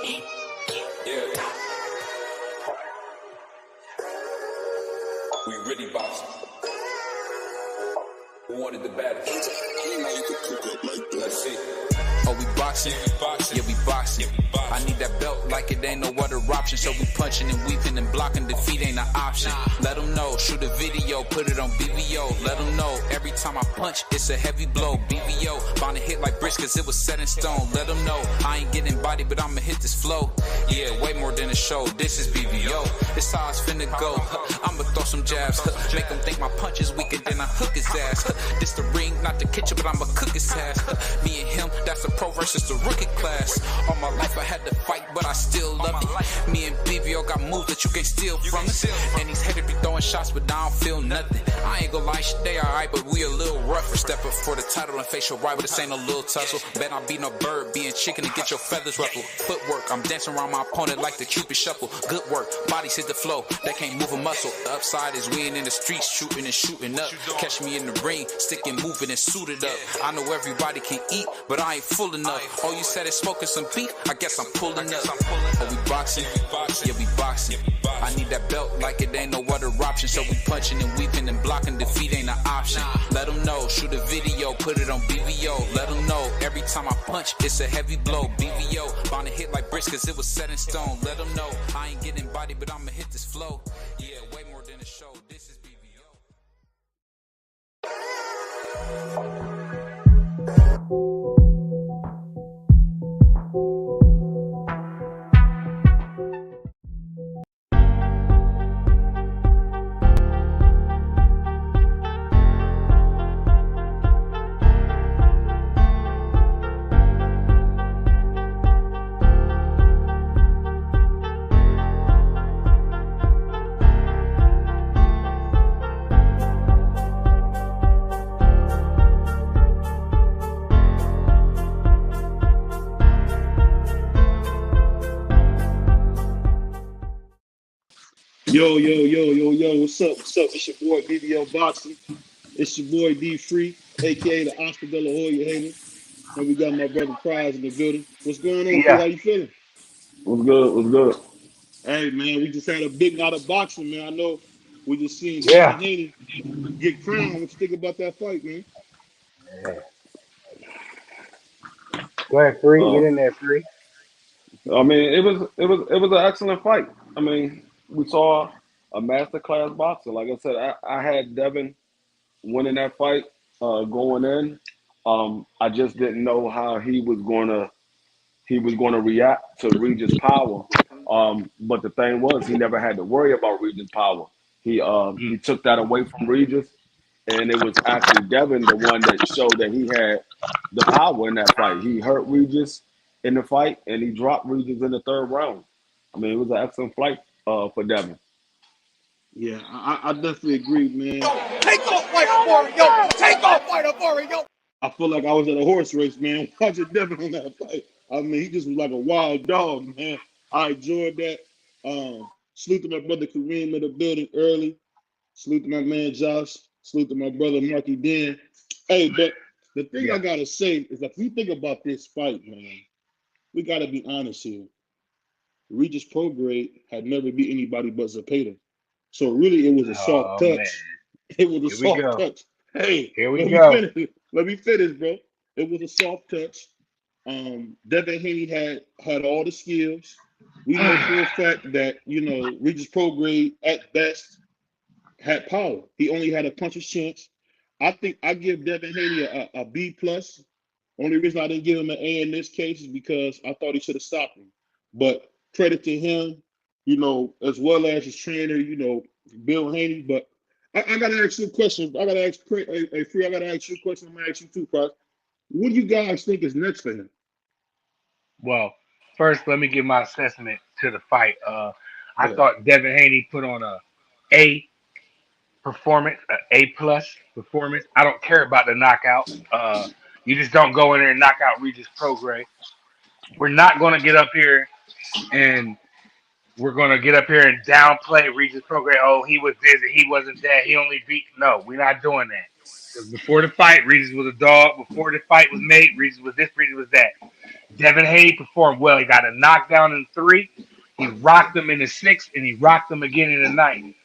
Yeah. We really boxing. Who wanted the baddest? Let's see. Oh, we boxing? Yeah, we boxing. I need that belt like it ain't no other option. So we punching and weaving and blocking. Defeat ain't an option. Let them know. Shoot a video, put it on BVO. Let them know. Every time I punch, it's a heavy blow. BVO, bound to hit like bricks cause it was set in stone. Let them know. I ain't getting body, but I'ma hit this flow. Yeah, way more than a show. This is BVO. This how it's finna go. I'ma throw some jabs. Make them think my punch is weaker than I hook his ass. This the ring, not the kitchen, but I'ma cook his ass. Me and him, that's a pro versus the rookie class. All my life I had to fight, but I still love it. Me and BVO got moves that you can't steal from us. And these haters be throwing shots, but I don't feel nothing. I ain't gonna lie, shit, they alright, but we a little rougher. Step up for the title and face your rival, this ain't no little tussle. Bet I be no bird, being chicken to get your feathers ruffled. Footwork, I'm dancing around my opponent like the Cupid shuffle. Good work, bodies hit the flow, they can't move a muscle. The upside is we ain't in the streets, shooting and shooting up. Catch me in the ring, sticking, moving and suited up. I know everybody can eat, but I ain't full enough. Oh, you said it's smoking some beef? I guess I'm pulling up. Oh, we boxing? Yeah, we boxing. I need that belt like it ain't no other option. So we punching and weaving and blocking. Defeat ain't an option. Let them know. Shoot a video, put it on BVO. Let them know. Every time I punch, it's a heavy blow. BVO, bound to hit like bricks cause it was set in stone. Let them know. I ain't getting body, but I'ma hit this flow. Yeah, way more than a show. This is BVO. Yo, what's up? It's your boy BBO Boxing. It's your boy D Free, aka the Oscar De La Hoya hater. And we got my brother Prize in the building. What's going on, Free? How you feeling? What's good? What's good? Hey man, we just had a big night of boxing, man. I know we just seen Devin Yeah. Haney get crowned. What you think about that fight, man? Go ahead, Free. Get in there, Free. I mean, it was an excellent fight. I mean, we saw a masterclass boxer. Like I said, I had Devin winning that fight going in. I just didn't know how he was gonna react to Regis Power. But the thing was, he never had to worry about Regis Power. He took that away from Regis, and it was actually Devin, the one that showed that he had the power in that fight. He hurt Regis in the fight, and he dropped Regis in the third round. I mean, it was an excellent fight for Devin. Yeah, I definitely agree, man. Take off, fight Mario! Take off, fight Mario! I feel like I was at a horse race, man, watching Devin on that fight. I mean, he just was like a wild dog, man. I enjoyed that. Salute to my brother Kareem in the building early. Salute to my man Josh. Salute to my brother Marky Dan. Hey, but the thing I gotta say is that if we think about this fight, man, we gotta be honest here. Regis Prograde had never beat anybody but Zepeda. So really it was a soft touch. Man. It was a soft touch. Hey, here we go. Let me finish, bro. It was a soft touch. Devin Haney had all the skills. We know for a fact that, Regis Prograde at best had power. He only had a puncher's chance. I think I give Devin Haney a B plus. Only reason I didn't give him an A in this case is because I thought he should have stopped him. But credit to him, as well as his trainer, Bill Haney. But I gotta ask you a question. I gotta ask Free. I gotta ask you a question. I'm gonna ask you too, Price. What do you guys think is next for him? Well, first let me give my assessment to the fight. I thought Devin Haney put on a performance, an A plus performance. I don't care about the knockout. You just don't go in there and knock out Regis Prograde. We're not going to get up here and downplay Regis Prograde. Oh, he was this and he wasn't that. He only beat. No, we're not doing that. Because before the fight, Regis was a dog. Before the fight was made, Regis was this, Regis was that. Devin Haney performed well. He got a knockdown in 3. He rocked him in the 6th, and he rocked him again in the 9th.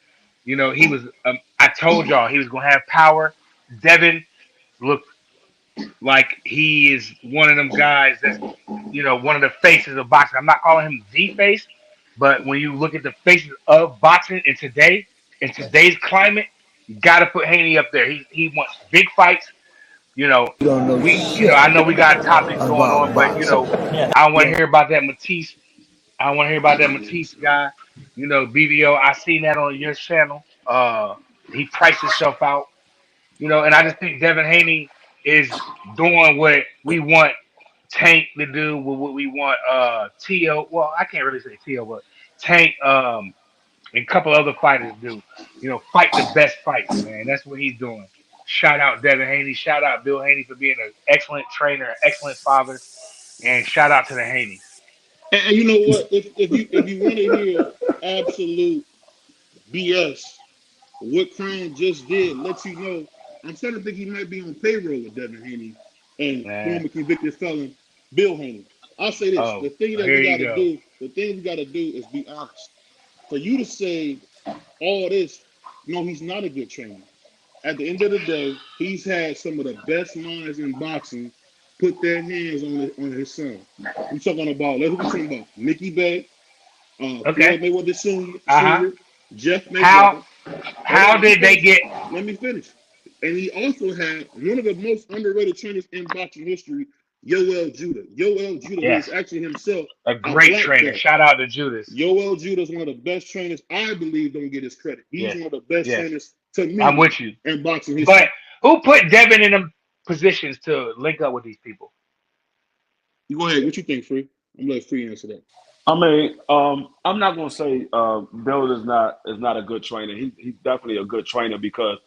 You know, he was. I told y'all he was gonna have power. Devin looked like he is one of them guys that's, one of the faces of boxing. I'm not calling him the face, but when you look at the faces of boxing in today's climate, you got to put Haney up there. He wants big fights. You know, You don't know shit I know we got topics going about on, but boxing. I don't want to hear about that Matisse. I don't want to hear about that Matisse guy. BBO. I seen that on your channel. He priced himself out. And I just think Devin Haney is doing what we want Tank to do, what we want Tio. Well, I can't really say Tio, but Tank and a couple other fighters do. Fight the best fights, man. That's what he's doing. Shout out Devin Haney. Shout out Bill Haney for being an excellent trainer, an excellent father, and shout out to the Haneys. And you know what? If you want to hear absolute BS, what Crown just did lets you know. I'm starting to think he might be on payroll with Devin Haney and former convicted felon Bill Haney. I'll say this: the thing that we got to do is be honest. For you to say all this, no, he's not a good trainer. At the end of the day, he's had some of the best minds in boxing put their hands on his son. We're talking about Mickey Bay, Floyd Mayweather Sr., Jeff Mayweather. How did they get? Let me finish. And he also had one of the most underrated trainers in boxing history, Yoel Judah. Yoel Judah is actually himself a great trainer. Belt. Shout out to Judas. Yoel Judah is one of the best trainers. I believe don't get his credit. He's one of the best trainers to me. I'm with you. In boxing history. But who put Devin in them positions to link up with these people? You go ahead. What you think, Free? I'm gonna let Free answer that. I mean, I'm not gonna say Bill is not a good trainer. He's definitely a good trainer because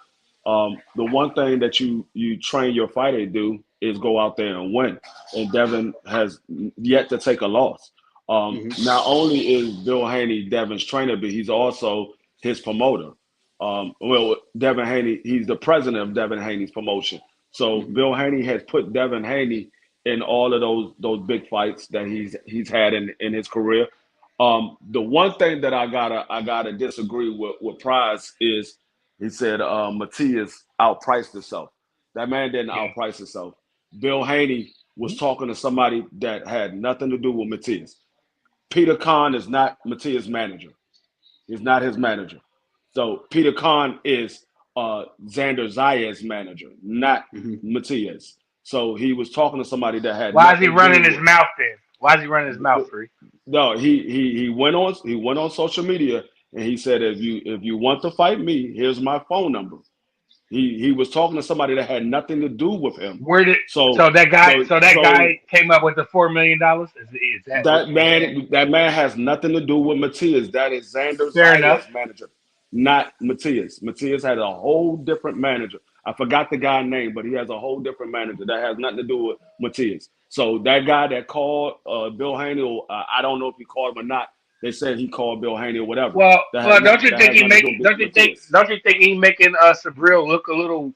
the one thing that you train your fighter to do is go out there and win. And Devin has yet to take a loss. Not only is Bill Haney Devin's trainer, but he's also his promoter. Devin Haney, he's the president of Devin Haney's promotion. So Bill Haney has put Devin Haney in all of those big fights that he's had in his career. The one thing that I gotta disagree with Prize is he said Matias outpriced himself. That man didn't outprice himself. Bill Haney was talking to somebody that had nothing to do with Matias. Peter Kahn is not Matias' manager. He's not his manager. So Peter Kahn is Xander Zayas' manager, not Matias. So he was talking to somebody that had. Why is he running his mouth then? Why is he running his mouth, Free? No, he went on social media and he said, if you want to fight me, here's my phone number. He was talking to somebody that had nothing to do with him. So that guy came up with the $4 million? Is that man has nothing to do with Matias. That is Xander Zayas' manager, not Matias. Matias had a whole different manager. I forgot the guy's name, but he has a whole different manager that has nothing to do with Matias. So that guy that called Bill Haney, I don't know if he called him or not. They said he called Bill Haney or whatever. Well, don't you think he's making Sabril look a little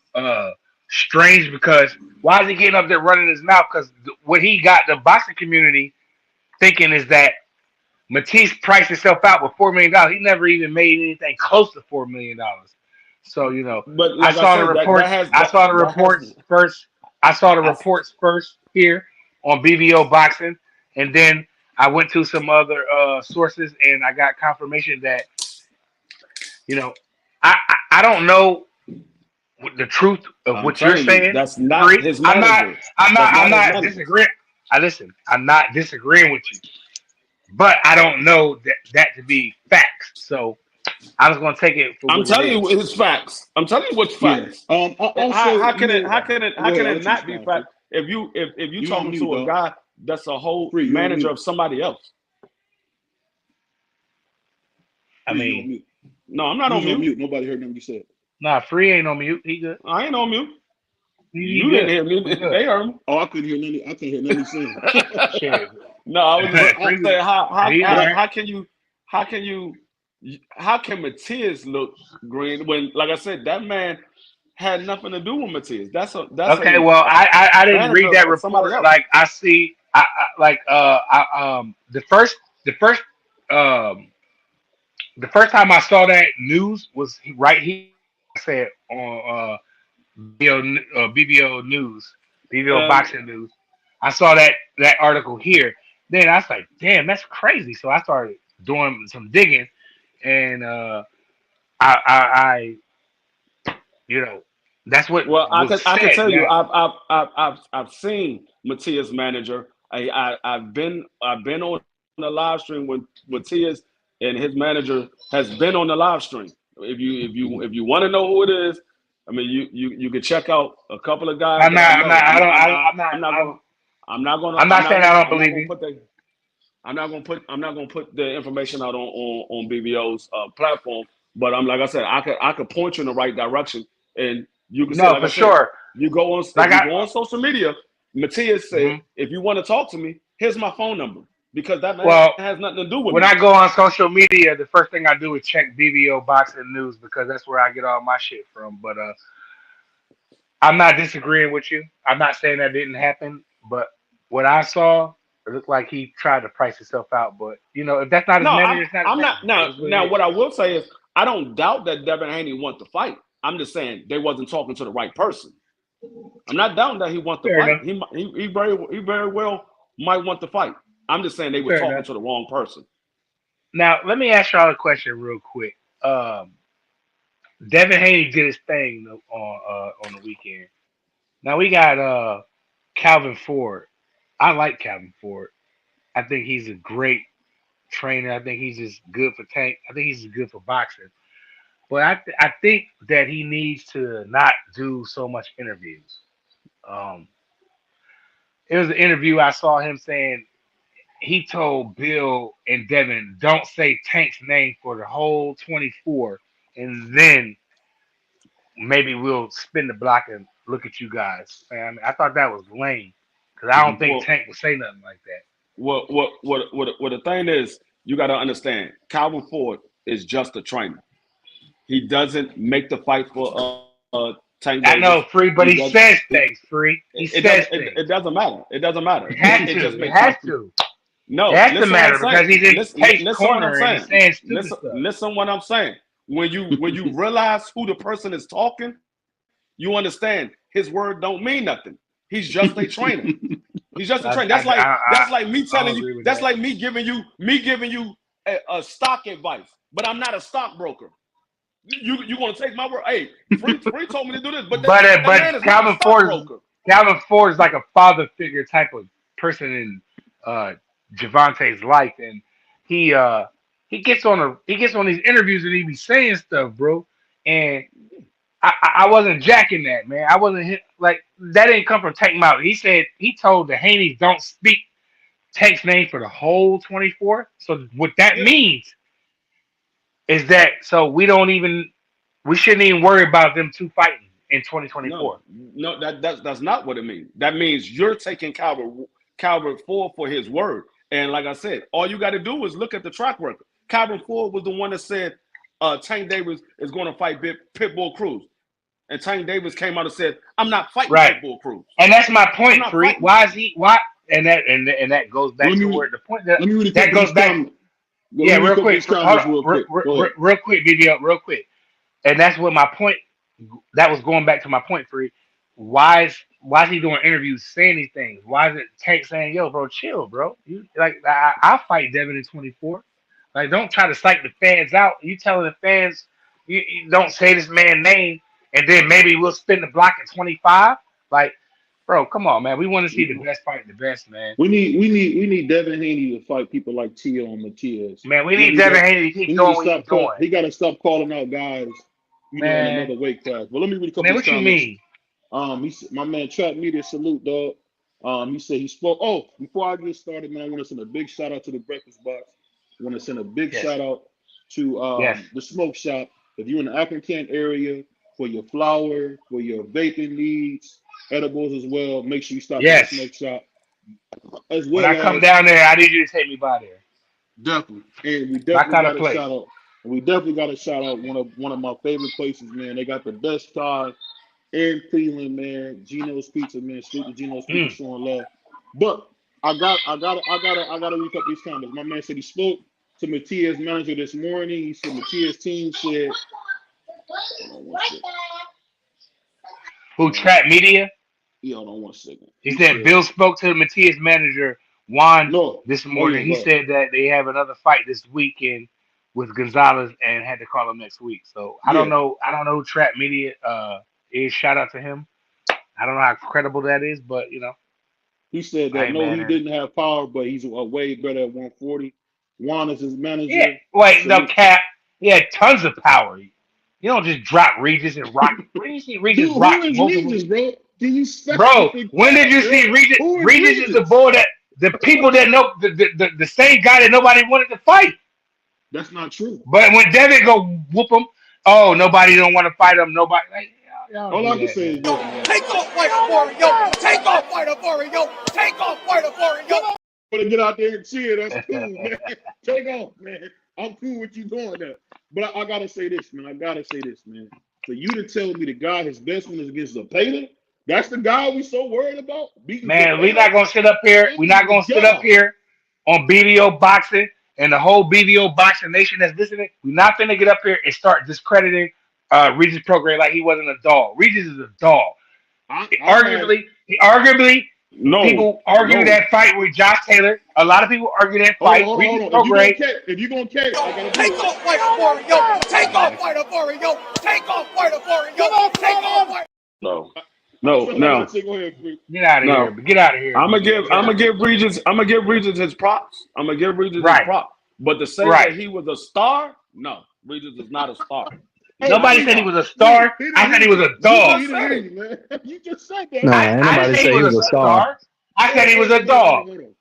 strange? Because why is he getting up there running his mouth? Because what he got the boxing community thinking is that Matisse priced himself out with $4 million. He never even made anything close to $4 million. So but I saw the reports. I saw the reports first. I saw the reports first here on BBO Boxing, and then I went to some other sources, and I got confirmation that I don't know the truth of what you're saying. That's not his manager. I'm not disagreeing. I'm not disagreeing with you, but I don't know that to be facts. So I was going to take it. I'm telling you it's facts. I'm telling you what's facts. Yeah. How can it not be facts? If you talking to a guy that's a whole manager of somebody else. I mean, no, I'm not on mute. Nobody heard nothing you said. Nah, Free ain't on mute. He good. I ain't on mute. You didn't hear me. They heard me. Oh, I couldn't hear nothing. I can't hear nothing saying. No, I was saying how can Matias look green when, like I said, that man had nothing to do with Matias. Well, I didn't read that report. Like I see The um the first time I saw that news was right here. I said on BBO News, BBO And Boxing News. I saw that article here. Then I was like, damn, that's crazy. So I started doing some digging, and I you know that's what well, was I could said. tell you, Now, I've seen Matias manager. I've been on the live stream when Matias and his manager has been on the live stream. If you want to know who it is, I mean you could check out a couple of guys I'm that I not. I'm know. not. I don't. I'm not going. I'm not saying I don't I'm not believe going to you. put the I'm not gonna put the information out on BBO's platform. But I'm like I said, I could point you in the right direction, and you can say, No, like for I said, sure. you go on if Like you I. go on social media. Matthias said, Mhm. if you want to talk to me, here's my phone number because that man Well, has nothing to do with when me. I go on social media, the first thing I do is check BBO Boxing News because that's where I get all my shit from. But I'm not disagreeing with you. I'm not saying that didn't happen, but what I saw, it looked like he tried to price himself out. But if that's not his No, manager, it's not his I'm not manager. It now. is what it Now, is. what I will say is, I don't doubt that Devin Haney want to fight. I'm just saying they wasn't talking to the right person. I'm not doubting that he wants to Fair fight. enough. He very well might want to fight. I'm just saying they was Fair talking enough. to the wrong person. Now let me ask y'all a question real quick. Devin Haney did his thing on the weekend. Now we got Calvin Ford. I like Calvin Ford. I think he's a great trainer. I think he's just good for tank. I think he's just good for boxing. But I think that he needs to not do so much interviews. Um, it was an interview I saw him saying he told Bill and Devin, don't say Tank's name for the whole 24, and then maybe we'll spin the block and look at you guys. Man, I mean, I thought that was lame because I don't Mhm. think Well, Tank would say nothing like that. what the thing is, you got to understand, Calvin Ford is just a trainer. He doesn't make the fight for Tank I Davis. know, free, He but he does. says things, free. He says It things. doesn't matter. It doesn't matter. It has It to. just It makes has sense. to. It No, has to listen what I'm matter because saying. he's in Tank's Listen what I'm corner and he's saying. saying stupid stuff. Listen what I'm saying. When you realize who the person is talking, you understand his word don't mean nothing. He's just a trainer. He's just a I, trainer. I, I, That's like me I telling don't you. agree with That's that. like me giving you a stock advice. But I'm not a stockbroker. You gonna take my word? Hey, free told me to do this, but that But man is not a stockbroker. Calvin Ford is like a father figure type of person in Javante's life, and he uh he gets on these interviews and he be saying stuff, bro. And I wasn't jacking that, man. I wasn't like that. Didn't come from Tank Mountain. He said he told the Haney's don't speak Tank's name for the whole 24. So what that Yeah. means is that so we shouldn't even worry about them two fighting in No, 2024. no, that's not what it means. That means you're taking Calvert Ford for his word. And like I said, all you got to do is look at the track record. Calvert Ford was the one that said Tank Davis is going to fight Pitbull Cruz, and Tank Davis came out and said, "I'm not fighting Right. Pitbull Cruz. And that's my I'm point, not Free. fighting Why him." is he why and that goes Well, back to where the point that let me read a that couple of goes these back. comments. Well, let Yeah, me read a real couple of quick. these Hold comments on, real quick. Go ahead. real quick, BBL, real quick. And that's what my point. That was going back to my point, Free. Why is he doing interviews saying these things? Why is it Tank saying, "Yo, bro, chill, bro"? You like I'll fight Devin in 24. Like, don't try to psych the fans out. You telling the fans you don't say this man's name, and then maybe we'll spin the block at 25. Like, bro, come on, man. We want to see the best fight the best, man. We need Devin Haney to fight people like Tio and Matias. Man, we He need need Devin that. Haney to He keep need to doing what stop he's call. doing. He got to stop calling out guys, in Man, another weight class. But let me read a couple of man, these what you comments. mean? My man Trap Media salute, dog. He said he spoke. Oh, before I get started, man, I want to send a big shout out to the Breakfast Box. I want to send a big Yes, shout out to yes, the Smoke Shop. If you're in the Akron Kent area for your flour, for your vaping needs, edibles as well, make sure you stop at the yes. Smoke Shop. As When well I come as down there, I need you to take me by there. definitely, and we My definitely kind got of to place. shout out. We definitely got to shout out one of my favorite places, man. They got the best pie in Cleveland, man. Gino's Pizza, man. Salute to Gino's Pizza Mm. showing love. But I gotta read up these comments. My man said he spoke to Matias' manager this morning. He said Matias' team said, hold on one second. Who Trap Media? Yeah, hold on one second. He said Bill spoke to Matias' manager Juan No. this Oh morning. yeah, He go ahead. said that they have another fight this weekend with Gonzalez and had to call him next week. So I don't Yeah. know. I don't know who Trap Media is. Shout out to him. I don't know how credible that is, but He said I that ain't no, mad he at it. didn't have power, but he's way better at 140. Juan is his Yeah, manager. wait, So no cap. He had tons of power. You don't just drop Regis and rock. When do you see Regis rock who is multiple? Regis, bro? Can you Bro, specify when did cap, you bro? see Regis? Who is Regis is the Regis? boy that the people that know the same guy that nobody wanted to fight. That's not true. But when Devin go whoop him, oh nobody don't want to fight him. Nobody like y'all All do I can that, say is man. this, man. Take off fighter for it, yo. Take off fighter for it, yo. Take off fighter for it, yo. Want to get out there and cheer? That's cool, man. Take off, man. I'm cool with you doing that. But I gotta say this, man. For you to tell me the guy his best one is against Zapata, that's the guy we so worried about beating Man, we're Zapata. not gonna sit up here. Oh We're my not gonna sit up God. here on BDO boxing and the whole BDO boxing nation that's listening. We're not finna get up here and start discrediting Regis Program like he wasn't a dog. Regis is a dog. I've had Arguably, No, people argue no. that fight with Josh Taylor. A lot of people argue that hold on, fight. hold on, Regis hold on. Prograis. If you're gonna catch, I gotta do Take it. off fighter for it, yo. Take off fighter for it, yo. Take off fighter for it, yo. Take off fighter. No, That's no. all I gotta Now, say. Go ahead, please. Get out of here. now, But get out of here, BDO. Get I'm out gonna of here. give Regis. I'm gonna give Regis his props. I'm gonna give Regis his Right. props. But to say Right. that he was a star, no, Regis is not a star. Hey, He's not a Nobody said he star. was a star. He didn't I said hear he was you. a dog. He didn't said hear it. you, man. You just said that. Nah, ain't I didn't nobody say he say he was was a a star. star. I said he was a dog. Hold on.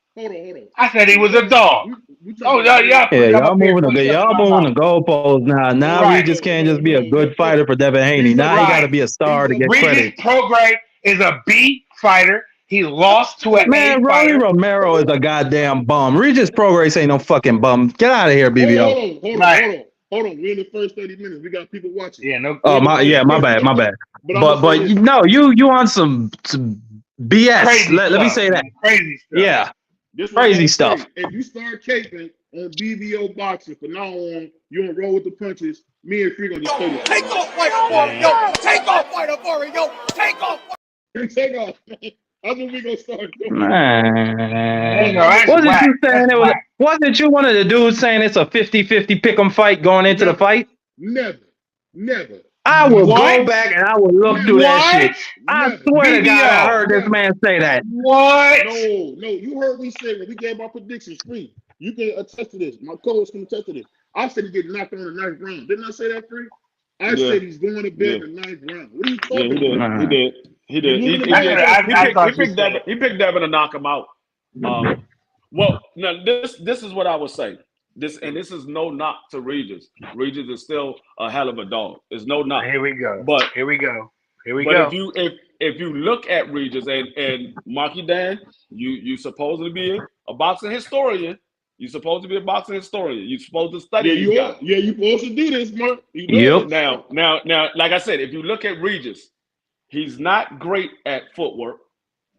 I said he was a dog. We Oh, talking about y'all Yeah, come up here putting stuff in y'all my moving mouth. the goalposts now. Now Right. Regis can't just be a good fighter for Devin Haney. Now he got to Right. be a star to get Regis credit. Prograis is a B fighter. He lost to an Man, A Rolly fighter. Romero is a goddamn bum. Regis Prograis ain't no fucking bum. Get out of here, BBO. Right. Hold on. We're in the first 30 minutes. We got people watching. Yeah, no. Oh my, Hey, yeah, my bad. but I'm gonna say this. No, you on some BS. Crazy Let me stuff. say that. Crazy stuff. Yeah, This what I crazy gotta stuff. say. If you start caping on BBO boxing from now on, you don't roll with the punches. Me and Free gonna just say this. Take off fighter for it, yo. Take off fighter for it, yo. Take off. Take off. That's what we gonna start doing. Man, That's wasn't whack. you saying That's it was? whack. Wasn't you one of the dudes saying it's a 50-50 pick'em fight going into the fight? Never. I will What? go back and I will look through that shit. I Never. swear to God, I BBO. heard this man say that. What? No. You heard me say when we gave our predictions. Free. You can attest to this. My co-host can attest to this. I said he get knocked on the ninth round. Didn't I say that, Free? I said he's going to bed in the ninth round. What are you Yeah, talking he did. about? He did. He did. You're He losing the did. bed. I thought you He said. picked Devin to knock him out. Well, now this is what I would say. This is no knock to Regis. Regis is still a hell of a dog. It's no knock. Here we go. But Here we go. if you look at Regis and Marky Dan, you supposed to be a boxing historian. You're supposed to be a boxing historian. You're supposed to study these guys. Yeah, you supposed to do this, Mark. Yep. Now, like I said, if you look at Regis, he's not great at footwork.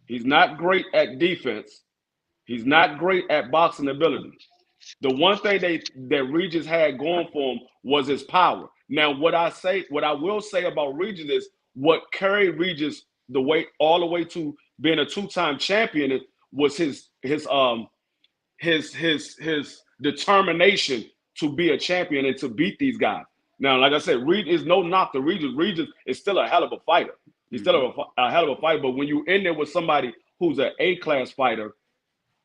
He's not great at defense. He's not great at boxing ability. The one thing that Regis had going for him was his power. Now, what I will say about Regis is what carried Regis all the way to being a two-time champion was his determination to be a champion and to beat these guys. Now, like I said, Regis is no knock to Regis. Regis is still a hell of a fighter. He's still a hell of a fighter. But when you're in there with somebody who's an A-class fighter,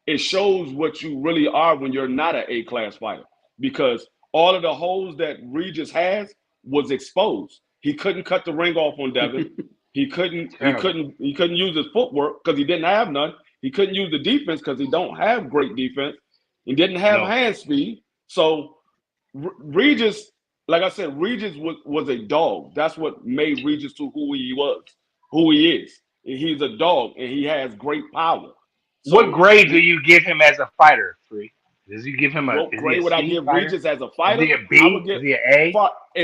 it shows what you really are when you're not an A-class fighter. Because all of the holes that Regis has was exposed. He couldn't cut the ring off on Devin. He couldn't use his footwork because he didn't have none. He couldn't use the defense because he don't have great defense. He didn't have hand speed. So Regis, like I said, Regis was a dog. That's what made Regis to who he is. He's a dog, and he has great power. So, what grade do you give him as a fighter, Free? Does you give him what grade would I give Regis as a fighter? Is he a B? I would give, is he an A?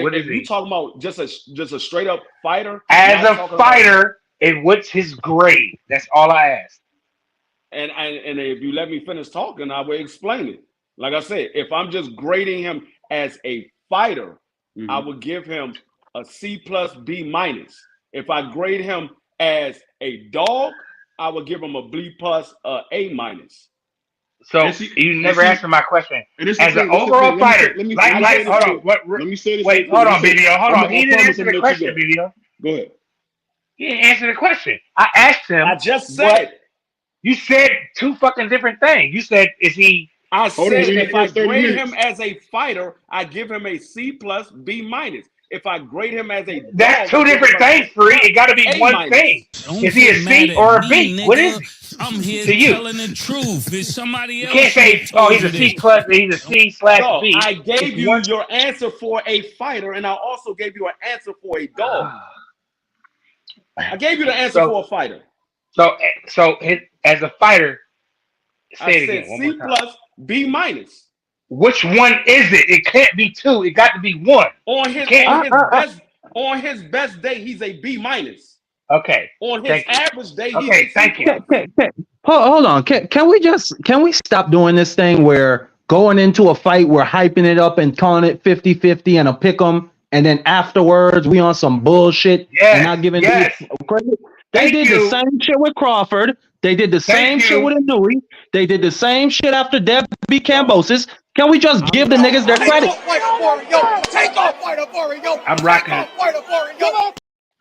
What if you talking about just a straight up fighter? As a fighter, and what's his grade? That's all I asked. and if you let me finish talking, I will explain it. Like I said, if I'm just grading him as a fighter, I would give him a C plus B minus. If I grade him as a dog, I would give him a B plus A minus. So you never answered my question. As an thing, overall fighter, let me hold on. Let me say this. Wait, hold on, BBO. Hold on. He didn't answer the question, BBO. BBO. Go ahead. He didn't answer the question. I asked him. I just said. You said two fucking different things. You said, is he... I said if I grade him as a fighter, I give him a C plus B minus. If I grade him as a dog, that's two different things, Free. It got to be one thing. Is he a C or a B? What is he? I'm here to you? telling the truth. If somebody else you can't say, he's a C plus, he's a C / B. I gave you your answer for a fighter, and I also gave you an answer for a dog. I gave you the answer for a fighter. So as a fighter, say it again. C plus B minus. Which one is it? It can't be two. It got to be one. On his best day, he's a B minus. Okay. On his average day, he's a C plus. Hold on. Can we stop doing this thing where going into a fight, we're hyping it up and calling it 50-50 and a pick 'em, and then afterwards we on some bullshit and not giving credit? They did the same shit with Crawford. They did the same shit with Inouye. They did the same shit after Deb beat Kambosos. Can we just give the niggas their credit? Take off fighter for it, yo. I'm rocking. I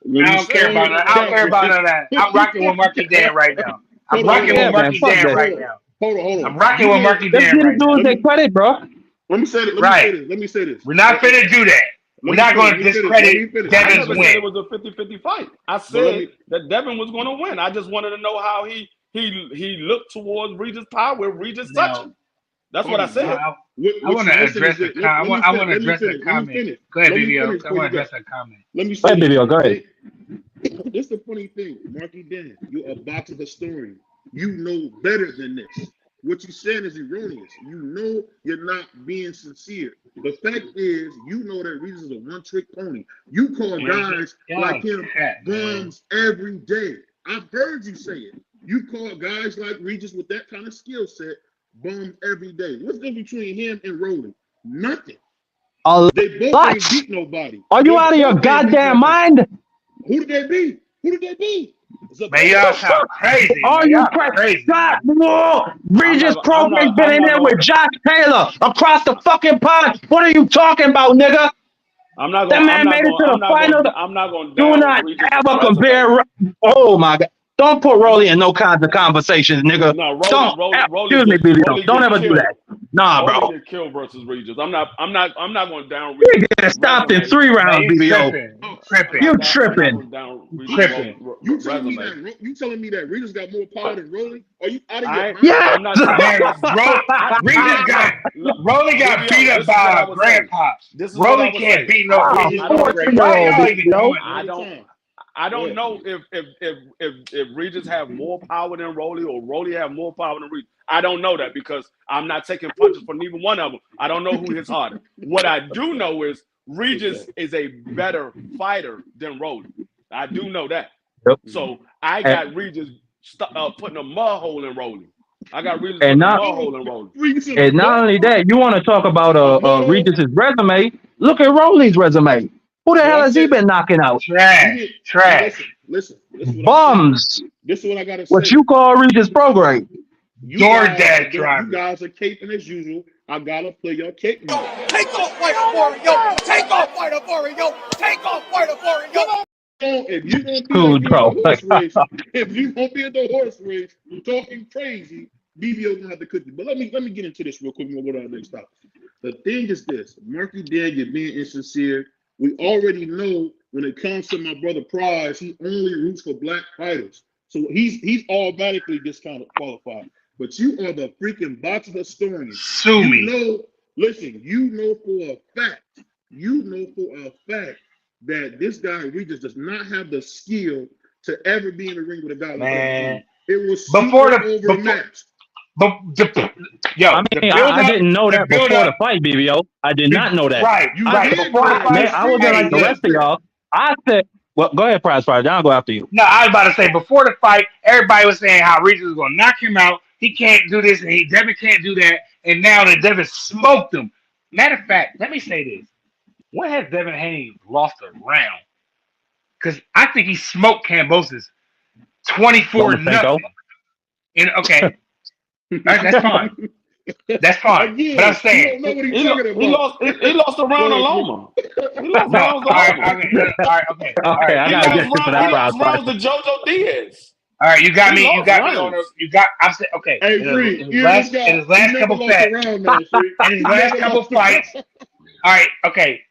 don't care about that. I don't care about none of that. I'm rocking with Marky Dan right now. I'm rocking with Marky Dan right now. Hold on. I'm rocking with Marky Dan right now. Give their credit, bro. Let me say this. Let me say this. We're not finna do that. We're not going to discredit Devin's win. It was a 50-50 fight. I said that Devin was going to win. I just wanted to know how he looked towards Regis' power with Regis touching. That's what I said. I want to address the comment. I want to address that comment. Go ahead, BBO. I want to address that comment. Let me say BBO, go ahead. This is the funny thing, Marky Dan. You're a boxing historian. You know better than this. What you're saying is erroneous. You know you're not being sincere. The fact is, you know that Regis is a one-trick pony. You call guys like him bums every day. I've heard you say it. You call guys like Regis with that kind of skill set bums every day. What's the difference between him and Rolling? Nothing. They both ain't beat nobody. Are you out of your goddamn mind? Who did they beat? Man, y'all sound crazy. Are you crazy? Regis Progress been in there with Josh Taylor across the fucking pond. What are you talking about, nigga? I'm not going. That man made it to the final. I'm not going to. Do not ever compare. Oh my God! Don't put Rolly in no kinds of conversations, nigga. No, excuse me, BBO. Don't ever do that. Nah, bro. Get killed versus Regis. I'm not going down. You get stopped in 3 rounds, BBO. You tripping? You telling me that Regis got more power than Rolly? Are you out of your mind? Yeah. Rolly got beat up by a grandpa. Rolly can't beat no Regis. I don't know if Regis have more power than Rolly or Rolly have more power than Regis. I don't know that because I'm not taking punches from neither one of them. I don't know who hits harder. What I do know is Regis is a better fighter than Rolly. I do know that. Yep. So I got Regis putting a mud hole in Rolly. I got Regis putting a mud hole in Rolly. And not only that, you want to talk about Regis's resume? Look at Rolly's resume. Who the hell has he been knocking out? Trash. Listen. Bums. This is what I gotta say. What you call Regis Progress? DoorDash driver. You guys are caping as usual. I gotta play your cape. Take off fighter for it, yo. Take off fighter for it, yo. Take off fighter for it, yo. If you gonna be at the horse race, talking crazy, BBO gonna have to cook you. But let me get into this real quick. We'll go to our next topic. The thing is this: Marky Dan, you're being insincere. We already know when it comes to my brother Prize, he only roots for black fighters. So he's automatically disqualified. But you are the freaking boxing historian. Sue me. Listen, you know for a fact that this guy Regis does not have the skill to ever be in the ring with a guy like that. It was overmatched. I didn't know that before the fight, BBO. I did not know that. Right. Before the fight, I wasn't like the rest of y'all. I Well, go ahead, Prize Fighter. I'll go after you. No, I was about to say before the fight, everybody was saying how Regis was going to knock him out. He can't do this, and Devin can't do that. And now that Devin smoked him. Matter of fact, let me say this: when has Devin Haney lost a round? Because I think he smoked Kambosos 24-0. And okay, that's fine. That's fine. Again, but I'm saying he lost a round of Loma. He lost rounds to Loma. Okay. I gotta get to that. He lost rounds to JoJo Diaz. All right, you got me. You got me on. I'm saying okay. Hey, in his last couple fights. All right, okay.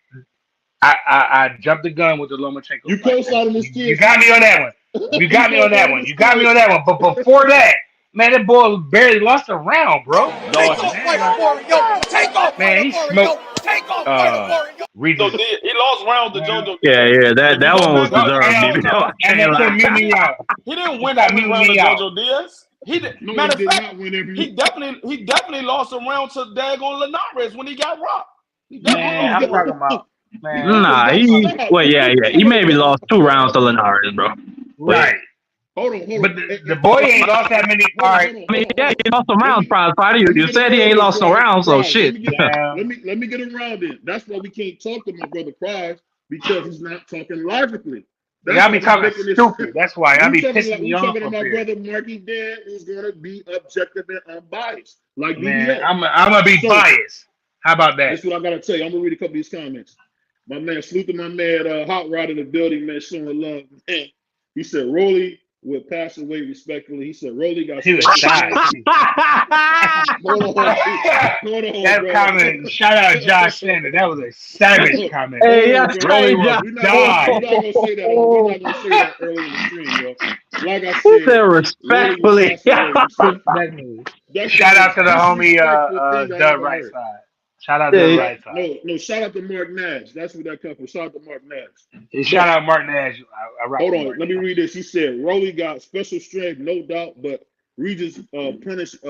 I jumped the gun with the Lomachenko. You co-signed this kid. You got me on that one. You got me on that one. But before that, man, that boy barely lost a round, bro. Take off fighter for it, yo. Take off fighter for it, yo. Take off fighter for it, yo. So he lost rounds to JoJo. Yeah, that one was deserved. He didn't win that round to JoJo Diaz. Matter of fact, he definitely lost a round to Dagon Linares when he got rocked. Man, I'm talking about. Man. Nah, he maybe lost 2 rounds to Linares, bro. Right. Hold on. But the boy ain't lost that many. All right. I mean, yeah, he lost some rounds, Prize Fighter. You said he ain't lost no rounds, so shit. Let me get around it. That's why we can't talk to my brother Prize, because he's not talking logically. Y'all be talking stupid. That's why y'all be pissing me off. Talking to my brother Marky Dan, who's gonna be objective and unbiased. Like man, I'm gonna be biased. How about that? That's what I gotta tell you. I'm gonna read a couple of these comments. My man, salute to my man, Hot Rod in the building, man, showing love. Man, he said Rolly would pass away respectfully. He said Rolly got. He was died. Hold on, that bro. comment. Shout out Josh Sanders. That was a savage comment. Hey, Rolly was died. We're not gonna say that. We're not gonna say that early in the stream, bro. Like I said, respectfully. Shout out to the homie Doug Right Side. Shout out to the right side. No, shout out to Mark Nash. That's where that comes from. Shout out to Mark Nash. Shout out Mark Nash. Hold on, let me read this. He said Rolly got special strength, no doubt, but Regis punishes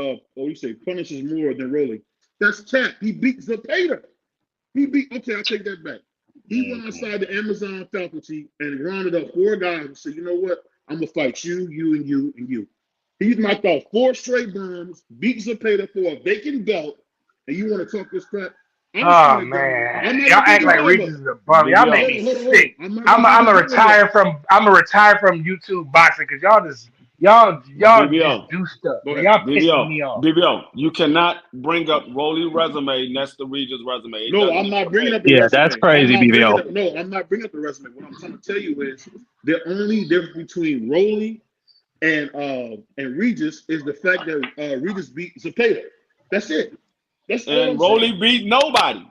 more than Rolly. That's cat. He beat Zapata. Okay, I take that back. He went outside the Amazon faculty and rounded up 4 guys and said, you know what? I'm gonna fight you, and you. He knocked out 4 straight bombs, beat Zapata for a vacant belt. And you want to talk this crap? Oh man, y'all act like Regis is a bum. Y'all make me sick. I'm gonna retire from YouTube boxing because y'all just do stuff. Y'all pissing me off. BBO, you cannot bring up Rolly resume next to Regis resume. No, I'm not bringing up the resume. That's crazy, BBO. No, I'm not bringing up the resume. What I'm trying to tell you is the only difference between Rolly and Regis is the fact that Regis beat Zapata. That's it. And Rolly beat nobody.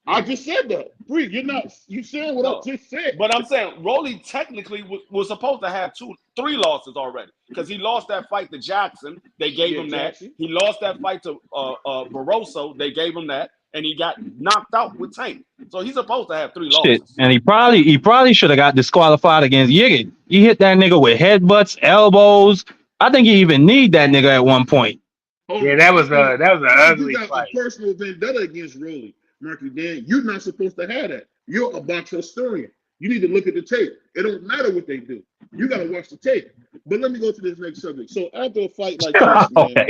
I just said that. You said what I just said. But I'm saying Rolly technically was supposed to have 3 losses already. Because he lost that fight to Jackson. They gave him that. He lost that fight to Barroso. They gave him that. And he got knocked out with Tank. So he's supposed to have 3 losses. And he probably should have got disqualified against Yiggit. He hit that nigga with headbutts, elbows. I think he even kneed that nigga at one point. Yeah, that was an ugly fight. You got a personal vendetta against Rolly, Marky Dan. You're not supposed to have that. You're a boxer historian. You need to look at the tape. It don't matter what they do. You got to watch the tape. But let me go to this next subject. So after a fight like this, man,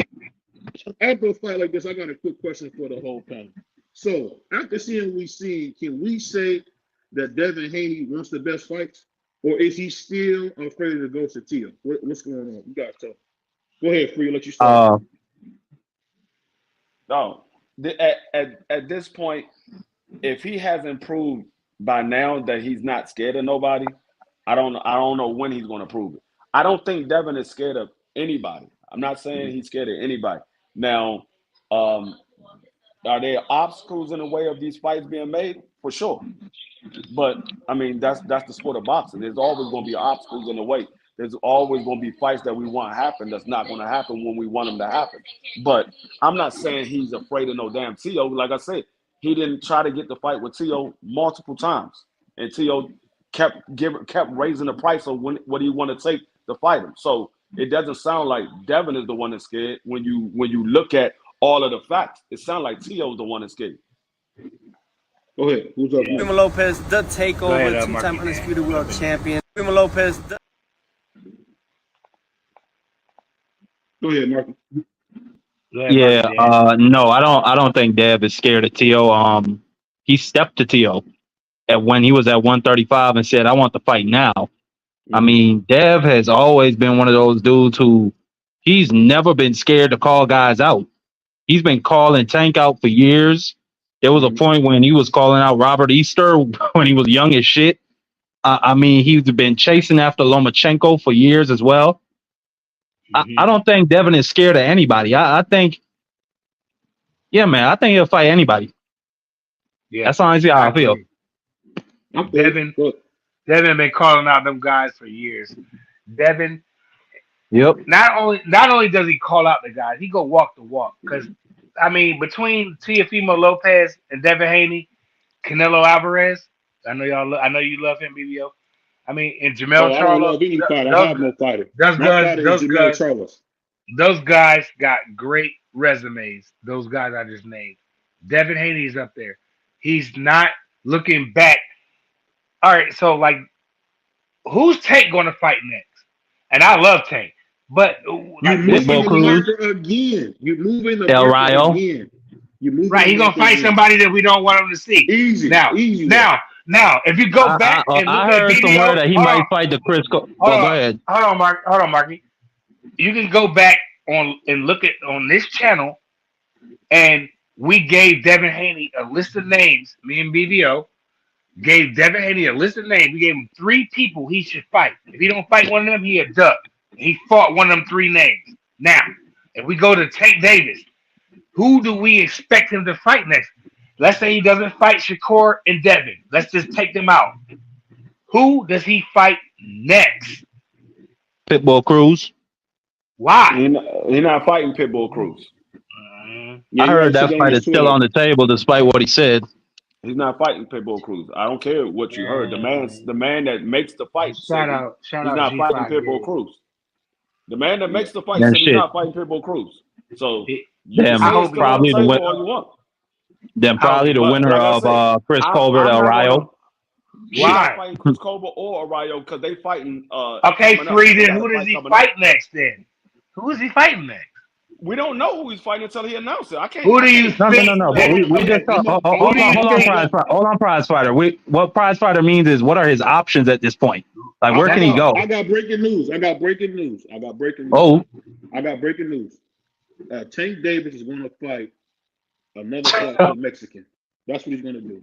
after a fight like this, I got a quick question for the whole panel. So after seeing what we see, can we say that Devin Haney wants the best fights, or is he still afraid to go to Tio? What's going on? You guys talk. Go ahead, Free. Let you start. No, at this point, if he hasn't proved by now that he's not scared of nobody, I don't know when he's going to prove it. I don't think Devin is scared of anybody. I'm not saying he's scared of anybody. Now, are there obstacles in the way of these fights being made? For sure. But I mean, that's the sport of boxing. There's always going to be obstacles in the way. There's always going to be fights that we want to happen that's not going to happen when we want them to happen. But I'm not saying he's afraid of no damn Tio. Like I said, he didn't try to get the fight with Tio multiple times. And Tio kept raising the price of what he want to take to fight him. So it doesn't sound like Devin is the one that's scared. When you look at all of the facts, it sounds like Tio's the one that's scared. Go ahead. Who's up? Primo Lopez, the takeover, 2-time undisputed world champion. Lopez. Go ahead, Mark. Yeah, no, I don't think Dev is scared of Tio. He stepped to Tio at when he was at 135 and said, "I want the fight now." I mean, Dev has always been one of those dudes who he's never been scared to call guys out. He's been calling Tank out for years. There was a point when he was calling out Robert Easter when he was young as shit. I mean, he's been chasing after Lomachenko for years as well. I don't think Devin is scared of anybody. I think, yeah, man, I think he'll fight anybody. Yeah, that's honestly how I feel. Devin been calling out them guys for years. Devin, yep. Not only does he call out the guys, he go walk the walk. Because I mean, between Teofimo Lopez and Devin Haney, Canelo Alvarez, I know you love him, BBO. I mean, and Jamel I Charlo. love any fighter. I have no fighter. Those guys got great resumes. Those guys I just named. Devin Haney's up there. He's not looking back. All right, so like, who's Tank going to fight next? And I love Tank, but you're moving the marker again. You're moving the marker again. Right, he's gonna fight somebody that we don't want him to see. Easy. Now, if you go back and look I at heard video, somewhere that he might fight the Chris. Go ahead. Hold on, Marky. You can go back on and look at on this channel, and we gave Devin Haney a list of names. Me and BDO gave Devin Haney a list of names. We gave him 3 people he should fight. If he don't fight one of them, he a duck. He fought one of them 3 names. Now, if we go to Tank Davis, who do we expect him to fight next? Let's say he doesn't fight Shakur and Devin. Let's just take them out. Who does he fight next? Pitbull Cruz. Why? He's not fighting Pitbull Cruz. I heard that fight is still on the table, despite what he said. He's not fighting Pitbull Cruz. I don't care what you heard. The man that makes the fight. Shout out. He's not fighting Pitbull Cruz. The man that makes the fight said he's not fighting Pitbull Cruz. So probably the winner. Then probably the winner of Chris Colbert Arroyo. Why? Not fighting Chris Colbert or Arroyo because they fighting. Okay, Free. Then who does he fight next? Then who is he fighting next? We don't know who he's fighting until he announces it. I can't. Who do you think? No. But we just hold on, prize fighter. What prize fighter means is what are his options at this point? Like where can he go? I got breaking news. Oh, I got breaking news. Tank Davis is going to fight another flat-footed Mexican. That's what he's going to do.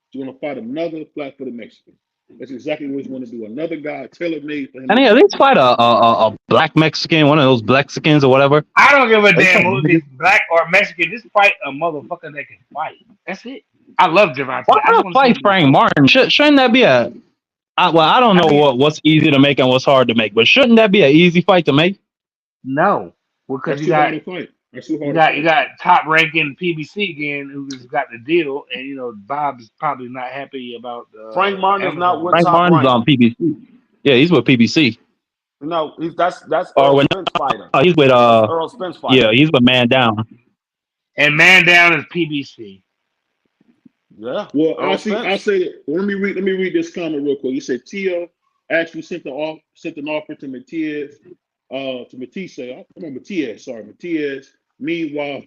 He's going to fight another flat-footed Mexican. That's exactly what he's going to do. Another guy tailor-made for him. And at least fight a black Mexican, one of those Blexicans or whatever. I don't give a damn who is black or Mexican. Just fight a motherfucker that can fight. That's it. I love Javante. Why not fight Frank Martin? Shouldn't that be a? I don't know what's easy to make and what's hard to make, but shouldn't that be an easy fight to make? No, because you got top ranking PBC again, who's got the deal, and Bob's probably not happy about. Frank Martin is not with Frank Martin's on PBC. Yeah, he's with PBC. No, that's Earl Spence fighter. He's with Earl Spence fighter. Yeah, he's with Man Down. And Man Down is PBC. Yeah. Well, I'll say that. Let me read this comment real quick. He said Tio actually sent an offer to Matias. Matias. Meanwhile,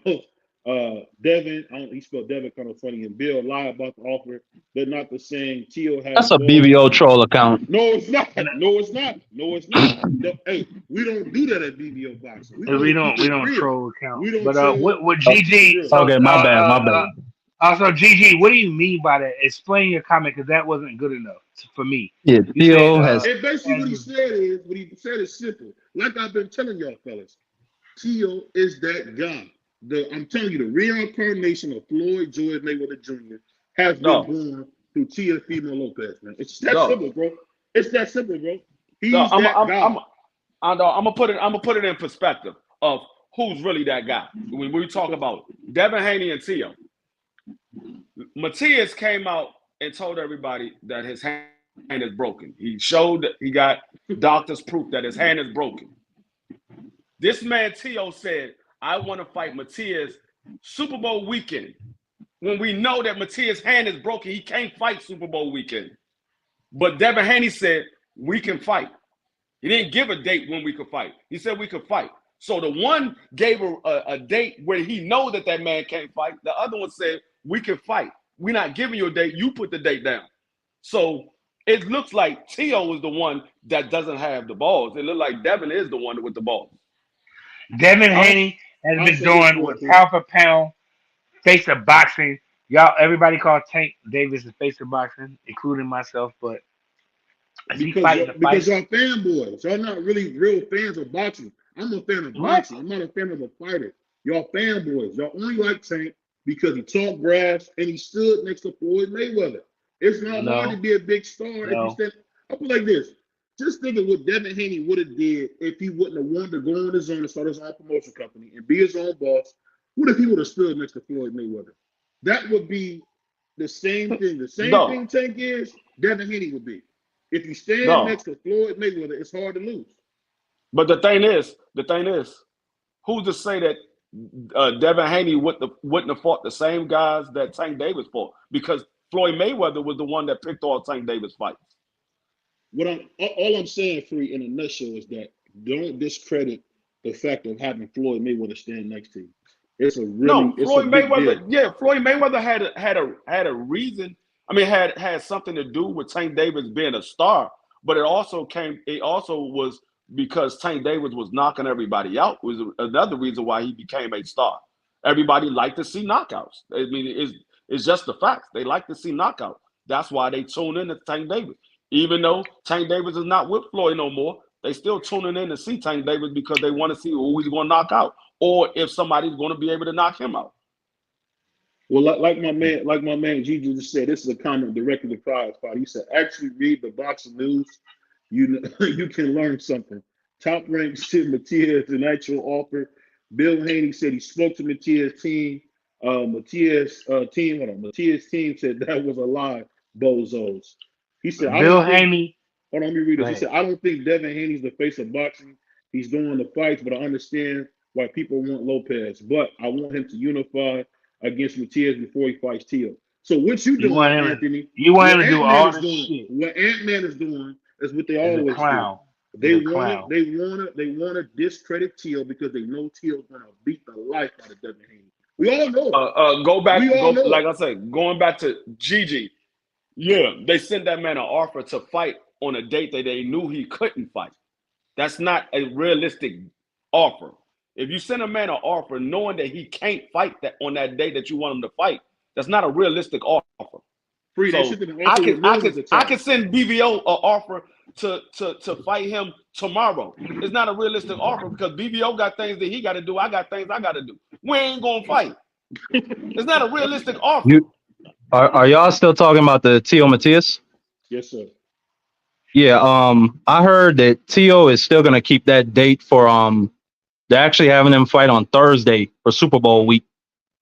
Devin, he spelled Devin kind of funny, and Bill lied about the offer. They're not the same. Tio has. That's a BBO troll account. No, it's not. Hey, we don't do that at BBO boxing. We don't troll account. But what GG? Okay, my bad. Also, GG, what do you mean by that? Explain your comment because that wasn't good enough for me. Yeah, Tio has. And basically, what he said is simple. Like I've been telling y'all, fellas, Tio is that guy. I'm telling you, the reincarnation of Floyd George Mayweather Jr. has been born through Teofimo Lopez, man. It's that simple, bro. He's that guy. I'm gonna put it in perspective of who's really that guy. When we talk about Devin Haney and Tio, Matias came out and told everybody that his hand is broken. He showed that he got doctor's proof that his hand is broken. This man Tio said, I want to fight Matias Super Bowl weekend. When we know that Matias' hand is broken, he can't fight Super Bowl weekend. But Devin Haney said, we can fight. He didn't give a date when we could fight. He said we could fight. So the one gave a date where he know that man can't fight. The other one said we can fight. We're not giving you a date. You put the date down. So it looks like T.O. is the one that doesn't have the balls. It looks like Devin is the one with the balls. Devin Haney has been doing with pound for pound, face of boxing. Y'all, everybody call Tank Davis the face of boxing, including myself. But because y'all fanboys, y'all not really real fans of boxing. I'm a fan of boxing. I'm not a fan of a fighter. Y'all fanboys. Y'all only like Tank because he talked grass and he stood next to Floyd Mayweather. It's not hard to be a big star if you stand. I put like this. Just think of what Devin Haney would have did if he wouldn't have wanted to go on his own and start his own promotion company and be his own boss. What if he would have stood next to Floyd Mayweather? That would be the same thing. The same thing Tank is, Devin Haney would be. If you stand next to Floyd Mayweather, it's hard to lose. But the thing is, who's to say that Devin Haney wouldn't have fought the same guys that Tank Davis fought? Because Floyd Mayweather was the one that picked all Tank Davis fights. All I'm saying, Free, in a nutshell, is that don't discredit the fact of having Floyd Mayweather stand next to you. It's a really Floyd Mayweather. Yeah, Floyd Mayweather had a reason. I mean, had something to do with Tank Davis being a star, but it also was because Tank Davis was knocking everybody out. Was another reason why he became a star. Everybody liked to see knockouts. I mean, it's just the facts. They like to see knockouts. That's why they tune in to Tank Davis. Even though Tank Davis is not with Floyd no more, they still tuning in to see Tank Davis because they want to see who he's going to knock out, or if somebody's going to be able to knock him out. Well, like my man Gigi just said, this is a comment directly to Prize Fight. He said, actually read the boxing news. You can learn something. Top Rank said Matias an actual offer. Bill Haney said he spoke to Matias' team. Matias' team said that was a lie, bozos. He said, Bill Haney. Hold on, let me read this. He said, I don't think Devin Haney's the face of boxing. He's doing the fights, but I understand why people want Lopez. But I want him to unify against Matias before he fights Tio. So what you doing, Anthony? You want him to do all this shit. What Ant-Man is doing is what they always do. They want to discredit Tio because they know Tio's going to beat the life out of Devin Haney. We all know. Like I said, going back to Gigi. Yeah, they sent that man an offer to fight on a date that they knew he couldn't fight. That's not a realistic offer. If you send a man an offer knowing that he can't fight that on that day that you want him to fight, that's not a realistic offer. Free, so I can send BVO an offer to fight him tomorrow. It's not a realistic offer because BVO got things that he got to do. I got things I got to do. We ain't gonna fight. It's not a realistic offer. Are y'all still talking about the Tio Matias? Yes, sir. Yeah, I heard that Tio is still gonna keep that date for they're actually having them fight on Thursday for Super Bowl week.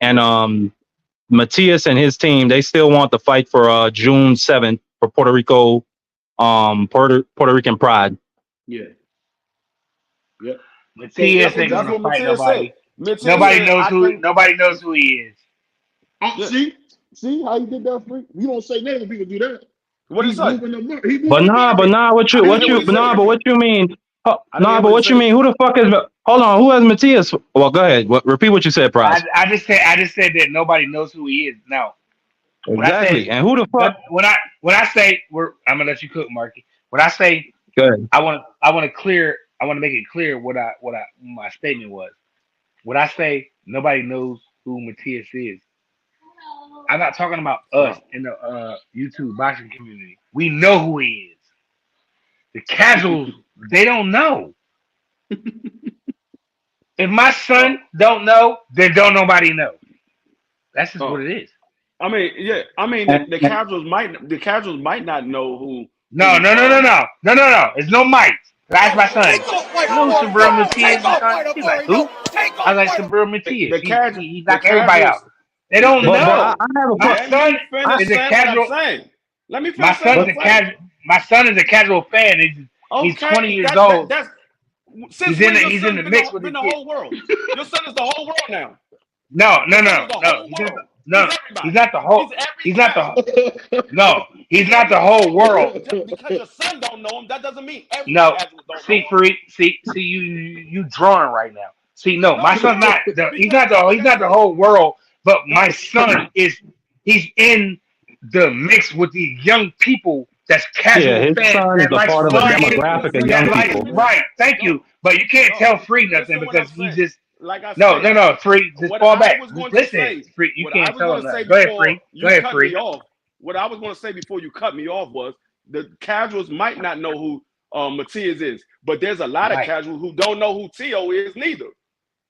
And Matias and his team, they still want the fight for June 7th for Puerto Rico, Puerto Rican Pride. Yeah. Yep. Matias ain't gonna fight nobody. Nobody knows who he is. See how you did that, Free? You don't say that when people do that. What is that? What you mean? What you mean? Who the fuck is? Hold on, who has Matias? Well, go ahead. Repeat what you said, Price. I just said that nobody knows who he is now. Exactly. And who the fuck? When I say I'm gonna let you cook, Marky. When I say good, I want to make it clear what my statement was. When I say nobody knows who Matias is, I'm not talking about us in the YouTube boxing community. We know who he is. The casuals, they don't know. If my son don't know, then don't nobody know. That's just what it is. I mean, yeah. I mean, the casuals might not know who. No. There's no mics. That's my son. You know who Sabril Matias is? He's like, who? I like Sabril Matias. He knocked everybody out. They don't know. My son is a casual. Let me finish. My son is a casual fan. He's 20 years old. He's in the mix with the whole world. Your son is the whole world now. No. He's not the whole. No, he's not the whole world. Just because your son don't don't know him. That doesn't mean every No, casual don't know see, him. free, see, you drawing right now. See, no, No, my I'm son's not not the, because, like he's I not the said, whole world, but my that son he's in the mix with these young people that's Yeah, casual his fans son is that a likes part of a flying, demographic of that young likes people. listen, right. Thank you, no, but you can't no. tell free nothing Listen what I'm because he saying. just Like I no, said, free. Just what fall I back. was Just going to listen, say, free. You what I can't was tell going him to say nothing. Go ahead, before free. Go you ahead, cut free. me off, what I was going to say before you cut me off was the casuals might not know who Matias is, but there's a lot of Right. casuals who don't know who Tio is neither.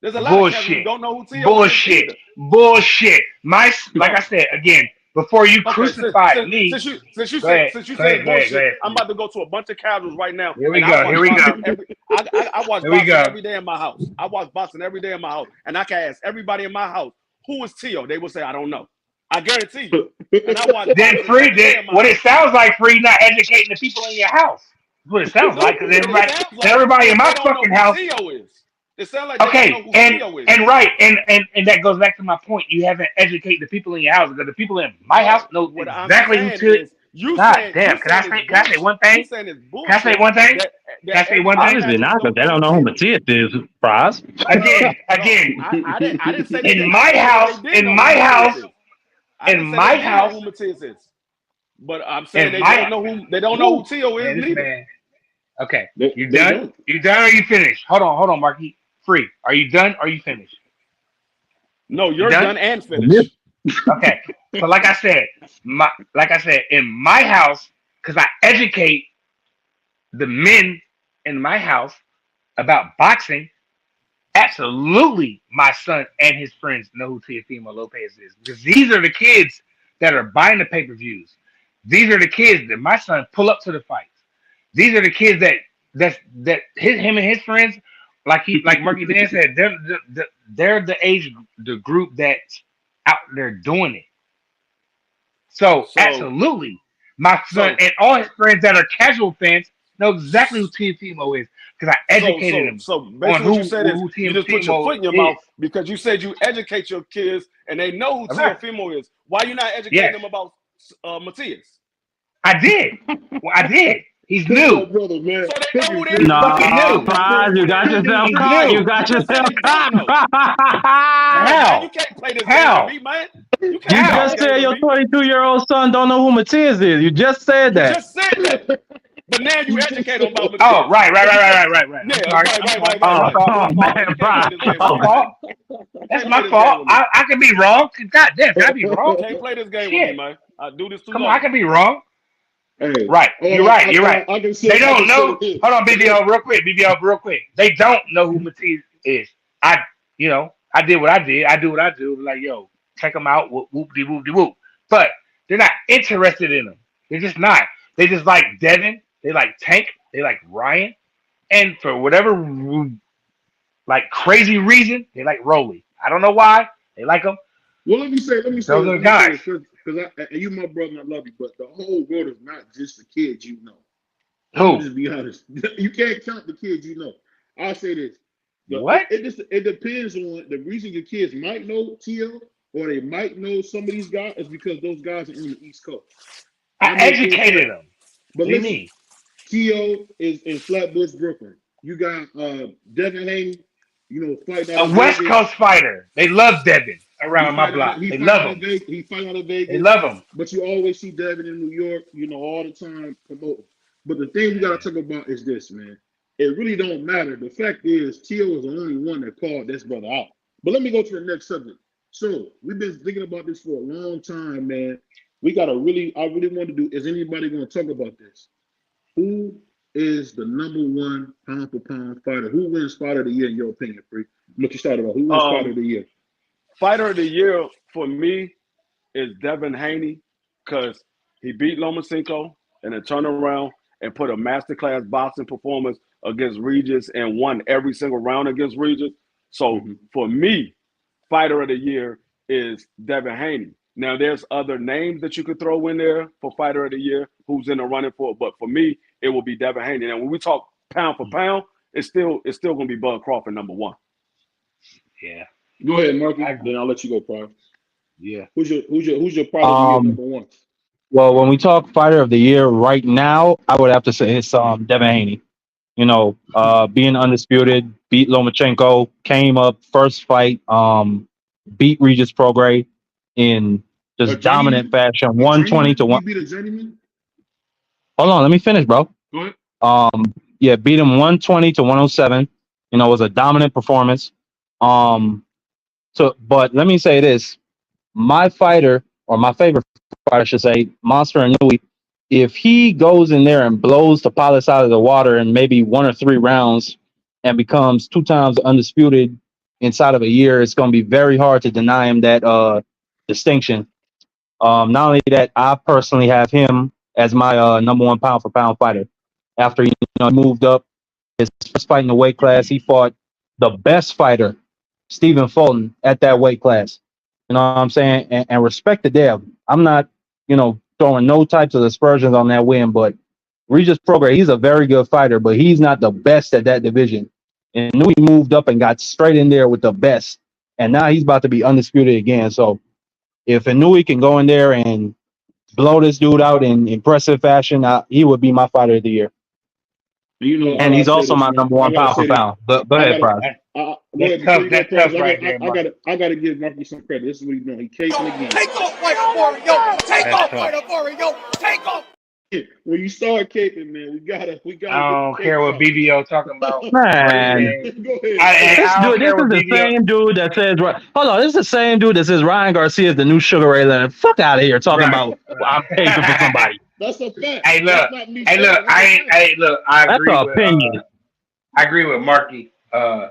There's a lot of casuals who Bullshit. don't know who Tio is Bullshit. either. Bullshit. Like I No. said again, before you Okay, crucified me, since you go said ahead. since you Go said ahead. it's Go ahead. Go bullshit, ahead, I'm free. about to go to a bunch of casuals right now, Here we and I go. watch Here we go. boxing every. I watch Here we boxing go. every day in my house. I watch boxing every day in my house, and I can ask everybody in my house who is Tio. They will say I don't know. I guarantee you. And I watch Then boxing free. every Then day in my what it house. sounds like, free, not educating the people in your house. That's what it sounds like. Because What it sounds like everybody in is my they don't know fucking who house. Tio is. It sounds like they don't know Okay, who and Tio is. and right, and that goes back to my point. You haven't educated the people in your house because the people in my house No, know what I'm exactly who saying to. is you God saying damn! Can I it's say? Can I say bullshit. one You thing? saying it's Can I say bullshit one thing? that Can I say one the thing? Obviously casuals not, because don't they know don't who know who Tio is. Matthias is. Prize. Again, No, again. I didn't say In I my didn't say that they house, didn't know who Matias is. I in didn't say they my didn't know house, who Matias is. But I'm saying in they my. don't know who Woo, Tio is man, this neither. man. Okay, you They done? don't. You done or you finished? Hold on, Marky. Free. Are you done or you finished? No, You you're done? done and finished. Okay. So like I said, in my house, because I educate the men in my house about boxing, absolutely my son and his friends know who Teofimo Lopez is. Because these are the kids that are buying the pay-per-views. These are the kids that my son pull up to the fights. These are the kids him and his friends, like Murky Dan said, they're the age the group that's out there doing it. So So absolutely, my son so and all his friends that are casual fans know exactly who Teofimo is because I educated them so on basically what you said is who you just put your Teofimo foot in your is. mouth because you said you educate your kids and they know who All right. Teofimo is. Why you not educating Yes, them about Matias? I did. Well, I did. He's Pick new. your brother, man. So they Pick know who his they He's brother, what fucking they No, don't new. know. Prize, you What they got don't know. yourself He's caught. You new. You got just said yourself they don't caught. know. Come on, man. How? You can't play this game with How? me, man. You can't You play this How? just game said with your me. 22-year-old son don't know who Matthias is. You just said You that. just said that. But now you You just educate said them about Oh, Matias. right, But you can't. right. Yeah, I'm sorry. I'm sorry. That's my fault. Oh My fault. man, You can't play Prize. this game with My me, man. fault. You That's can't play my this game fault. with me. I can be wrong. God damn, can I be wrong? You can't play this game with me, Shit. man. I do this too Come on, I long. can be wrong. Hey, Right. You're right. You're right. I can They say don't know. this. Hold on, BBL, real quick. BBL, real quick. They don't know who Matisse is. I, I did what I did. I do what I do. Like, yo, check them out. Whoop de whoop de whoop. But they're not interested in them. They're just not. They just like Devin. They like Tank. They like Ryan. And for whatever like crazy reason, they like Rolly. I don't know why. They like them. Well, let me say Those are the guys. this, because you my brother, and I love you, but the whole world is not just the kids you know. I'm gonna Who? just be honest. You can't count the kids you know. I'll say this: What? it depends on the reason your kids might know Tio or they might know some of these guys is because those guys are on the East Coast. I I know for a educated fact. them. But What do you listen, mean? Tio is in Flatbush, Brooklyn. You got Devin Haney, fighting out A of West Vegas. Coast fighter. They love Devin He around my fight out of block. he They fight love out of him. Vegas. He fight out of They Vegas. love him. But you always see Devin in New York, all the time promoting. But the thing we gotta talk about is this, man. It really don't matter. The fact is, Tio is the only one that called this brother out. But let me go to the next subject. So we've been thinking about this for a long time, man. I really want to do. Is anybody going to talk about this? Who is the number one pound for pound fighter? Who wins fighter of the year in your opinion, Free? What you started about? Who wins fighter of the year? Fighter of the year for me is Devin Haney because he beat Lomachenko in a turnaround and put a masterclass boxing performance against Regis and won every single round against Regis. So for me, fighter of the year is Devin Haney. Now there's other names that you could throw in there for fighter of the year who's in the running for it, but for me, it will be Devin Haney. Now when we talk pound for pound, it's still gonna be Bud Crawford number one. Yeah. Go ahead, Marky. Then I'll let you go, Prime. Yeah. Who's your fighter of the year number one? Well, when we talk fighter of the year right now, I would have to say it's Devin Haney. Being undisputed, beat Lomachenko, came up first fight, beat Regis Prograis in A just dominant journeyman, fashion, a 120 to journeyman. He one. beat a journeyman. Hold on, let me finish, bro. Go ahead. Yeah, beat him 120 to 107. It was a dominant performance. Um, but let me say this: my fighter, or my favorite fighter, I should say, Monster Inouye, if he goes in there and blows the Palace out of the water in maybe 1 or 3 rounds and becomes 2 times undisputed inside of a year, it's going to be very hard to deny him that distinction. Not only that, I personally have him as my number one pound for pound fighter. After he moved up his first fight in the weight class, he fought the best fighter, Stephen Fulton, at that weight class. You know what I'm saying? And respect to Dev. I'm not, throwing no types of aspersions on that win, but Regis Prograis, he's a very good fighter, but he's not the best at that division. And knew he moved up and got straight in there with the best. And now he's about to be undisputed again. So if Inouye can go in there and blow this dude out in impressive fashion, he would be my fighter of the year. I And gotta he's say also this, my man. number I one gotta pound for say this. pound. Go I ahead, gotta. Prize. Go That's ahead. Before tough. you go, That's Prez, tough right there, Mark. I gotta give Marky some credit. This is what he's doing. He caping again. Take off, fighter for yo. Take That's off, tough. fighter for yo. Take off. When you start caping, man, we gotta I get the don't care capes what out. BBO talking about. Man, Go ahead. this I don't dude, this care is what the BBO. same dude that says, hold on, this is the same dude that says Ryan Garcia is the new Sugar Ray Leonard. Fuck out of here talking Right. about I'm caping for somebody. That's a fact. Hey, That's look. not me Hey, saying. look. That's a fact. Look. I That's agree an with. opinion. I agree with Marky. I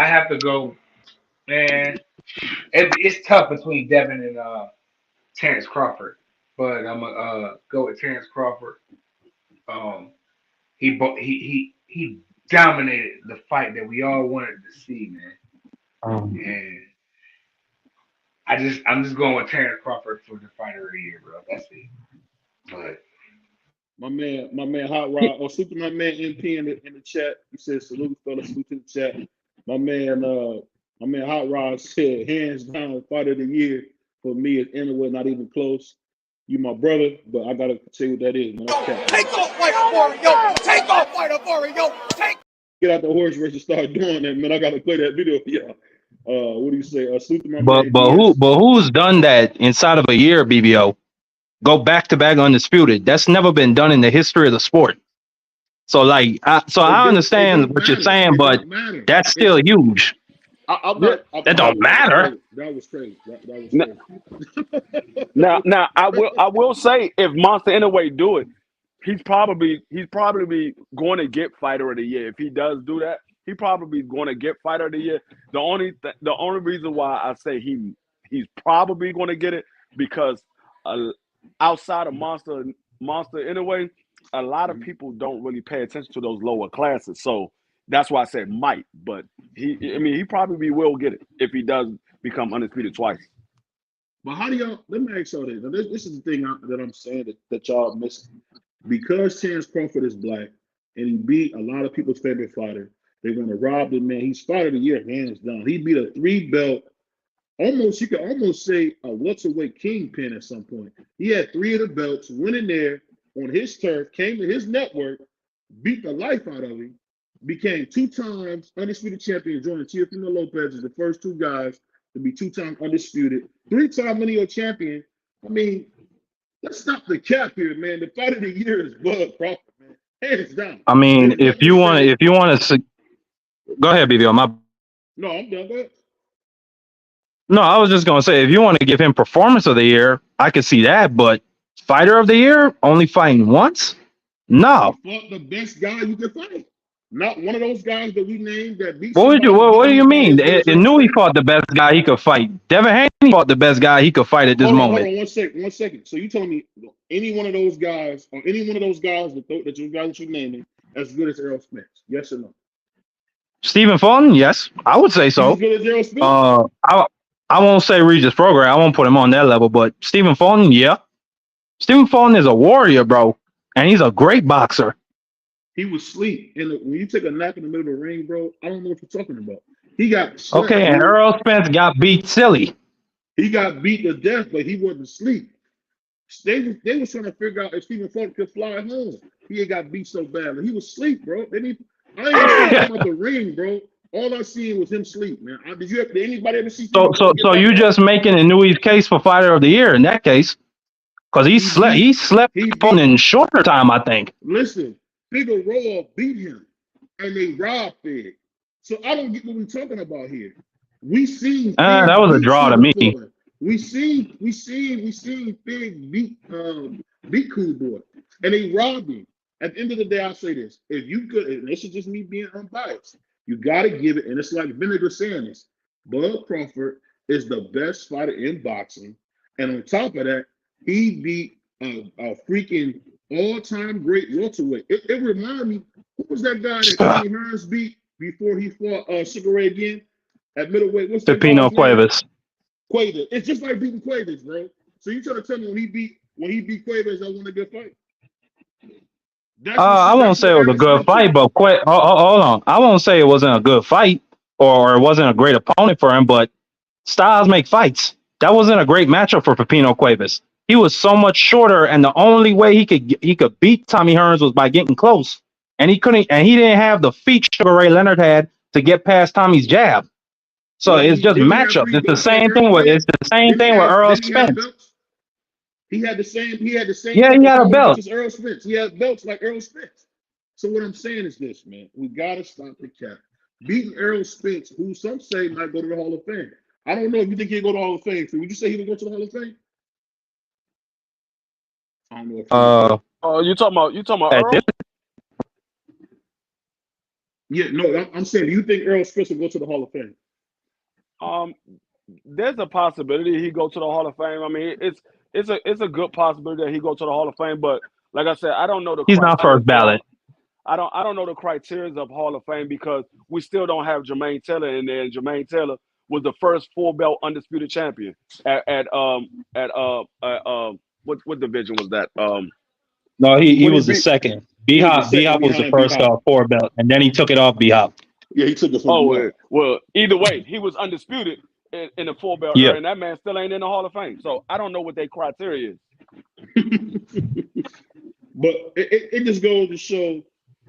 have to go. Man, it's tough between Devin and Terrence Crawford, but I'm gonna go with Terrence Crawford. Um, he dominated the fight that we all wanted to see, man. And I'm just going with Terrence Crawford for the fighter of the year, bro. That's it. But My man, Hot Rod, or Superman Man MP in the chat. He says salute, fellas, salute to the chat. My man, Hot Rod said hands down fight of the year for me is anywhere not even close. You my brother, but I gotta tell you what that is, man. That's cat. Take off, fighter for yo. Take off, fighter for yo. Take. Get out the horse race and start doing that, man. I gotta play that video for y'all. What do you say? Salute to my man DS. Who's done that inside of a year, BBO? Go back to back undisputed. That's never been done in the history of the sport. So I understand what you're saying, but that's still huge. That don't matter. That was crazy. That was crazy. Now I will say if Monster Inouye do it, he's probably going to get fighter of the year. If he does do that, he probably going to get fighter of the year. The only reason why I say he's probably going to get it because outside of Monster Inouye, a lot of people don't really pay attention to those lower classes. So that's why I said might, but he probably will get it if he does become undisputed twice. But how do y'all? Let me ask y'all this. Now, this is the thing that I'm saying that y'all missing. Because Terrence Crawford is black and he beat a lot of people's favorite fighter, they want to rob the man. He's fighter of the year, hands down. He beat a 3-belt, you could almost say a welterweight kingpin at some point. He had 3 of the belts, went in there on his turf, came to his network, beat the life out of him, became 2 times undisputed champion, joining Teofimo Lopez as the first 2 guys to be 2 times undisputed, 3-time lineal champion. I mean, let's stop the cap here, man. The fight of the year is Bud Crawford, man. Hands down. I mean, if you want to, go ahead, BBO. No, I'm done. Go ahead. No, I was just gonna say if you want to give him performance of the year, I could see that, but fighter of the year, only fighting once? No. He fought the best guy you could fight. Not one of those guys that we named that beat. What do you mean? Inouye fought the best guy he could fight. Devin Haney fought the best guy he could fight at this moment. Hold on, 1 second. So you telling me any one of those guys, or any one of those guys that you're naming, as good as Errol Spence? Yes or no? Stephen Fulton, yes, I would say so. As good as Errol Spence? I won't say Regis Prograis. I won't put him on that level, but Stephen Fulton, yeah. Stephen Fulton is a warrior, bro, and he's a great boxer. He was asleep. And when you take a nap in the middle of the ring, bro, I don't know what you're talking about. He got slept, okay, and Errol Spence got beat silly. He got beat to death, but he wasn't asleep. They was trying to figure out if Stephen Furtick could fly home. He had got beat so badly. He was asleep, bro. I ain't even saying about the ring, bro. All I seen was him sleep, man. Did anybody ever see? So you just making Inui's case for fighter of the year in that case? Because he slept in shorter time, I think. Listen, Figueroa beat him, and they robbed Fig. So I don't get what we're talking about here. We seen that was a draw to me. We seen Fig beat Cool Boy, and they robbed him. At the end of the day, I'll say this: if you could, and this is just me being unbiased, you got to give it. And it's like Vinegar saying this: Bud Crawford is the best fighter in boxing, and on top of that, he beat a freaking all-time great welterweight. It reminded me, who was that guy that Tommy Hearns beat before he fought Sugar Ray again at middleweight? What's that Pepino Cuevas. Cuevas. It's just like beating Cuevas, bro. So you trying to tell me when he beat Cuevas, that wasn't a good fight? I won't say it was a good fight, but hold on. I won't say it wasn't a good fight or it wasn't a great opponent for him, but styles make fights. That wasn't a great matchup for Pepino Cuevas. He was so much shorter, and the only way he could beat Tommy Hearns was by getting close. And he couldn't, and he didn't have the feet Sugar Ray Leonard had to get past Tommy's jab. So it's just matchups. It's the same thing with Earl Spence. He had the same. Yeah, he had a belt. Earl Spence. He had belts like Earl Spence. So what I'm saying is this, man. We gotta stop the cap. Beating Earl Spence, who some say might go to the Hall of Fame. I don't know if you think he'll go to the Hall of Fame. So would you say he would go to the Hall of Fame? I don't know if you talking about Earl? Yeah, no, I'm saying, do you think Earl Spence will go to the Hall of Fame? There's a possibility he go to the Hall of Fame. I mean, it's a good possibility that he go to the Hall of Fame, but like I said, I don't know the. He's not first ballot. I don't know the criteria of Hall of Fame because we still don't have Jermaine Taylor in there, and Jermaine Taylor was the first 4-belt undisputed champion at what division was that? No, he was the second. B-Hop was the first 4-belt, and then he took it off B-Hop. Yeah, he took it from well, either way, he was undisputed in the 4-belt era, and that man still ain't in the Hall of Fame. So I don't know what their criteria is. But it just goes to show.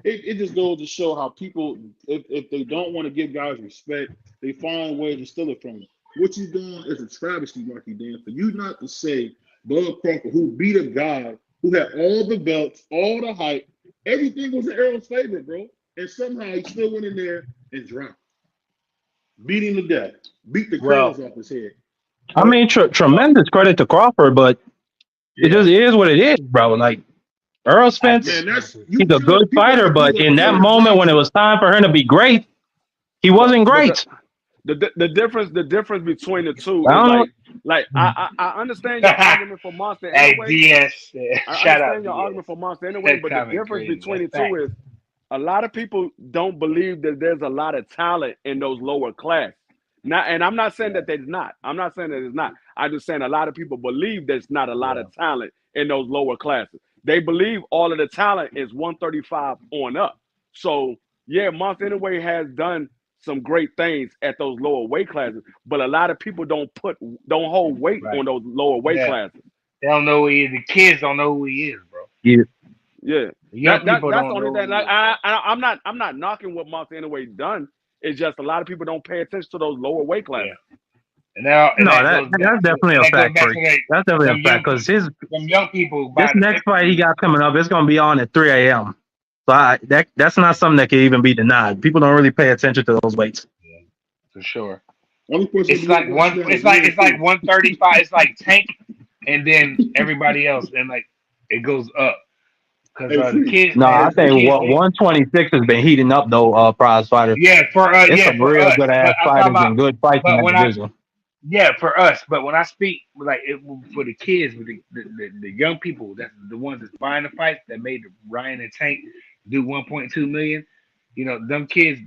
It just goes to show how people, if they don't want to give guys respect, they find ways to steal it from them. What you doing is a travesty, Marky Dan, for you not to say Bud Crawford, who beat a guy who had all the belts, all the hype, everything was in Errol's favor, bro. And somehow he still went in there and dropped. Beat him to death. Beat the clothes off his head. I mean, tremendous credit to Crawford, but it just is what it is, bro. Like, Earl Spence, he's a good fighter, but in that moment when it was time for him to be great, he wasn't great. The difference between the two is I understand your argument for Monster anyway. I understand your argument for Monster anyway, but the difference between the two is a lot of people don't believe that there's a lot of talent in those lower classes. And I'm not saying that there's not. I'm not saying that it's not. I'm just saying a lot of people believe there's not a lot of talent in those lower classes. They believe all of the talent is 135 on up. So, yeah, Monster anyway has done some great things at those lower weight classes, but a lot of people don't hold weight on those lower weight classes. They don't know who he is. The kids don't know who he is, bro. Yeah. That's the only thing. I'm not knocking what Monster anyway done. It's just a lot of people don't pay attention to those lower weight classes. Yeah. That's definitely a fact. That's definitely a fact because his young people. This next fight he got coming up, it's gonna be on at 3 a.m. So that's not something that can even be denied. People don't really pay attention to those weights. Yeah, for sure. It's like 135. It's like Tank, and then everybody else, and like it goes up. Because the kids. No, I think 126 has been heating up though. Prize fighters. Yeah, it's some real good ass fighters and good fights in that division. Yeah, for us. But when I speak for the kids, with the young people, that's the ones that's buying the fights that made Ryan and Tank do 1.2 million. You know, them kids,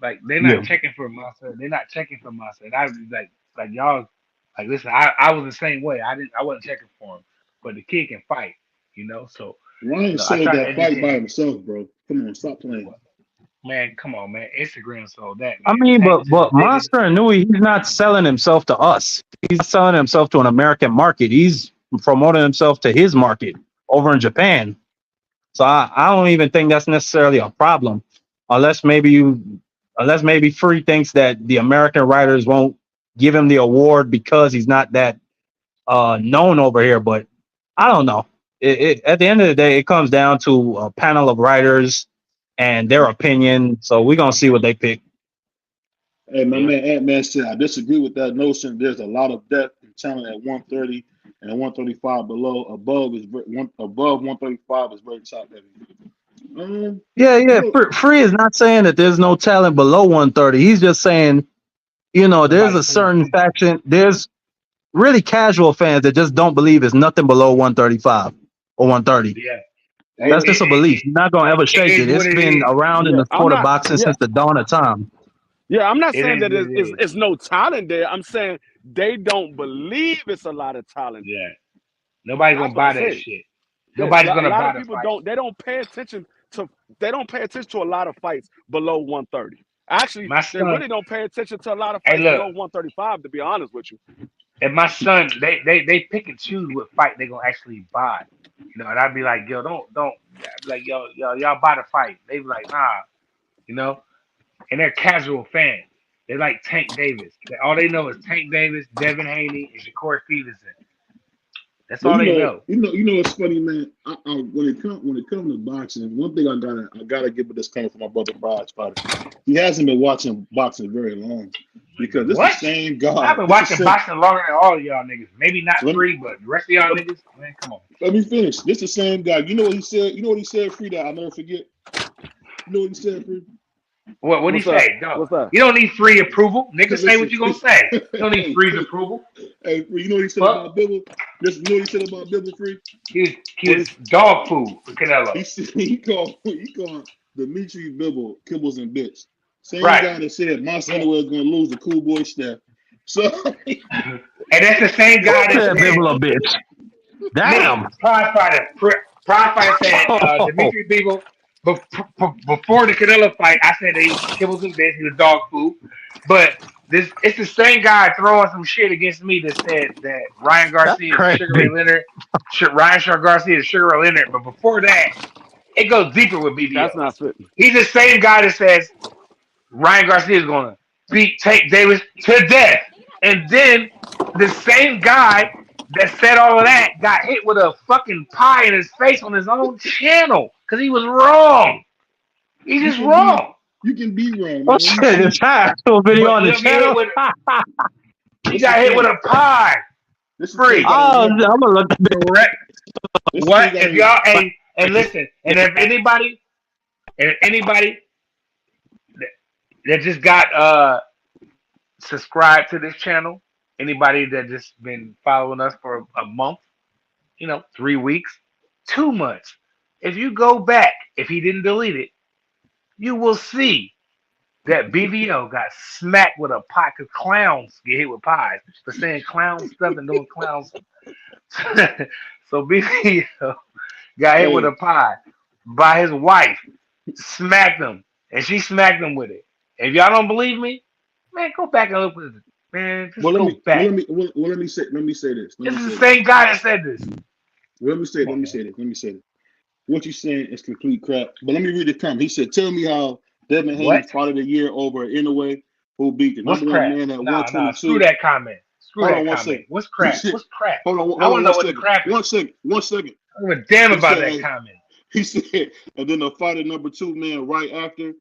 they're not checking for Monster. They're not checking for Monster. And I was like y'all, like listen, I was the same way. I wasn't checking for him, but the kid can fight. You know, so. Ryan sold that fight by himself, bro. Come on, stop playing. Man, come on, man. Instagram sold that. Man. I mean, but Monster Inui, he's not selling himself to us. He's selling himself to an American market. He's promoting himself to his market over in Japan. So I don't even think that's necessarily a problem, unless maybe Free thinks that the American writers won't give him the award because he's not that known over here. But I don't know. At the end of the day, it comes down to a panel of writers and their opinion. So we're gonna see what they pick. Hey, my man Ant-Man said, I disagree with that notion. There's a lot of depth and talent at 130 and 135 below. Above 135 is very top heavy. Yeah. Free is not saying that there's no talent below 130. He's just saying, there's a certain faction. There's really casual fans that just don't believe it's nothing below 135 or 130. Yeah. That's just a belief. You're not gonna ever shake it. It's been around in the sport of boxing since the dawn of time. Yeah, I'm not saying that it's no talent there. I'm saying they don't believe it's a lot of talent. Yeah. Nobody's gonna buy that shit. Nobody's gonna buy the fight. They don't pay attention to a lot of fights below 130. Actually, they really don't pay attention to a lot of fights below 135, to be honest with you. And my son, they pick and choose what fight they gonna actually buy. And I'd be like, yo, don't like y'all buy the fight. They be like, nah, and they're casual fans. They like Tank Davis. All they know is Tank Davis, Devin Haney, and Shakur Stevenson. That's all they know. You know what's funny, man? When it comes to boxing, one thing I gotta give a disclaimer for my brother Prize Fighter. He hasn't been watching boxing very long because this is the same guy. I've been watching boxing longer than all of y'all niggas. Maybe not Free, but the rest of y'all niggas, man, come on. Let me finish. This is the same guy. You know what he said? You know what he said, Free, that I'll never forget? You know what he said, Free? What did he say? No. You don't need Free approval. Niggas say what you gonna say. You don't need Free's approval. Hey, Free, you know what he said about Bibble? You know what he said about Bibble, Free? He was dog food for Canelo. He called Dimitri Bibble kibbles and bits. Same guy that said Monster Underwear is gonna lose the Cool Boy step. So and that's the same guy that said Bibble a bitch. Damn. Prize Fighter said Dimitri Bibble. Before the Canelo fight, I said that he was kibbles and bits, he was dog food. But it's the same guy throwing some shit against me that said that Ryan Garcia is Sugar Ray Leonard. Ryan Garcia is Sugar Ray Leonard. But before that, it goes deeper with BBO. That's not fitting. He's the same guy that says Ryan Garcia is going to beat Tank Davis to death. And then the same guy that said all of that got hit with a fucking pie in his face on his own channel. Because he was wrong. He's just wrong. You can be wrong. Oh shit! It's a video on the channel. He got hit with a pie. Free. Oh, I'm gonna look at it. Correct. What if y'all and listen? And if anybody that just got subscribed to this channel, anybody that just been following us for a month, 3 weeks, 2 months. If you go back, if he didn't delete it, you will see that BVO got smacked with a pie because clowns get hit with pies for saying clown stuff and doing clowns. So BVO got hit with a pie by his wife, smacked him, and she smacked him with it. If y'all don't believe me, man, go back and look at it. Man, just go back. Let me say this. This is the same guy that said this. Let me say this. What you're saying is complete crap. But let me read the comment. He said, "Tell me how Devin Haney fought of the year over Inoue, who beat the number one man at 122." Screw that comment. What's crap? What's crap? Hold on. I want to know what the crap is. 1 second. I don't give a damn about that comment. He said, and then the fight at number 2 man right after.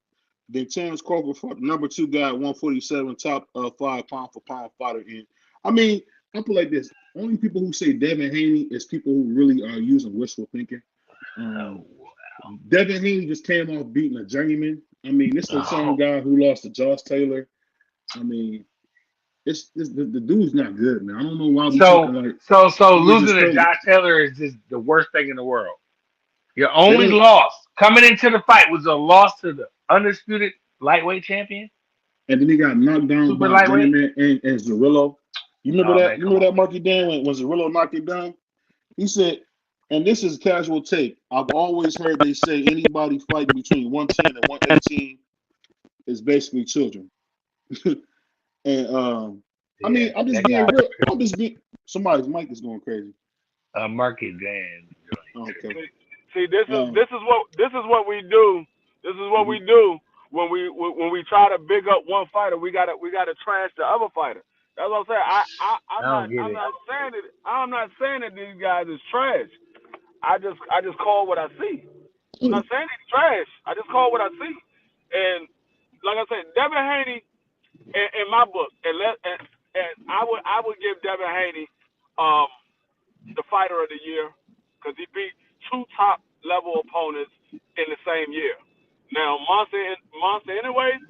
Then Terrence Crawford fought the number 2 guy at 147, top 5 pound for pound fighter. And I mean, I put like this: only people who say Devin Haney is people who really are using wishful thinking. Devin Haney just came off beating a journeyman. I mean, this is the same guy who lost to Josh Taylor. I mean, the dude's not good, man. I don't know why. So losing to Josh Taylor is just the worst thing in the world. Your only loss coming into the fight was a loss to the undisputed lightweight champion. And then he got knocked down by journeyman and Zerillo. You remember that? You remember that Marky Dan when Zerillo knocked him down? He said. And this is casual take. I've always heard they say anybody fighting between 110 and 118 is basically children. And I mean, I'm just being real. Somebody's mic is going crazy. Mark it down. Okay. See, this is Um, this is what we do. This is what we do when we try to big up one fighter. We gotta trash the other fighter. That's what I'm saying. I'm I don't not get I'm it. not saying it. I'm not saying that these guys is trash. I just call what I see. I'm not saying he's trash. I just call what I see. And like I said, Devin Haney in my book, and I would give Devin Haney um the fighter of the year because he beat two top level opponents in the same year. Now Monster anyways,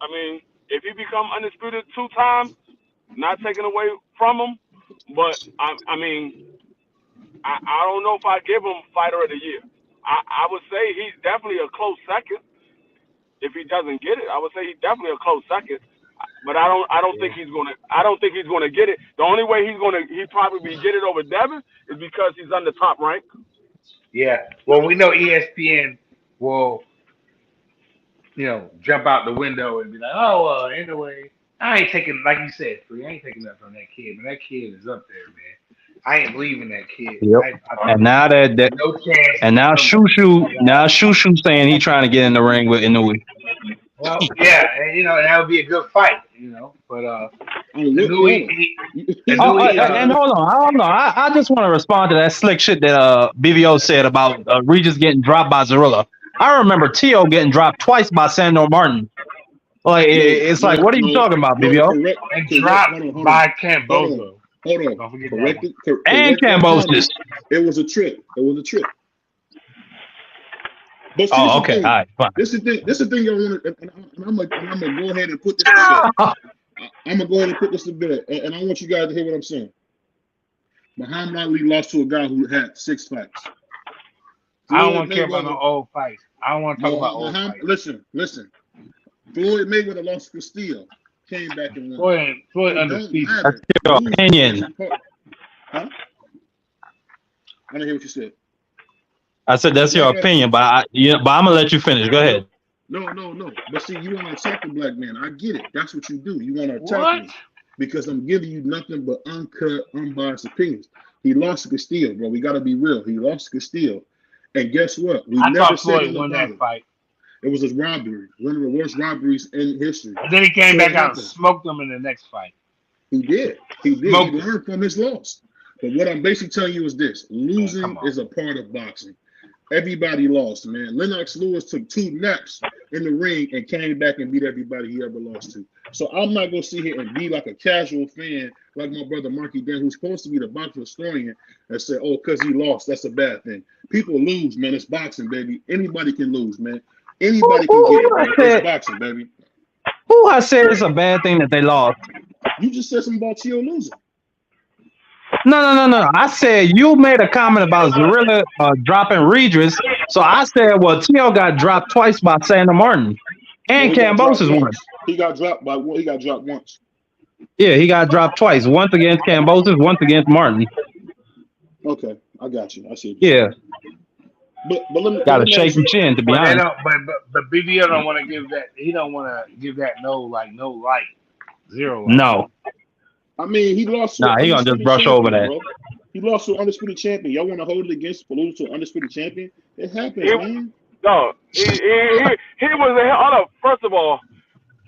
I mean, if he become undisputed 2 times, not taken away from him, but I mean, I don't know if I give him fighter of the year. I would say he's definitely a close second. If he doesn't get it, I would say he's definitely a close second. But I don't think he's gonna get it. The only way he probably get it over Devin is because he's on the top rank. Yeah. Well, we know ESPN will, jump out the window and be like, oh, anyway, I ain't taking, like you said, Free, I ain't taking that from that kid, but that kid is up there, man. I ain't believing that kid. Yep. I And now that no chance. and now Shushu saying he trying to get in the ring with Inouye. Well, yeah, and that would be a good fight, But Inouye, And hold on. I just want to respond to that slick shit that BVO said about Regis getting dropped by Zorilla. I remember Tio getting dropped twice by Sandor Martin. Like it's like, what are you talking about, BVO? And dropped by Cambozo. Hold on. Don't forget Correct that. it. Correct And that Cambosis. comment. It was a trick. But see, Oh, okay. All right, fine. This is the thing y'all want to, and I'm gonna go ahead and put this to bed. I'm gonna go ahead and put this to bed, and I want you guys to hear what I'm saying. Muhammad Ali lost to a guy who had 6 fights. I don't want to care about no old fights. I don't want to talk about old fights. Listen. Floyd Mayweather lost to Castillo, came back and won. Floyd undefeated. That's your opinion. Huh? I didn't hear what you said. I said that's your opinion, but I'm gonna let you finish. Go ahead. No. But see, you want to attack the black man. I get it. That's what you do. You want to attack me because I'm giving you nothing but uncut, unbiased opinions. He lost to Castillo, bro. We got to be real. He lost to Castillo, and guess what? I thought Floyd won that fight. It was a robbery, one of the worst robberies in history. And then he came back out and smoked him in the next fight. He did. He learned from his loss. But what I'm basically telling you is this: losing is a part of boxing. Everybody lost, man. Lennox Lewis took 2 naps in the ring and came back and beat everybody he ever lost to. So I'm not going to sit here and be like a casual fan like my brother Marky Dan, who's supposed to be the boxing historian, and say, oh, because he lost, that's a bad thing. People lose, man. It's boxing, baby. Anybody can lose, man. Anybody can get it, man. It's boxing, baby. Who I said it's a bad thing that they lost? You just said something about Tio losing. No. I said you made a comment about Zorilla dropping Regis. So I said, well, Tio got dropped twice by Sandor Martin. And Cambosis once. He got dropped once. Yeah, he got dropped twice. Once against Cambosis, once against Martin. Okay, I got you. I see. Yeah. But let me gotta shake your chin to be honest. But BBL don't want to give that. He don't want to give that no light, 0 light. No. I mean, he lost. Nah, he gonna just brush over that. Bro. He lost to an undisputed champion. Y'all want to hold it against losing to an undisputed champion? It happens, man. No, he was first of all,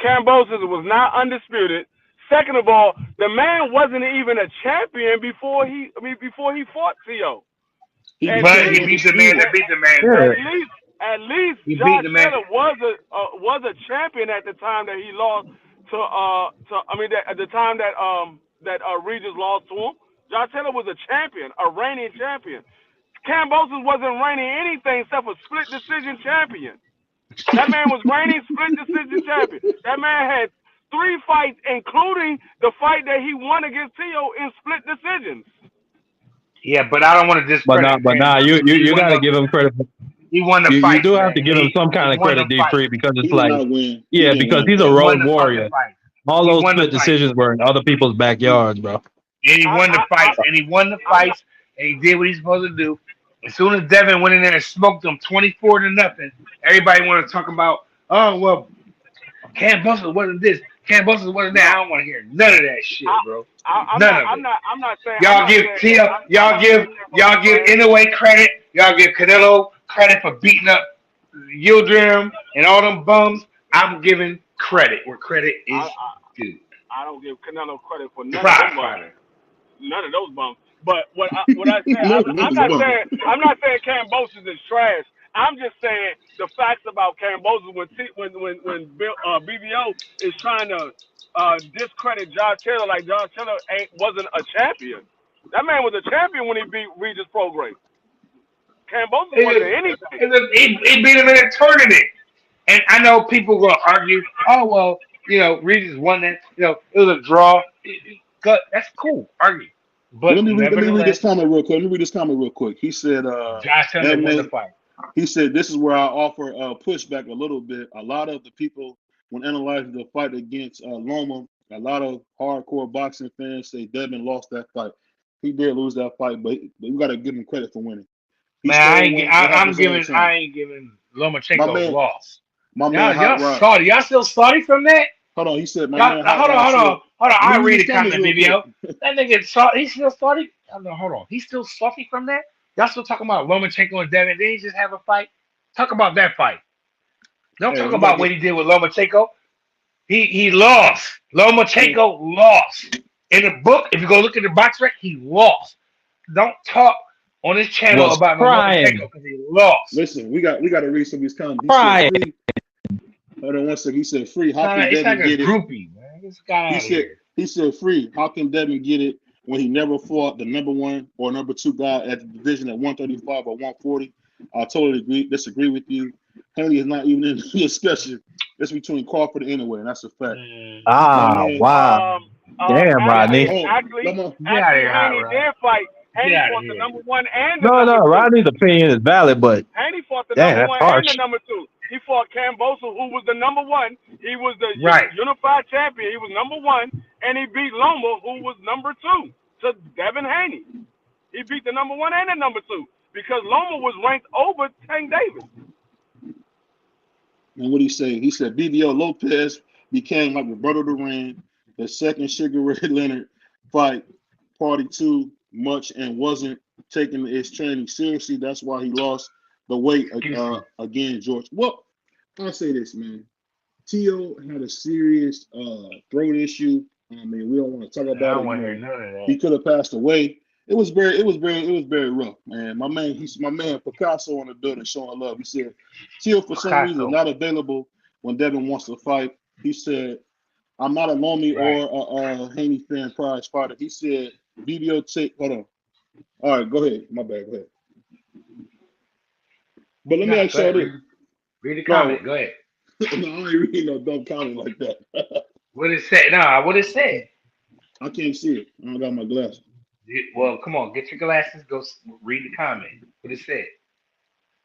Cambosis was not undisputed. Second of all, the man wasn't even a champion before he fought Tio. But he beat the man that beat the man. Yeah. At least Josh Taylor was a champion at the time that he lost at the time that Regis lost to him. Josh Taylor was a champion, a reigning champion. Cambosis wasn't reigning anything except for split decision champion. That man was reigning split decision champion. That man had 3 fights, including the fight that he won against Tio in split decisions. Yeah, but I don't want to discredit. But you got to give him credit. He won the fight. You do have to give him some kind of credit, D3, because it's like, because he's a road warrior. All those split decisions were in other people's backyards, bro. And he won the fights, and he did what he's supposed to do. As soon as Devin went in there and smoked him 24-0, everybody wanted to talk about, oh well, Cambosis wasn't this. Kambosos wasn't there. I don't want to hear none of that shit, bro. I'm None of it. I'm not saying. Y'all give Inoue credit. Y'all give Canelo credit for beating up Yildirim and all them bums. I'm giving credit where credit is due. I don't give Canelo credit for none of those bums. None of those bums. But what I said, I'm not saying Kambosos is trash. I'm just saying the facts about Kambosos when BBO is trying to discredit Josh Taylor like Josh Taylor wasn't a champion. That man was a champion when he beat Regis Prograis. Kambosos wasn't anything. He beat him in a tournament. And I know people are going to argue, oh, well, Regis won that. It was a draw. That's cool. Argue. But let me read this comment real quick. He said, Josh Taylor won the fight. He said, this is where I offer pushback a little bit. A lot of the people, when analyzing the fight against Loma, a lot of hardcore boxing fans say Devin lost that fight. He did lose that fight, but we got to give him credit for winning. I ain't giving Lomachenko a loss. Y'all still salty from that? Hold on, he said, hold on. I'll read the comment, BBO. That nigga, he's still salty? Hold on. He's still salty from that? Y'all still talking about Lomachenko and Devin? Didn't he just have a fight? Talk about that fight. Don't talk about what he did with Lomachenko. He lost. Lomachenko lost. In the book, if you go look at the box rec, he lost. Don't talk on this channel about Lomachenko because he lost. Listen, we got to read some of these comments. Hold on one second. He said, free. How can Devin get groupie, man. This guy he said, free. How can Devin get it when he never fought the number one or number two guy at the division at 135 or 140? I totally disagree with you. Haney is not even in the discussion. It's between Crawford and Inoue, and that's a fact. Wow. Damn, Rodney. Actually, Haney did fight. Haney fought the number one and the number two. Rodney's opinion is valid, but Haney fought the number one and the number two. He fought Kambosos, who was the number one. He was the unified champion. He was number one, and he beat Loma, who was number two, to Devin Haney. He beat the number one and the number two because Loma was ranked over Tank Davis. And what he say? He said BBO Lopez became like Roberto Duran, the second Sugar Ray Leonard fight, party too much and wasn't taking his training seriously. That's why he lost the weight again, George. Well, I'll say this, man. Tio had a serious throat issue. I mean, we don't want to talk about it. None of that. He could have passed away. It was very rough, man. My man Picasso in the building showing love. He said, Tio for some reason not available when Devin wants to fight. He said, I'm not a Lomi or a Haney fan prize fighter. He said, BBO take, hold on. All right, go ahead. My bad, go ahead. But let me ask y'all this. Read the comment. Go ahead. No, I ain't reading no dumb comment like that. What it said? Nah, what it said? I can't see it. I don't got my glasses. Well, come on, get your glasses. Go read the comment. What it said?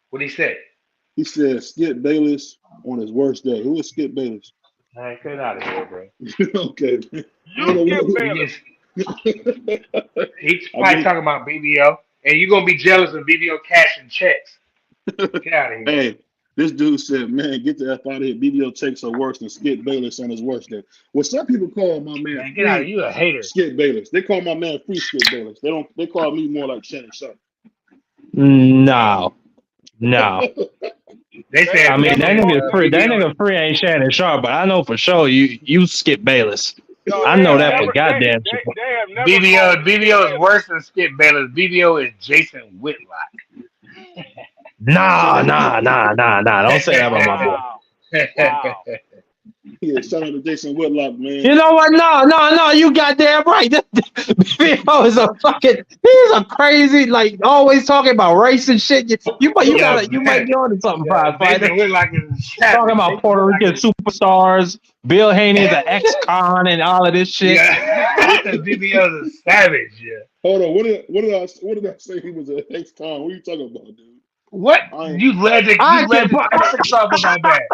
What he said? He said Skip Bayless on his worst day. Who is Skip Bayless? All right, get out of here, bro. Okay. You Skip Bayless. He's probably talking about BBO, and you're gonna be jealous of BBO cashing checks. Get out of here. Hey, this dude said, man, get the F out of here. BBO takes are worse than Skip Bayless on his worst day. Well, some people call my man get out of here. You a hater. Skip Bayless. They call my man free Skip Bayless. They call me more like Shannon Sharp. No. They said, I mean, that nigga free ain't Shannon Sharp, but I know for sure you Skip Bayless. No, I know that for goddamn sure. BBO is worse than Skip Bayless. BBO is Jason Whitlock. Nah. Don't say that about my boy. Wow. Yeah, shout out to Jason Whitlock, man. You know what? No. You goddamn right. BBO is he's a crazy, like always talking about race and shit. You might be on to something, fighter. Talking about Puerto Rican superstars, Bill Haney, the ex-con, and all of this shit. Yeah. BBO's a savage. Yeah. Hold on. What did I say? He was an ex-con. What are you talking about, dude? What? You led the conversation about that.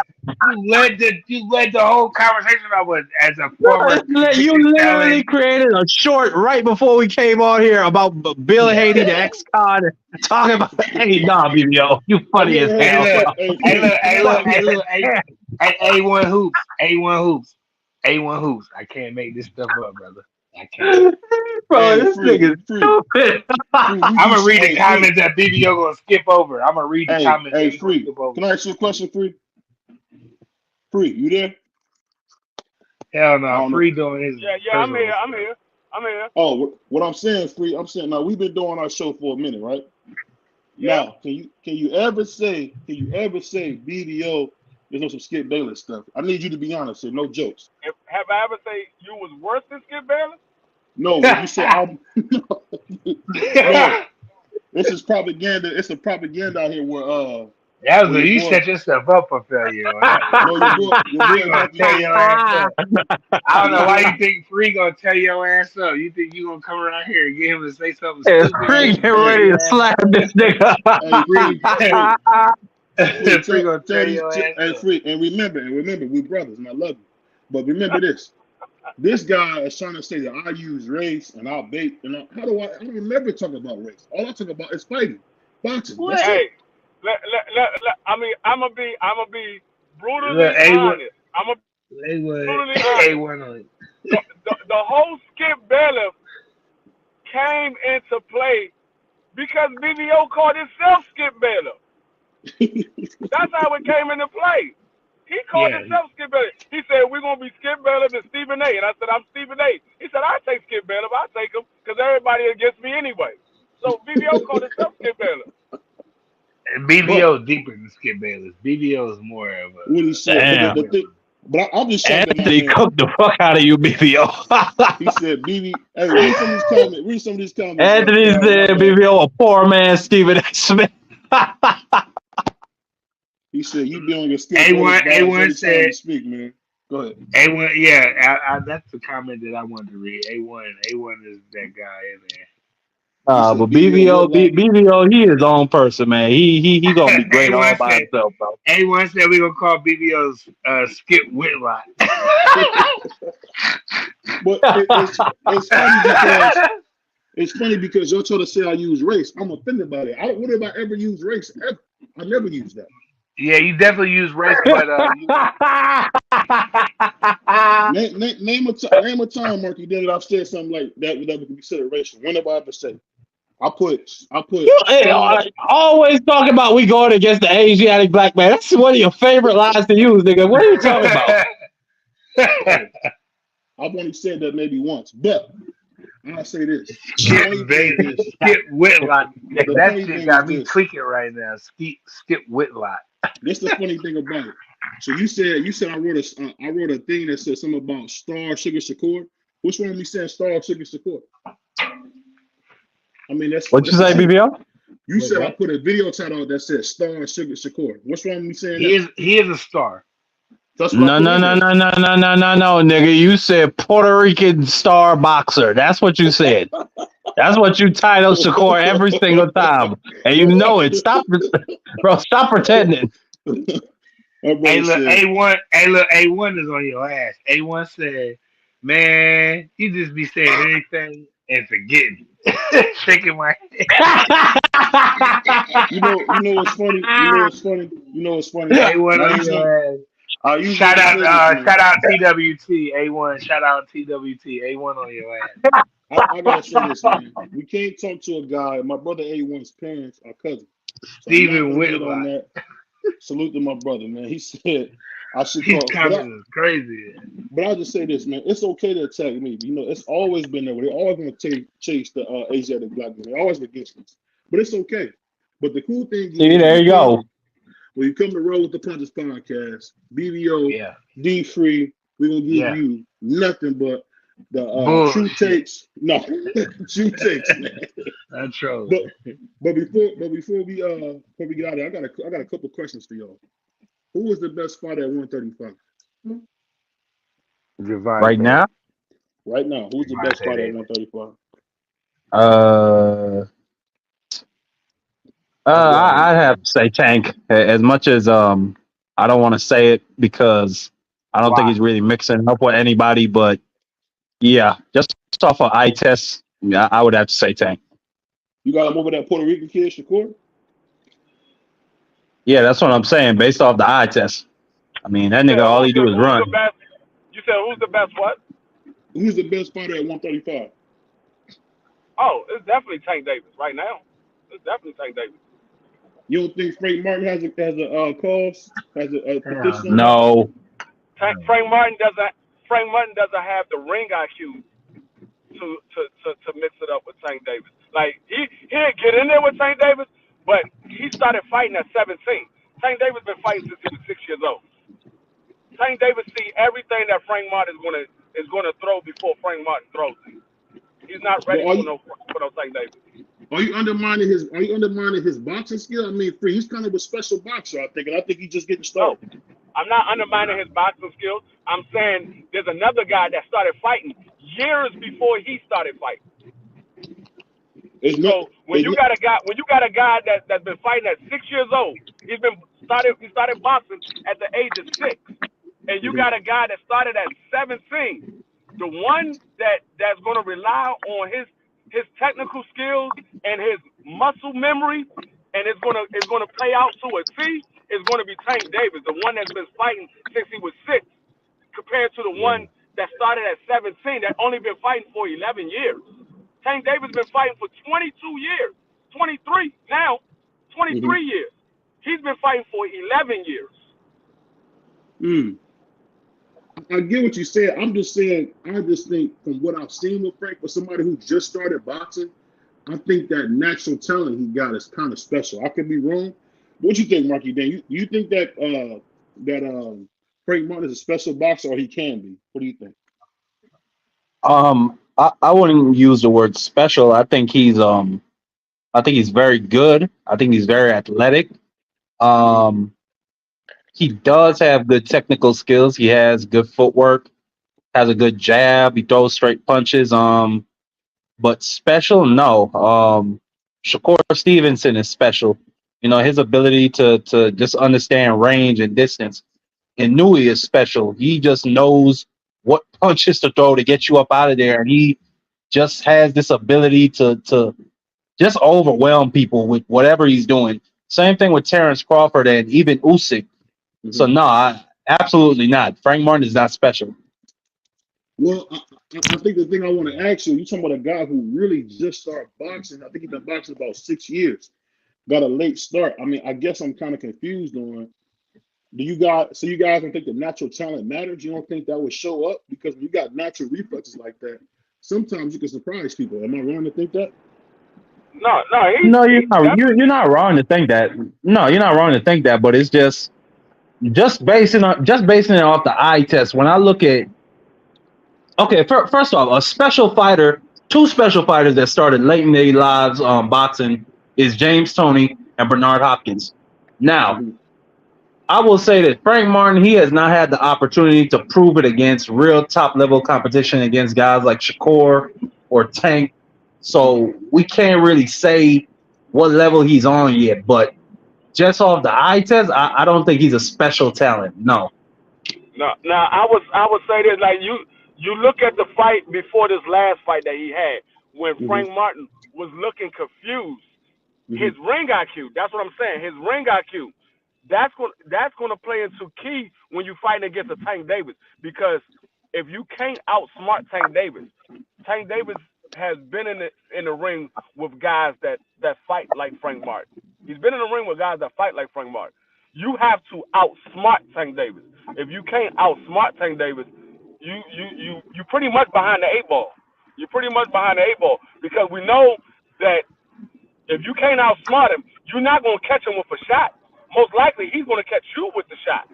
You led the whole conversation about as a former. You literally created a short right before we came on here about Bill Haney, the ex-con, talking about. Hey, nah, BBO, you funny as hell. Hey, look. A1 hoops. A1 hoops. I can't make this stuff up, brother. I can't. Bro, Hey, this free, nigga's free, stupid. free. I'm gonna read the Hey, free. comments that BBO gonna skip over. I'm gonna read the comments that Hey, he gonna free. skip over. Can I ask you a question, free? Free, you there? Hell I no, don't know. Free doing his Yeah, I'm personal here. I'm stuff. here. I'm here. Oh, what I'm saying, free. I'm saying now we've been doing our show for a minute, right? Yeah. Now, can you ever say BBO is on some Skip Bayless stuff? I need you to be honest here, no jokes. Have I ever say you was worse than Skip Bayless? No, when you say I'm no, this is propaganda. It's a propaganda out here where That was your you boy, set yourself up for failure on that one. no, your boy Free gonna Matthew tear said, your ass up. I don't know your why boy, you think Free gonna tear your ass up. You think you gonna come around here and get him to say something Hey, stupid? Free Free get gonna tear ready your to ass slap this nigga. hey, free, free, Free gonna tell tear these, your ass hey, up. free, and remember, we brothers, and I love you. But remember this. This guy is trying to say that I use race and I bait, and I don't never talk about race. All I talk about is fighting, boxing. That's Hey, it. I mean, I'm gonna be Look, brutally A1, honest. I'm gonna be brutally honest. A1 on it. The whole Skip Bayless came into play because BBO called himself Skip Bayless. That's how it came into play. He called Yeah, himself Skip Bayless. He said, we're going to be Skip Bayless and Stephen A. And I said, I'm Stephen A. He said, I take Skip Bayless. I take him because everybody against me anyway. So BBO called himself Skip Bayless. BBO deeper than Skip Bayless. BBO is more of a What he said, Damn. but I'm just shocked that my Anthony man. cooked the fuck out of you, BBO. He said, "BB, hey, read some of these comments. Read some of these comments." Anthony said BBO a poor man Stephen A. Smith. He said, "You be on your Skip A1. Bayless vibes A1 every time said you speak, man." Go ahead. A1. Yeah, that's the comment that I wanted to read. A1 is that guy in there. He said, But "BBO BBO, he his own person, man. He gonna be great all A1 by said himself, bro. A1 said we're gonna call BBO's Skip Whitlock. But it's funny because you're trying to say I use race. I'm offended by that. What if I ever use race? Ever? I never use that. Yeah, you definitely use race, but Name a time, Mark, you did it. I've said something like that would be considered racial. When have I ever said? I put. Always talking about we going against the Asiatic black man. That's one of your favorite lines to use, nigga. What are you talking about? I've only said that maybe once, but I'll say this. Skip Whitlock. That shit got me tweaking right now. Skip Whitlock. That's the funny thing about it. So you said I wrote a thing that said something about Star Sugar Shakur. Which one of me said Star Sugar Shakur? I mean, that's what you say, BBO? You said I put a video title that said Star Sugar Shakur. What's wrong with me saying that? He is a star. No, nigga. You said Puerto Rican star boxer. That's what you said. That's what you title Shakur every single time, and you know it. Stop, bro. Stop pretending. Hey, look, A1. Hey, look, A1 is on your ass. A1 said, "Man, you just be saying anything and forgetting." Shaking my head. You know what's funny? A1 on your ass. Shout out TWT. A1. Shout out TWT. A1 on your ass. I gotta say this, man. We can't talk to a guy. My brother A1's parents are cousins. Stephen Whitlock. Salute to my brother, man. He said I should His talk. comments is crazy. But I'll just say this, man. It's okay to attack me. You know, it's always been there. They're always going to chase the Asiatic black man. They're always against us. But it's okay. But the cool thing is, there you go. When you come to Roll with the Punches podcast, BBO, D Free, we're gonna give you nothing but the true takes. No, true takes, man. That's true. But before we get out of there, I got a couple questions for y'all. Who was the best fighter at 135? Right now, who's the best fighter at 135? I'd have to say Tank. As much as I don't want to say it because I don't think he's really mixing up with anybody, but yeah, just off of eye test, I would have to say Tank. You got him over that Puerto Rican kid, Shakur? Yeah, that's what I'm saying. Based off the eye test, I mean that nigga, all he do is run. You said who's the best what? Who's the best fighter at 135? Oh, it's definitely Tank Davis right now. It's definitely Tank Davis. You don't think Frank Martin has a cause, has a petition on that? No. Frank Martin doesn't. Frank Martin doesn't have the ring IQ to mix it up with Tank Davis. Like he'd get in there with Tank Davis, but he started fighting at 17. Tank Davis been fighting since he was 6 years old. Tank Davis see everything that Frank Martin is gonna throw before Frank Martin throws it. He's not ready for no Tank Davis. Are you undermining his boxing skill? I mean, he's kind of a special boxer, I think, and I think he's just getting started. No, I'm not undermining his boxing skills. I'm saying there's another guy that started fighting years before he started fighting. So when you got a guy that's been fighting at 6 years old, he started boxing at the age of 6, and you got a guy that started at 17. The one that's going to rely on his technical skills and his muscle memory, and it's gonna play out to a T, is going to be Tank Davis, the one that's been fighting since he was 6, compared to the one that started at 17 that only been fighting for 11 years. Tank Davis been fighting for 22 years, 23 now, 23 years. He's been fighting for 11 years. I get what you said. I'm just saying, I just think from what I've seen with Frank, for somebody who just started boxing, I think that natural talent he got is kind of special. I could be wrong. What you think, Marky Dan? You think that Frank Martin is a special boxer, or he can be? What do you think? I wouldn't use the word special. I think he's very good. I think he's very athletic. He does have good technical skills. He has good footwork, has a good jab. He throws straight punches. But special, no. Shakur Stevenson is special. You know, his ability to just understand range and distance. And Nui is special. He just knows what punches to throw to get you up out of there. And he just has this ability to just overwhelm people with whatever he's doing. Same thing with Terrence Crawford and even Usyk. So no, absolutely not. Frank Martin is not special. Well, I think the thing I want to ask you, you're talking about a guy who really just started boxing. I think he's been boxing about 6 years. Got a late start. I mean, I guess I'm kind of confused on, you guys don't think the natural talent matters? You don't think that would show up? Because when you got natural reflexes like that, sometimes you can surprise people. Am I wrong to think that? No, you're not. You're not wrong to think that. No, you're not wrong to think that. But it's just basing it off the eye test. When I look at, okay, first off, two special fighters that started late in their lives boxing is James Toney and Bernard Hopkins. Now, I will say that Frank Martin, he has not had the opportunity to prove it against real top level competition against guys like Shakur or Tank. So we can't really say what level he's on yet. But just off the eye test, I don't think he's a special talent. No. No. Now I would say this, like you look at the fight before this last fight that he had when Frank Martin was looking confused. His ring IQ, that's what I'm saying. His ring IQ, that's going to play into key when you fight against a Tank Davis, because if you can't outsmart Tank Davis has been in the ring with guys that fight like Frank Martin. He's been in the ring with guys that fight like Frank Martin. You have to outsmart Tank Davis. If you can't outsmart Tank Davis, you pretty much behind the 8 ball. You're pretty much behind the 8 ball, because we know that if you can't outsmart him, you're not going to catch him with a shot. Most likely, he's going to catch you with the shot.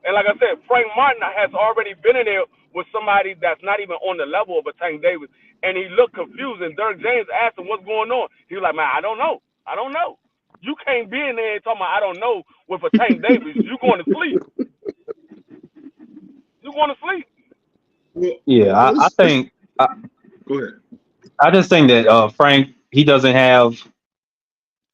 And like I said, Frank Martin has already been in there with somebody that's not even on the level of a Tank Davis, and he looked confused. And Dirk James asked him what's going on. He was like, "Man, I don't know. You can't be in there and talking about I don't know with a Tank Davis. You're going to sleep. You're going to sleep." Yeah, I think. Go ahead. I just think that Frank, he doesn't have,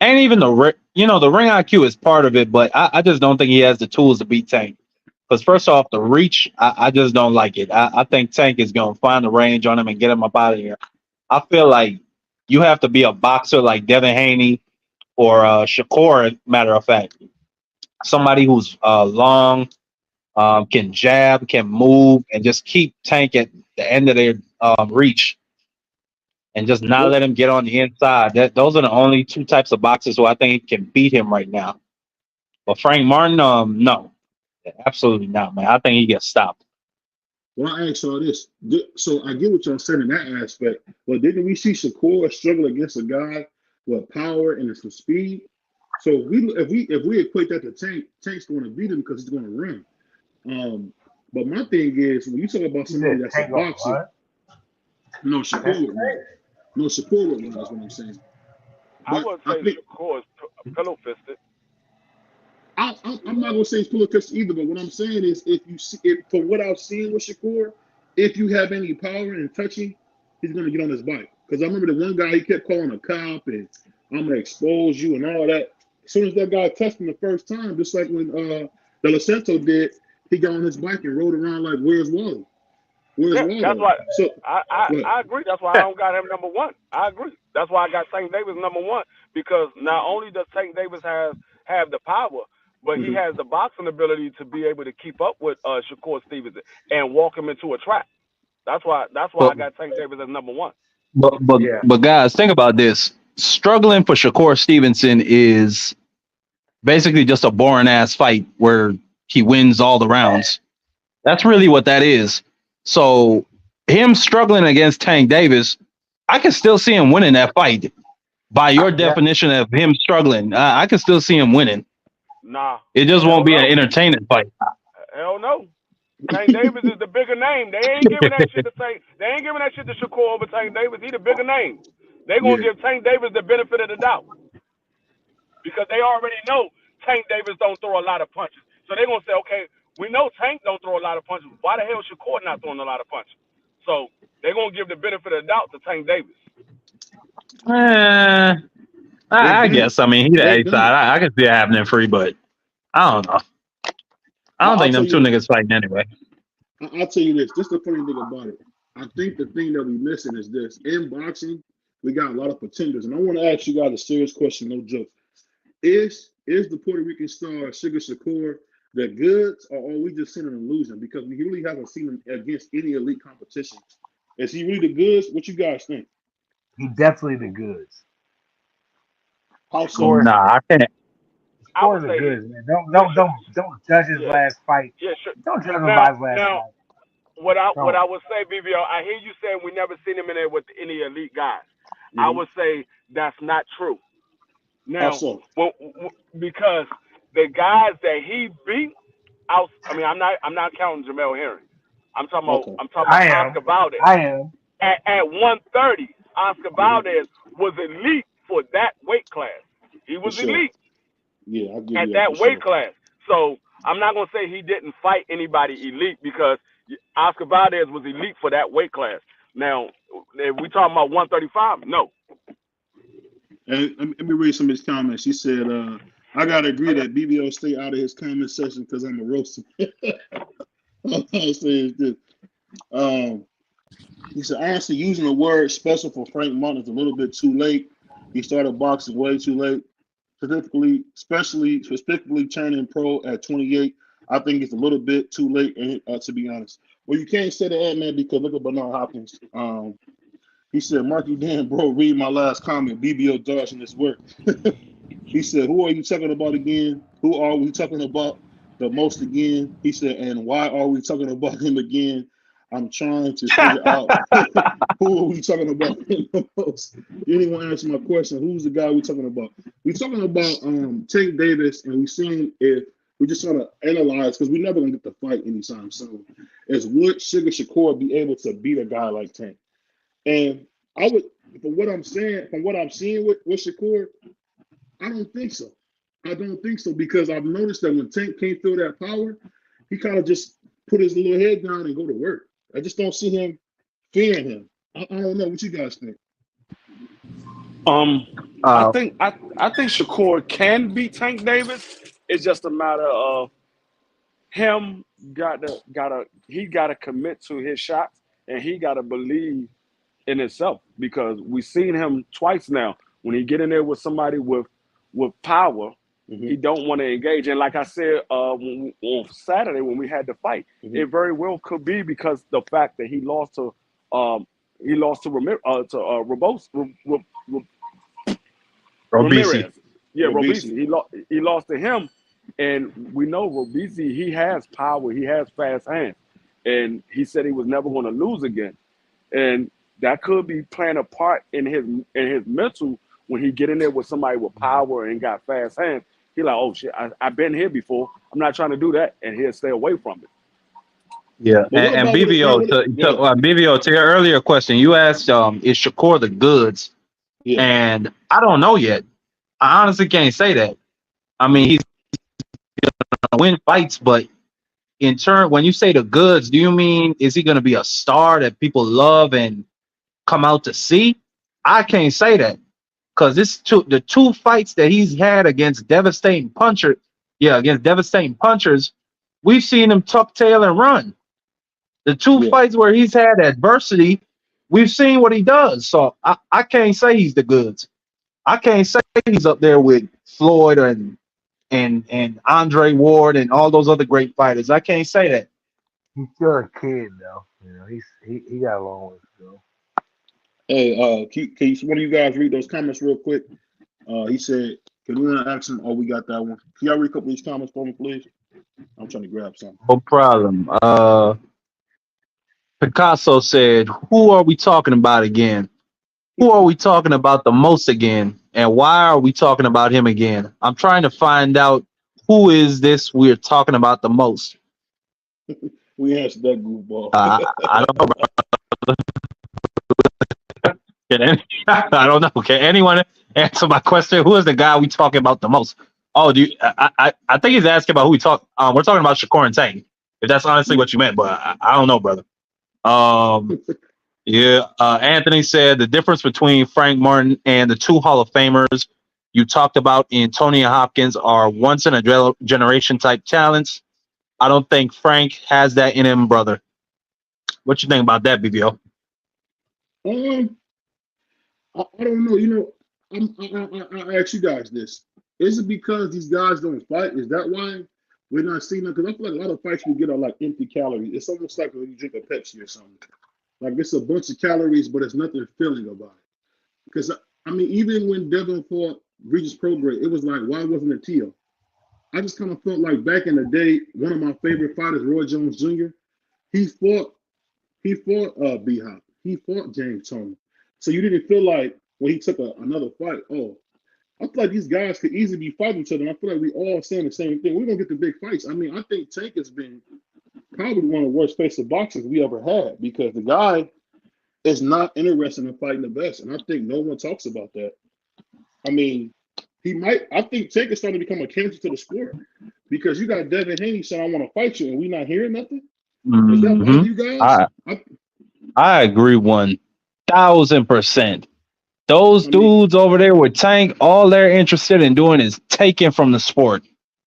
and even the ring IQ is part of it, but I just don't think he has the tools to beat Tank. Because first off, the reach, I just don't like it. I think Tank is going to find the range on him and get him up out of here. I feel like you have to be a boxer like Devin Haney or Shakur, matter of fact. Somebody who's long, can jab, can move, and just keep Tank at the end of their reach and just not What let him get on the inside. Those are the only two types of boxers who I think can beat him right now. But Frank Martin, no, absolutely not, man. I think he gets stopped. Well, I ask y'all this. So I get what y'all saying in that aspect, but didn't we see Shakur struggle against a guy with power and some speed? So if we equate that to Tank, Tank's going to beat him because he's going to run. But my thing is when you talk about You somebody said that's a Tank gonna boxer, run? no That's Shakur would run. crazy. No Shakur would run. That's what I'm saying. I But wouldn't I say think Shakur is pillow fisted. I'm not gonna say it's pillow fish either. But what I'm saying is, if you see, from what I've seen with Shakur, if you have any power and touching, he's gonna get on his bike. Because I remember the one guy he kept calling a cop and I'm gonna expose you and all that. As soon as that guy touched him the first time, just like when De La Santo did, he got on his bike and rode around like, "Where's Wally? Where's Yeah, that's Waldo?" why So, what? I agree. That's why I don't got him number one. I agree. That's why I got Tank Davis number one because not only does Tank Davis have the power, but he Mhm. has the boxing ability to be able to keep up with Shakur Stevenson and walk him into a trap. That's why But I got Tank Davis as number one. but but Yeah. but guys, think about this. Struggling for Shakur Stevenson is basically just a boring ass fight where he wins all the rounds. That's really what that is. So him struggling against Tank Davis, I can still see him winning that fight. By your Yeah. definition of him struggling, I can still see him winning. Nah, It just won't hell be an no, entertaining fight. hell no. Tank Davis is the bigger name. They ain't giving that shit to Tank. They ain't giving that shit to Shakur over Tank Davis. He the bigger name. They gonna Yeah. give Tank Davis the benefit of the doubt. Because they already know Tank Davis don't throw a lot of punches. So they're gonna say, okay, we know Tank don't throw a lot of punches. Why the hell is Shakur not throwing a lot of punches? So they're gonna give the benefit of the doubt to Tank Davis. Eh, They I don't. guess. I mean, he the They A side. don't. I can see it happening free, but I don't know. I don't I'll think tell them two you. niggas fighting anyway. I'll tell you this. This is the funny thing about it. I think the thing that we're missing is this. In boxing, we got a lot of pretenders. And I want to ask you guys a serious question, no joke. Is the Puerto Rican star Sugar Shakur the goods, or are we just seeing an illusion? Because we really haven't seen him against any elite competition. Is he really the goods? What you guys think? He definitely the goods. How so? Score Nah, I can't. I would Score's the say goods, man. Don't yeah, don't don't don't judge his yeah, last fight. yeah, sure. Don't judge him by Now, his last now, fight. what Don't. I would say, BBL, I hear you saying we never seen him in there with any elite guys. I Mhm. would say that's not true. How Now, so? because the guys that he beat, I mean, I'm not counting Jamel Herring. Okay. I'm talking about I am. Oscar Valdez. I am. At 130, Oscar Mhm. Valdez was elite for that weight class. He For was sure. elite Yeah, I'll give at you that for that weight sure. class. So I'm not gonna say he didn't fight anybody elite because Oscar Valdez was elite for that weight class. Now, if we talking about 135, no. And let me read some of his comments. He said, I gotta agree that BBO stay out of his comment section because I'm a roaster. All I'll say is this. Um, he said, honestly, using the word special for Frank Martin is a little bit too late. He started boxing way too late. Specifically turning pro at 28. I think it's a little bit too late, to be honest. Well, you can't say that, man, because look at Bernard Hopkins. He said, Marky Dan, bro, read my last comment. BBO dodging his work. He said, who are you talking about again? Who are we talking about the most again? He said, and why are we talking about him again? I'm trying to figure out who are we talking about him the most. You didn't want to answer my question. Who's the guy we're talking about? We're talking about Tank Davis, and we're seeing if we're just trying to analyze because we're never gonna get the fight anytime soon. Is would Sugar Shakur be able to beat a guy like Tank? And I would, from what I'm saying, from what I'm seeing with Shakur, I don't think so. I don't think so because I've noticed that when Tank can't feel that power, he kind of just put his little head down and go to work. I just don't see him fearing him. I don't know what you guys think. I Uh, think I think Shakur can beat Tank Davis. It's just a matter of him gotta commit to his shots and he gotta believe in himself because we've seen him twice now when he get in there with somebody with power he don't want to engage. And like I said on Saturday when we had the fight, it very well could be because the fact that he lost to Robisi. Ramirez. Yeah, Robisi. He lost to him, and we know Robisi. He has power. He has fast hands, and he said he was never going to lose again. And that could be playing a part in his mental when he get in there with somebody with power and got fast hands. He like, oh shit, I've been here before. I'm not trying to do that, and he'll stay away from it. Yeah, and BVO BVO to your earlier question, you asked is Shakur the goods, and I don't know yet. I honestly can't say that. I mean, he's gonna win fights, but in turn, when you say the goods, do you mean is he going to be a star that people love and come out to see? I can't say that because the two fights that he's had against devastating punchers, we've seen him tuck tail and run. The two fights where he's had adversity, we've seen what he does. So I can't say he's the goods. I can't say he's up there with Floyd and Andre Ward and all those other great fighters. I can't say that. He's still a kid though. You know, he got a long way to go. Hey, can one of you guys read those comments real quick? He said, "Can we want to ask him?" Oh, we got that one. Can y'all read a couple of these comments for me, please? I'm trying to grab something. No problem. Picasso said, "Who are we talking about again? Who are we talking about the most again? And why are we talking about him again? I'm trying to find out who is this we're talking about the most." We answered that goofball. I don't know. I don't know. Can anyone answer my question? Who is the guy we talking about the most? Oh, I think he's asking about who we talk. We're talking about Shakur and Tank. If that's honestly what you meant, but I don't know, brother. Yeah. Anthony said the difference between Frank Martin and the two Hall of Famers you talked about in Tony and Hopkins are once in a generation type talents. I don't think Frank has that in him, brother. What you think about that, BBO? I don't know. You know, I ask you guys this: is it because these guys don't fight? Is that why we're not seeing them? Because I feel like a lot of fights we get are like empty calories. It's almost like when you drink a Pepsi or something. Like it's a bunch of calories, but there's nothing filling about it. Because I mean, even when Devin fought Regis Prograis, it was like, why wasn't it Tio? I just kind of felt like back in the day, one of my favorite fighters, Roy Jones Jr., he fought B-Hop. He fought James Toney. So you didn't feel like when he took another fight, oh, I feel like these guys could easily be fighting each other. And I feel like we all saying the same thing. We're going to get the big fights. I mean, I think Tank has been probably one of the worst face of boxers we ever had because the guy is not interested in fighting the best. And I think no one talks about that. I mean, I think Tank is starting to become a cancer to the sport because you got Devin Haney saying, I want to fight you, and we not hearing nothing. Is that bother you guys? I agree 1000%. Those dudes over there with Tank, all they're interested in doing is taking from the sport.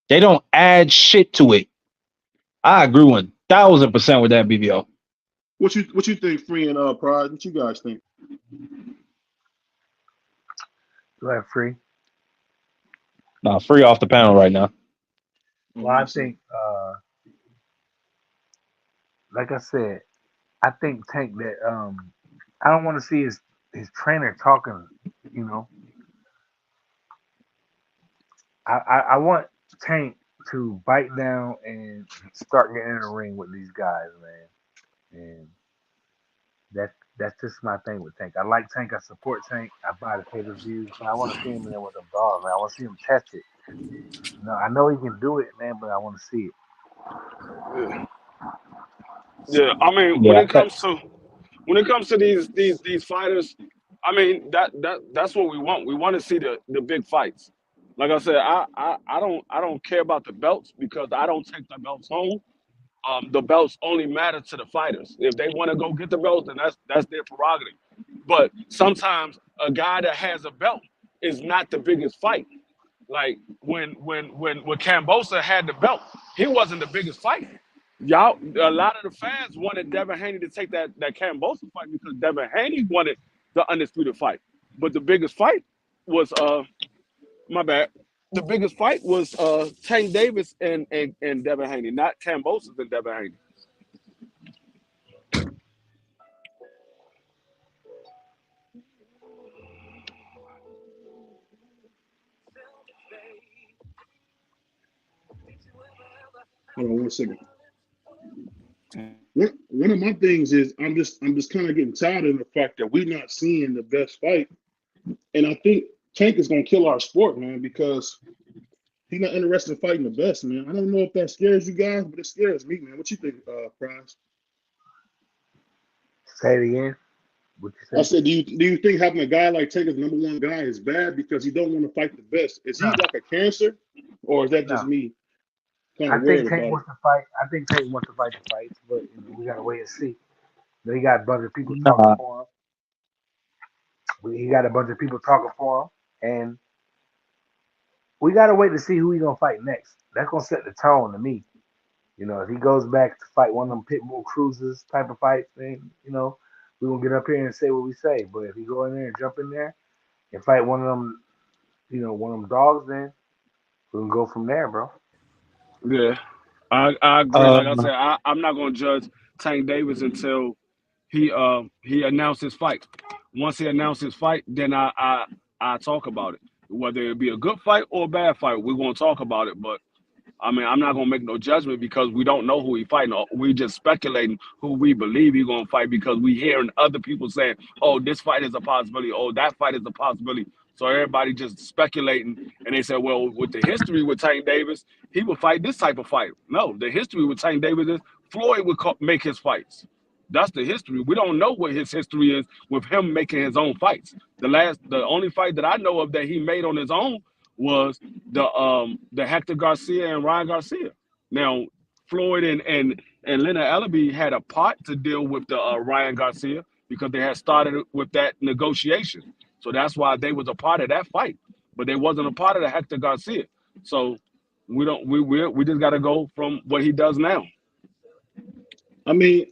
They don't add shit to it. I agree 1000% with that, BBO. What you think, Free and Pride? What you guys think? Go ahead, Free. Nah, Free off the panel right now. Well, I think, like I said, I think Tank that I don't want to see his trainer talking. You know, I want Tank to bite down and start getting in the ring with these guys, man. And that's just my thing with Tank. I like Tank. I support Tank. I buy the pay-per-views. I want to see him in there with them dogs, man. I want to see him test it. No, I know he can do it, man, but I want to see it. Yeah, I mean, when it comes to these fighters, I mean that's what we want. We want to see the big fights. Like I said, I don't care about the belts because I don't take the belts home. The belts only matter to the fighters. If they want to go get the belts, then that's their prerogative. But sometimes a guy that has a belt is not the biggest fight. Like when Kambosa had the belt, he wasn't the biggest fight. Y'all, a lot of the fans wanted Devin Haney to take that Kambosa fight because Devin Haney wanted the undisputed fight. But the biggest fight was my bad. the biggest fight was Tank Davis and Devin Haney, not Kambosos and Devin Haney. Hold on 1 second. One of my things is I'm just kind of getting tired of the fact that we're not seeing the best fight, and I think Tank is gonna kill our sport, man, because he's not interested in fighting the best, man. I don't know if that scares you guys, but it scares me, man. What you think, Prize? Say it again. What you say? I said, do you think having a guy like Tank as number one guy is bad because he don't want to fight the best? Is he like a cancer, or is that just me kind of I worried think Tank about wants to fight. I think Tank wants to fight the fights, but we gotta wait and see. He got a bunch of people talking for him. He got a bunch of people talking for him, and we gotta wait to see who he's gonna fight next. That's gonna set the tone to me. If he goes back to fight one of them Pitbull Cruisers type of fights, then we're gonna get up here and say what we say. But if he go in there and jump in there and fight one of them, one of them dogs, then we can go from there, bro. Yeah, I agree. Like I said, I'm not gonna judge Tank Davis until he announced his fight. Once he announced his fight, then I talk about it. Whether it be a good fight or a bad fight, we're gonna talk about it. But I mean, I'm not gonna make no judgment because we don't know who he fighting. We just speculating who we believe he's gonna fight because we hearing other people saying, "Oh, this fight is a possibility. Oh, that fight is a possibility." So everybody just speculating, and they said, "Well, with the history with Tank Davis, he would fight this type of fight." No, the history with Tank Davis is Floyd would make his fights. That's the history. We don't know what his history is with him making his own fights. The only fight that I know of that he made on his own was the Hector Garcia and Ryan Garcia. Now, Floyd and Leonard Ellaby had a part to deal with the Ryan Garcia because they had started with that negotiation. So that's why they was a part of that fight, but they wasn't a part of the Hector Garcia. So we just got to go from what he does now. I mean,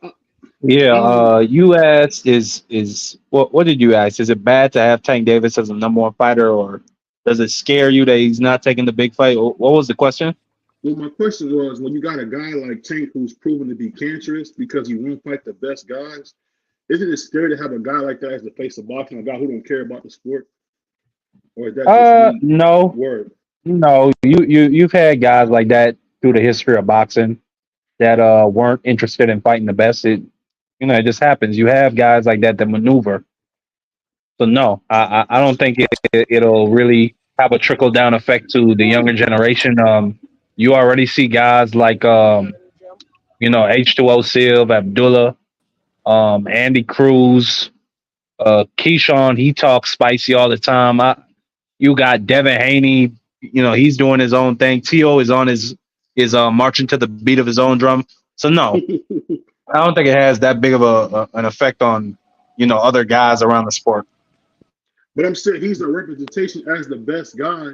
Yeah, you asked is what did you ask? Is it bad to have Tank Davis as a number one fighter, or does it scare you that he's not taking the big fight? What was the question? well, my question was, when you got a guy like Tank who's proven to be cancerous because he won't fight the best guys, isn't it scary to have a guy like that as the face of boxing, a guy who don't care about the sport? Or is that just me? No, Word. no. You've had guys like that through the history of boxing that weren't interested in fighting the best. It just happens. You have guys like that maneuver. So no, I don't think it'll really have a trickle down effect to the younger generation. You already see guys like H2O Silv, Abdullah, Andy Cruz, Keyshawn. He talks spicy all the time. You got Devin Haney. He's doing his own thing. T.O. is on his marching to the beat of his own drum. So no, I don't think it has that big of an effect on other guys around the sport. But I'm saying he's a representation as the best guy,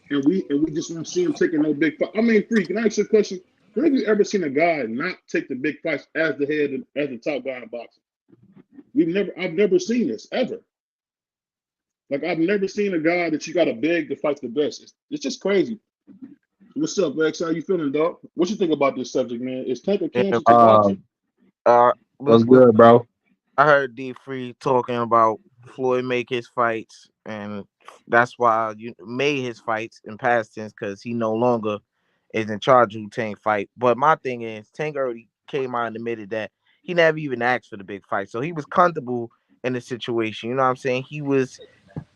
and we just don't see him taking no big fight. I mean, Free, can I ask you a question? When have you ever seen a guy not take the big fights as the head, as the top guy in boxing? I've never seen this ever. Like, I've never seen a guy that you got to beg to fight the best. It's just crazy. What's up, Rex? How you feeling, dog? What you think about this subject, man? Is Tank a cancer to boxing? What's good, bro? I heard D Free talking about Floyd make his fights, and that's why you made his fights in past tense because he no longer is in charge of who Tank fight. But my thing is, Tank already came out and admitted that he never even asked for the big fight, so he was comfortable in the situation. You know what I'm saying? He was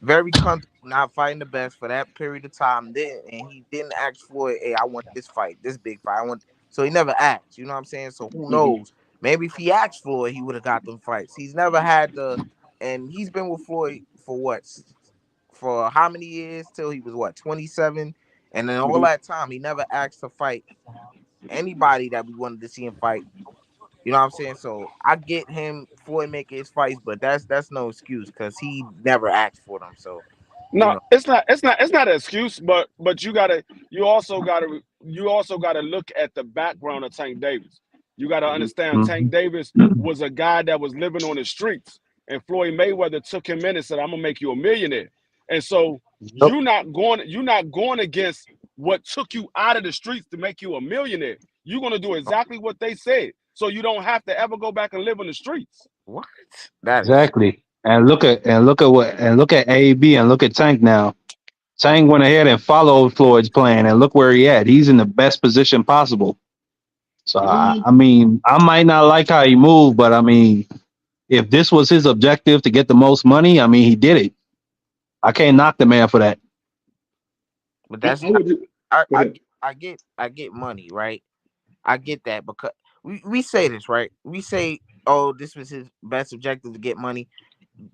very comfortable not fighting the best for that period of time. Then, and he didn't ask Floyd, "Hey, I want this fight, this big fight. I want." So he never asked. You know what I'm saying? So who knows? Maybe if he asked Floyd, he would have got them fights. He's never had and he's been with Floyd for what? For how many years? Till he was what, 27? And then all that time, he never asked to fight anybody that we wanted to see him fight. You know what I'm saying? So I get him, Floyd making his fights, but that's no excuse because he never asked for them. So No, it's not an excuse, but you also gotta look at the background of Tank Davis. You gotta understand Tank Davis was a guy that was living on the streets, and Floyd Mayweather took him in and said, "I'm gonna make you a millionaire." And so Yep. You're not going against what took you out of the streets to make you a millionaire. You're gonna do exactly what they said, so you don't have to ever go back and live on the streets. What? That is Exactly. And look at AB and look at Tank now. Tank went ahead and followed Floyd's plan, and look where he at. He's in the best position possible. So I mean, I might not like how he moved, but I mean, if this was his objective to get the most money, I mean, he did it. I can't knock the man for that. but that's I would do, I, go I ahead. I get money, right? I get that because we say this, right? We say, oh, this was his best objective to get money.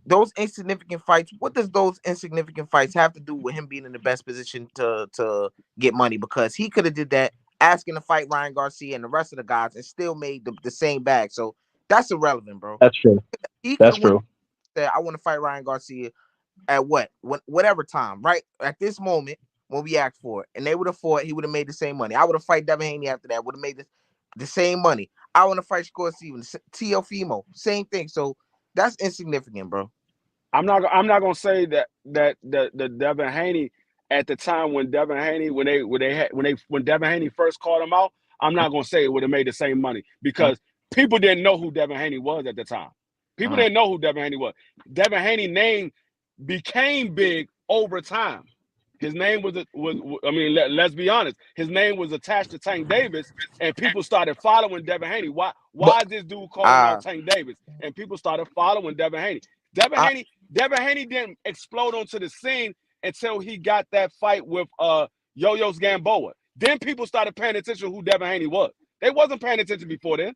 Those insignificant fights, what does those insignificant fights have to do with him being in the best position to get money? Because he could have did that asking to fight Ryan Garcia and the rest of the guys and still made the same bag. So that's irrelevant, bro. That's true. He could That's have went true. and said, I want to fight Ryan Garcia at whatever time, right? At this moment when we asked for it. And they would have fought, he would have made the same money. I would have fight Devin Haney after that, would have made the same money. I want to fight Shakur Stevens, Teofimo, same thing. So that's insignificant, bro. I'm not gonna say that the Devin Haney at the time when Devin Haney when Devin Haney first called him out, I'm not gonna say it would have made the same money because people didn't know who Devin Haney was at the time. People didn't know who Devin Haney was. Devin Haney's name became big over time. His name was I mean, let's be honest. His name was attached to Tank Davis, and people started following Devin Haney. Why is this dude calling out Tank Davis? And people started following Devin Haney. Devin Haney didn't explode onto the scene until he got that fight with Yo-Yo's Gamboa. Then people started paying attention to who Devin Haney was. They wasn't paying attention before then.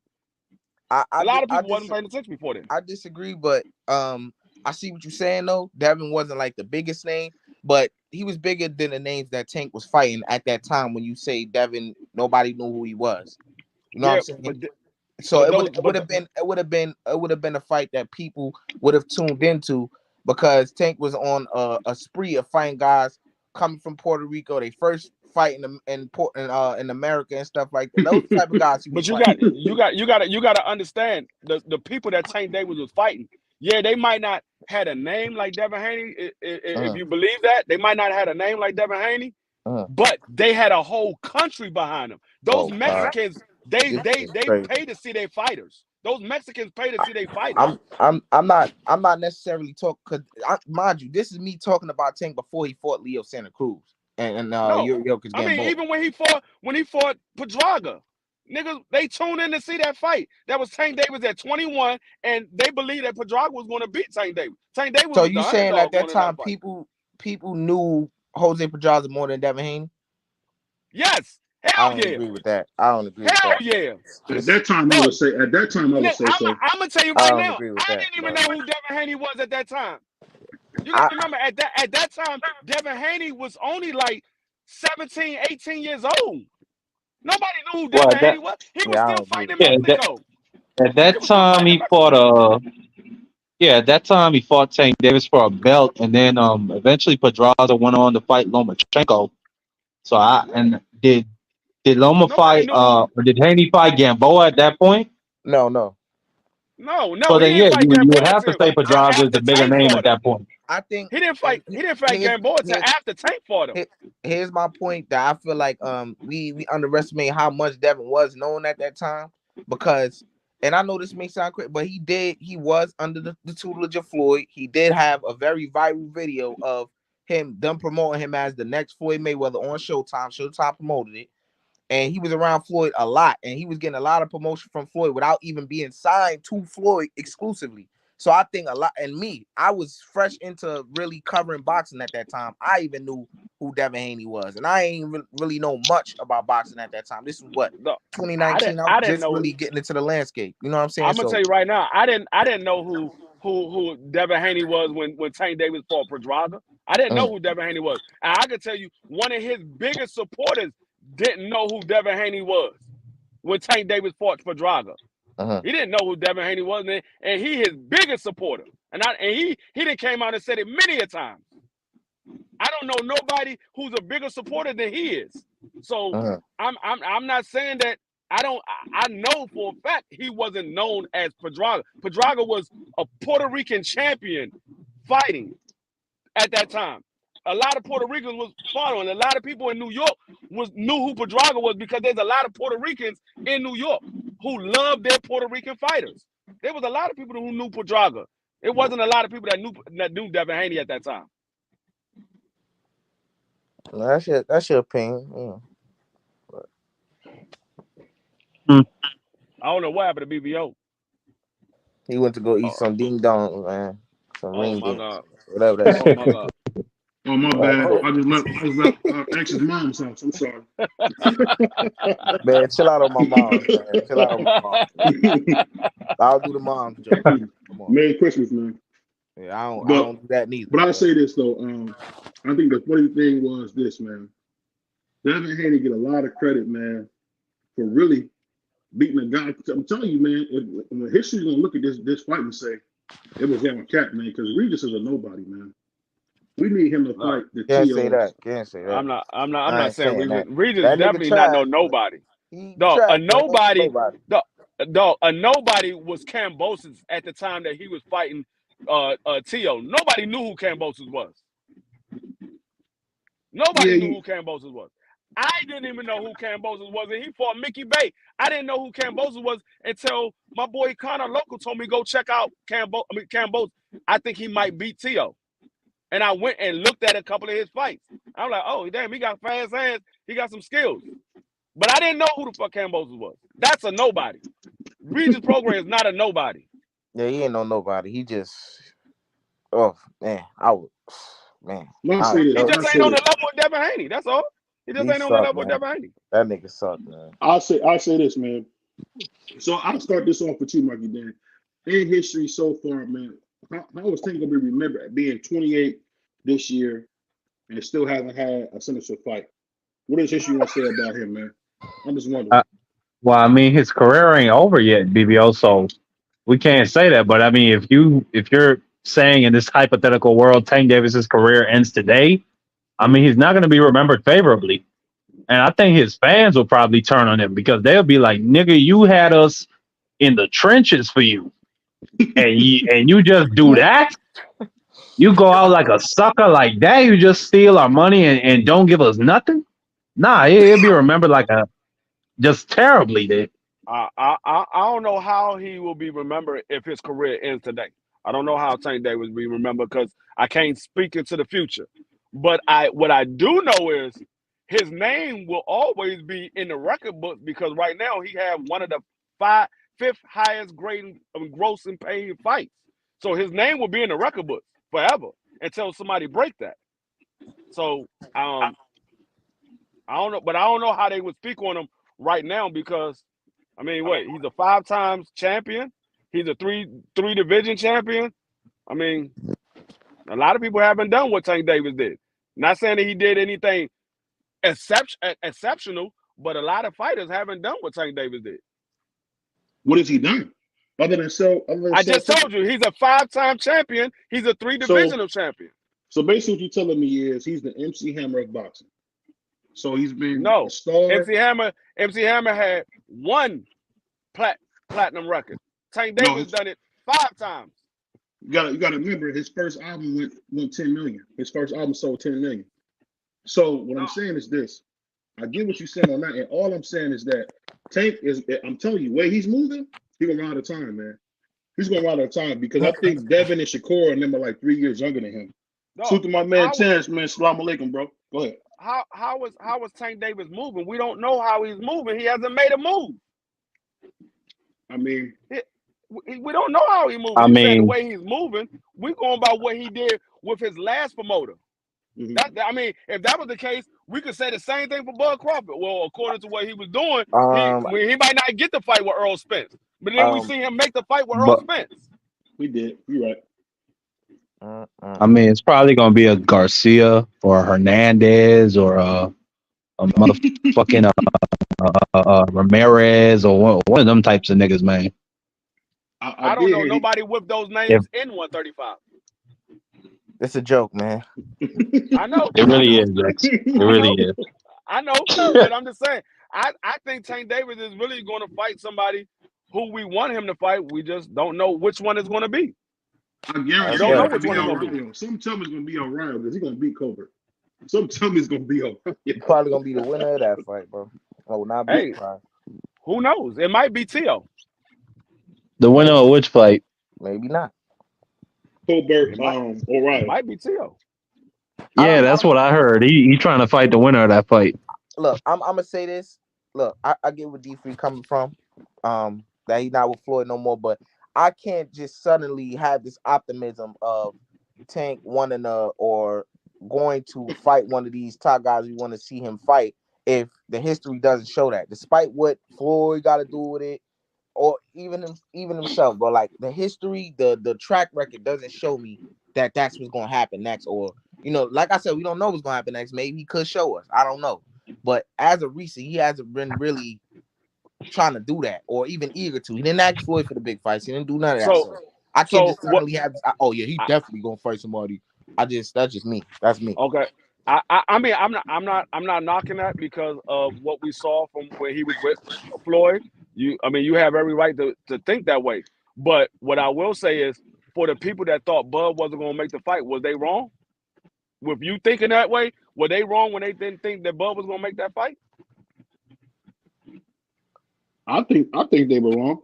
A lot of people wasn't paying attention before then. I disagree, but I see what you're saying though. Devin wasn't like the biggest name, but he was bigger than the names that Tank was fighting at that time. When you say Devin, nobody knew who he was. You know what I'm saying? So it would have been a fight that people would have tuned into because Tank was on a spree of fighting guys coming from Puerto Rico. They first fight in America and stuff like that. Those type of guys. But you got to understand the people that Tank Davis was fighting. Yeah, they might not had a name like Devin Haney. If you believe that, they might not have a name like Devin Haney, but they had a whole country behind them. Those Mexicans, they pay to see their fighters. Those Mexicans pay to see their fighters. I'm not necessarily talking because mind you, this is me talking about Tank before he fought Leo Santa Cruz and Jokic. I mean, even when he fought Pedraga. Niggas, they tuned in to see that fight. That was Tank Davis at 21, and they believed that Pedraga was going to beat Tank Davis. Tank Davis. So you saying at that time people knew Jose Pedraza more than Devin Haney? Yes. Hell yeah. I don't agree with that. I don't agree with that. Hell yeah. At that time, I would say. At that time, I would say so. I'm gonna tell you right now. I didn't even know who Devin Haney was at that time. You gotta remember at that time, Devin Haney was only like 17, 18 years old. Nobody knew who Devin Haney was. He was still fighting in Mexico. At that time, he fought at that time he fought Tank Davis for a belt, and then eventually Pedraza went on to fight Lomachenko. So did Loma fight or did Haney fight Gamboa at that point? No. So then you would have to say Pedraza is the bigger name at that point. I think he didn't fight Gamboa until after Tank fought him. Here's my point that I feel like we underestimate how much Devin was known at that time because, and I know this may sound crazy, but he was under the tutelage of Floyd. He did have a very viral video of them promoting him as the next Floyd Mayweather on Showtime. Showtime promoted it. And he was around Floyd a lot, and he was getting a lot of promotion from Floyd without even being signed to Floyd exclusively. So I think a lot, and I was fresh into really covering boxing at that time. I even knew who Devin Haney was, and I ain't really know much about boxing at that time. This is what 2019. I was just really getting into the landscape. You know what I'm saying? I'm gonna tell you right now, I didn't know who Devin Haney was when Tank Davis fought Pedraza. I didn't know who Devin Haney was. And I can tell you, one of his biggest supporters didn't know who Devin Haney was when Tank Davis fought Pedraza. He didn't know who Devin Haney was, and he his biggest supporter. And he done came out and said it many a time. I don't know nobody who's a bigger supporter than he is. So I'm not saying that I know for a fact he wasn't known as Pedraza. Pedraza was a Puerto Rican champion fighting at that time. a lot of Puerto Ricans was following. A lot of people in New York knew who Pedraga was because there's a lot of Puerto Ricans in New York who loved their Puerto Rican fighters. There was a lot of people who knew Pedraga. It wasn't a lot of people that knew Devin Haney at that time. That's your opinion. I don't know what happened to BBO. He went to go eat some ding dong, man. Some ring my God. Whatever that shit. Oh my God. Oh my bad. I just left X's mom's house. I'm sorry. Man, chill out on my mom, man. Chill out on my mom. I'll do the mom's joke. Come on. Merry Christmas, man. Yeah, I don't do that neither. But I'll say this though. I think the funny thing was this, man. Devin Haney get a lot of credit, man, for really beating a guy. I'm telling you, man, when history's gonna look at this fight and say it was him on Cat, man, because Regis is a nobody, man. We need him to fight the Can't TO. say that. Can't say that. I'm not saying Regis. Regis that definitely not no nobody. Dog, a nobody. Dog, a nobody was Kambosos at the time that he was fighting T.O. Nobody knew who Kambosos was. Nobody knew who Kambosos was. I didn't even know who Kambosos was, and he fought Mickey Bay. I didn't know who Kambosos was until my boy Connor Local told me go check out Kambosos. I think he might beat T.O. And I went and looked at a couple of his fights. I'm like, oh, damn, he got fast hands. He got some skills. But I didn't know who the fuck Kambosos was. That's a nobody. Regis Program is not a nobody. Yeah, he ain't no nobody. He just, oh, man, He just ain't on the level of Devin Haney. That's all. He just ain't on the level of Devin Haney. That nigga sucked, man. I'll say this, man. So I'll start this off with you, Mikey Dan. In history so far, man, how was Tank gonna be remembered being 28 this year and still haven't had a signature fight? What does history want to say about him, man? I'm just wondering. Well, I mean, his career ain't over yet, BBO. So we can't say that. But I mean, if you're saying in this hypothetical world, Tank Davis's career ends today, I mean, he's not going to be remembered favorably. And I think his fans will probably turn on him because they'll be like, "Nigga, you had us in the trenches for you, and you just do that." You go out like a sucker like that. You just steal our money and don't give us nothing. Nah, he'll be remembered like just terribly, dude. I don't know how he will be remembered if his career ends today. I don't know how Tank Davis will be remembered because I can't speak into the future. But what I do know is his name will always be in the record books because right now he had one of the fifth highest grossing paid fights. So his name will be in the record books forever until somebody break that. So I don't know, but I don't know how they would speak on him right now because I mean, he's a 5-time champion. He's a three division champion. I mean, a lot of people haven't done what Tank Davis did. Not saying that he did anything exceptional, but a lot of fighters haven't done what Tank Davis did. What has he done? Other than I just told you, he's a 5-time champion. He's a 3-divisional champion. So basically what you're telling me is he's the MC Hammer of boxing. So he's been a star. MC Hammer had 1 platinum record. Tank Davis done it 5 times. You gotta remember his first album went 10 million. His first album sold 10 million. So what I'm saying is this. I get what you're saying on that, and all I'm saying is that Tank is, I'm telling you, way he's moving, he's gonna run out of time, man. He's gonna run out of time because I think Devin and Shakur and them are like 3 years younger than him. Shoot to my man Chance, man. Salam alaikum, bro. Go ahead. How was Tank Davis moving? We don't know how he's moving. He hasn't made a move. I mean, we don't know how he moving. The way he's moving, we're going by what he did with his last promoter. Mm-hmm. I mean, if that was the case, we could say the same thing for Bud Crawford. Well, according to what he was doing, he might not get the fight with Earl Spence, but then we see him make the fight with Earl Spence. We did. You're right. I mean, it's probably gonna be a Garcia or a Hernandez or a motherfucking Ramirez or one of them types of niggas, man. I don't know nobody with those names in 135. It's a joke, man. I know. It really is, Lex. It really is. I know, but I'm just saying. I think Tank Davis is really going to fight somebody who we want him to fight. We just don't know which one it's going to be. I You guarantee don't you know it's gonna which be one it's El gonna be. Rayo. Some tell me it's gonna be El Rayo because he's gonna beat Colbert. Some tell me it's gonna be El Rayo. He's probably gonna be the winner of that fight, bro. Oh, not be Hey, surprised. who knows? It might be Tio. The winner of which fight? Maybe not. Colbert, It might. It O'Reilly. might be Tio. Yeah, that's what I heard. He trying to fight the winner of that fight. Look, I'm gonna say this. Look, I get where D3 coming from. That he's not with Floyd no more, but I can't just suddenly have this optimism of Tank wanting to or going to fight one of these top guys we want to see him fight if the history doesn't show that. Despite what Floyd got to do with it, or even himself, but like the history, the track record doesn't show me that that's what's gonna happen next. Or like I said, we don't know what's gonna happen next. Maybe he could show us. I don't know. But as of recent, he hasn't been really trying to do that, or even eager to. He didn't ask Floyd for the big fights. He didn't do none of that. So I can't just suddenly have. Oh yeah, he definitely gonna fight somebody. That's just me. That's me. Okay. I mean, I'm not knocking that because of what we saw from when he was with Floyd. You have every right to think that way. But what I will say is, for the people that thought Bud wasn't gonna make the fight, was they wrong? With you thinking that way, were they wrong when they didn't think that Bud was gonna make that fight? I think they were wrong.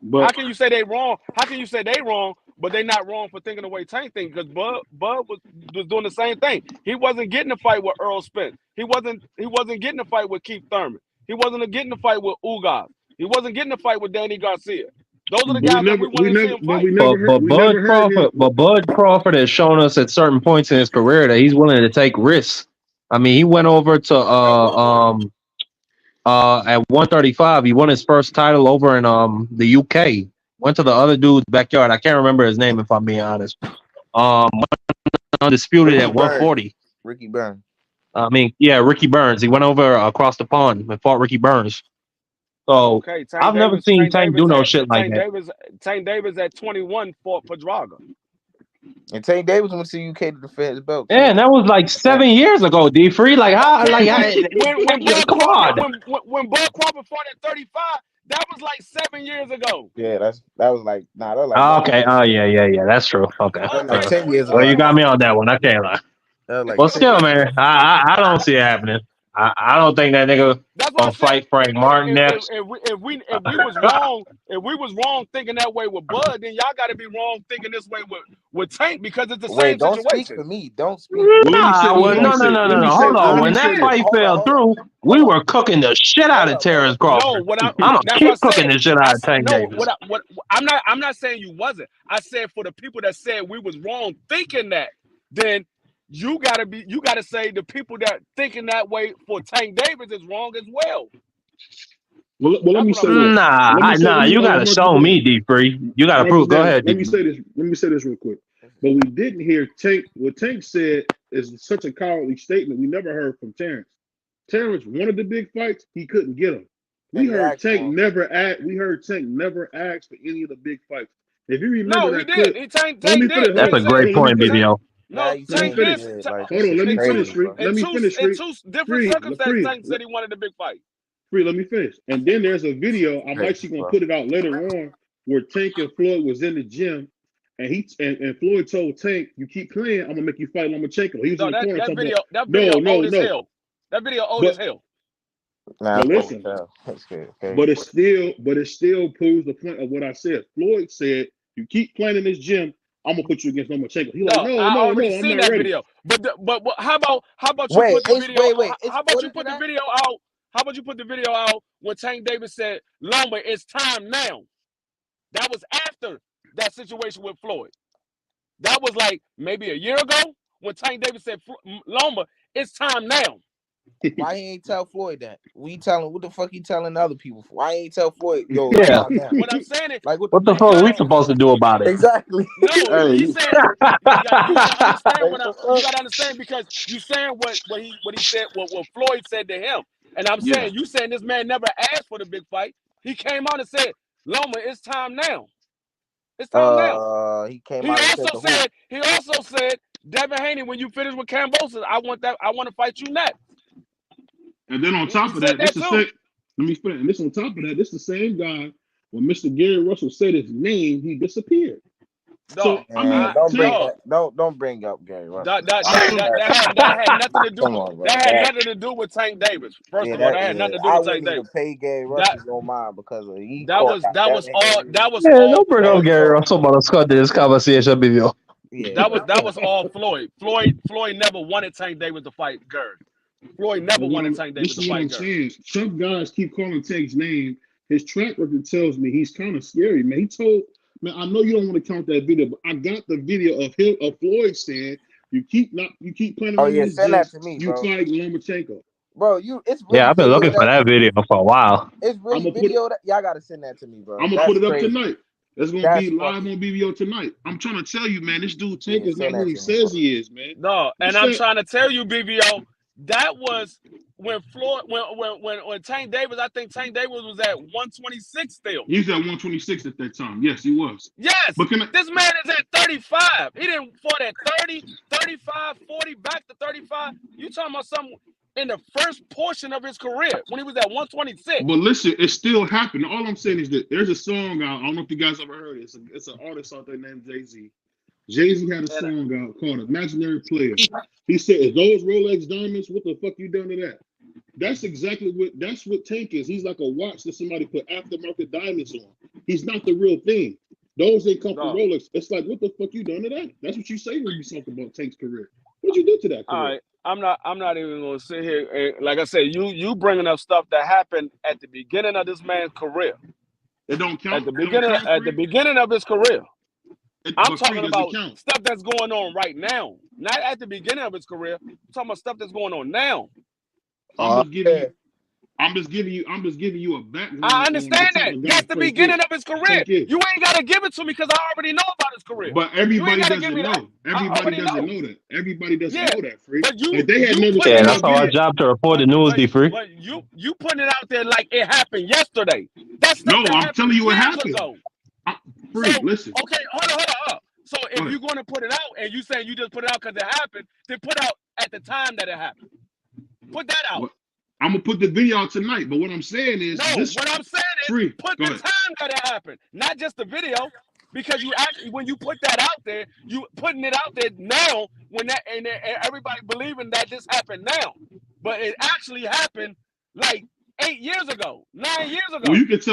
But how can you say they wrong? How can you say they wrong, but they not wrong for thinking the way Tank thinks? Because Bud was doing the same thing. He wasn't getting a fight with Earl Spence. He wasn't getting a fight with Keith Thurman. He wasn't getting a fight with Ugas. He wasn't getting a fight with Danny Garcia. Those are the guys that we wanted to see him fight. But Bud Crawford has shown us at certain points in his career that he's willing to take risks. I mean, he went over to at 135. He won his first title over in the UK. Went to the other dude's backyard. I can't remember his name if I'm being honest. Undisputed Ricky at 140. Ricky Burns. Ricky Burns. He went over across the pond and fought Ricky Burns. So okay, I've never seen Tank do no shit like that. Tank Davis at 21 fought Pedraga. And Tank Davis went to the UK to defend his belt. Yeah, and that was like 7 years ago, D Free. Like how when come on. When Bud Crawford fought at 35, that was like 7 years ago. Yeah, that was like okay. Oh yeah. That's true. Okay. Like 10 years ago. Well, you got me on that one. I can't lie. Well, still, man, I don't see it happening. I don't think that nigga gonna fight Frank Martin next. If we was wrong thinking that way with Bud, then y'all got to be wrong thinking this way with Tank because it's the same don't situation. Speak for me. Don't speak. No. Hold on. When that fight fell through, we were cooking the shit out of Terrence Crawford. I'm gonna keep cooking the shit out of Tank Davis. I'm not saying you wasn't. I said for the people that said we was wrong thinking that, then you gotta say the people that thinking that way for Tank Davis is wrong as well. Well, let me say this. Nah, you gotta show me, D Free. You gotta prove. Go ahead. Let me say this real quick. But we didn't hear Tank. What Tank said is such a cowardly statement. We never heard from Terrence. Terrence wanted the big fights. He couldn't get them. We heard Tank never ask for any of the big fights. If you remember, no, he did. Tank did. That's a great point, BBO. No, Tank did. Hold on, let me finish. In two different circumstances, Tank said he wanted the big fight. Let me finish. And then there's a video. I'm actually gonna put it out later on where Tank and Floyd was in the gym, and Floyd told Tank, "You keep playing, I'm gonna make you fight Lomachenko." He was in the corner. That video old as hell. That video old as hell. But listen, but it still proves the point of what I said. Floyd said, "You keep playing in this gym, I'm gonna put you against Lomachenko." He's like, "No, I'm not ready." Video. But how about you put the video? How about you put the video out? How about you put the video out when Tank Davis said, "Loma, it's time now"? That was after that situation with Floyd. That was like maybe a year ago when Tank Davis said, "Loma, it's time now." Why he ain't tell Floyd that? What the fuck he telling other people for? Why he ain't tell Floyd? Yo, yeah. What I'm saying is, like, what the fuck are we supposed to do about it? Exactly. No, he said you gotta understand because you saying what he said, what Floyd said to him, and I'm saying you saying this man never asked for the big fight. He came out and said, "Loma, it's time now. It's time now." He came out. He also said, "Devin Haney, when you finish with Kambosos, I want to fight you next." And then on top of that, this is let me finish. And this on top of that, this is the same guy. When Mr. Gary Russell said his name, he disappeared. No, I mean, Don't bring Tank. that. Don't bring up Gary Russell. That had nothing to do. Come on, bro. That had nothing to do with Tank Davis. First of all, that had nothing to do I with Tank wouldn't even Davis. pay Gary That Russell no mind because he that caught was that that was Devin all Haney. that was Yeah, all don't bring up Floyd. Gary Russell about to cut this conversation, baby. Yeah, That was all Floyd. Floyd never wanted Tank Davis to fight Gary. Floyd never wanted Tank Davis This to is what I'm fight Gary. saying. Some guys keep calling Tank's name. His track record tells me he's kind of scary, man. He told, man, I know you don't want to count that video, but I got the video of Floyd saying, you keep planning Oh on yeah, these send that just to me, you bro. fight Lomachenko. Bro, it's Yeah, really I've been video looking for that video for a while. It's I'm really gonna put video that y'all gotta send that to me, bro. I'm gonna That's put it up crazy. tonight. It's gonna That's be live fucking. on BBO tonight. I'm trying to tell you, man, this dude Tank Yeah, is send not who that he to me, says bro. he is, man. No, and What's I'm that? trying to tell you, BBO, that was when Floyd, when Tank Davis, I think Tank Davis was at 126 still. He was at 126 at that time. Yes, he was. Yes, But this man is at 35. He didn't fought at 30, 35, 40, back to 35. You talking about something in the first portion of his career when he was at 126. But listen, it still happened. All I'm saying is that there's a song out. I don't know if you guys ever heard it. It's an artist out there named Jay-Z. Jay-Z had a song out called Imaginary Player. He said, "Is those Rolex diamonds? What the fuck you done to that?" That's exactly what Tank is. He's like a watch that somebody put aftermarket diamonds on. He's not the real thing. Those ain't come from Rolex. It's like, what the fuck you done to that? That's what you say when you talk about Tank's career. What'd you do to that career? All right. I'm not even gonna sit here and, like I said, you bringing up stuff that happened at the beginning of this man's career. It don't count. At the beginning of his career. I'm talking about stuff that's going on right now, not at the beginning of his career. I'm talking about stuff that's going on now. I'm just giving you a background. I understand that. That's the beginning of his career. You ain't gotta give it to me because I already know about his career. But everybody doesn't know. Everybody doesn't know that. Everybody doesn't know that, Free. But you, like they had never yeah, that's our job to report the news, D-Free. But you putting it out there like it happened yesterday. That's no, I'm telling you what happened. Free, so, listen. Okay, hold on. So if you're going to put it out and you saying you just put it out because it happened, then put out at the time that it happened. Put that out. I'm gonna put the video out tonight, but what I'm saying is, put the time that it happened, not just the video, because you actually, when you put that out there, you putting it out there now when that and everybody believing that this happened now, but it actually happened like 8 years ago, 9 years ago. Well, you could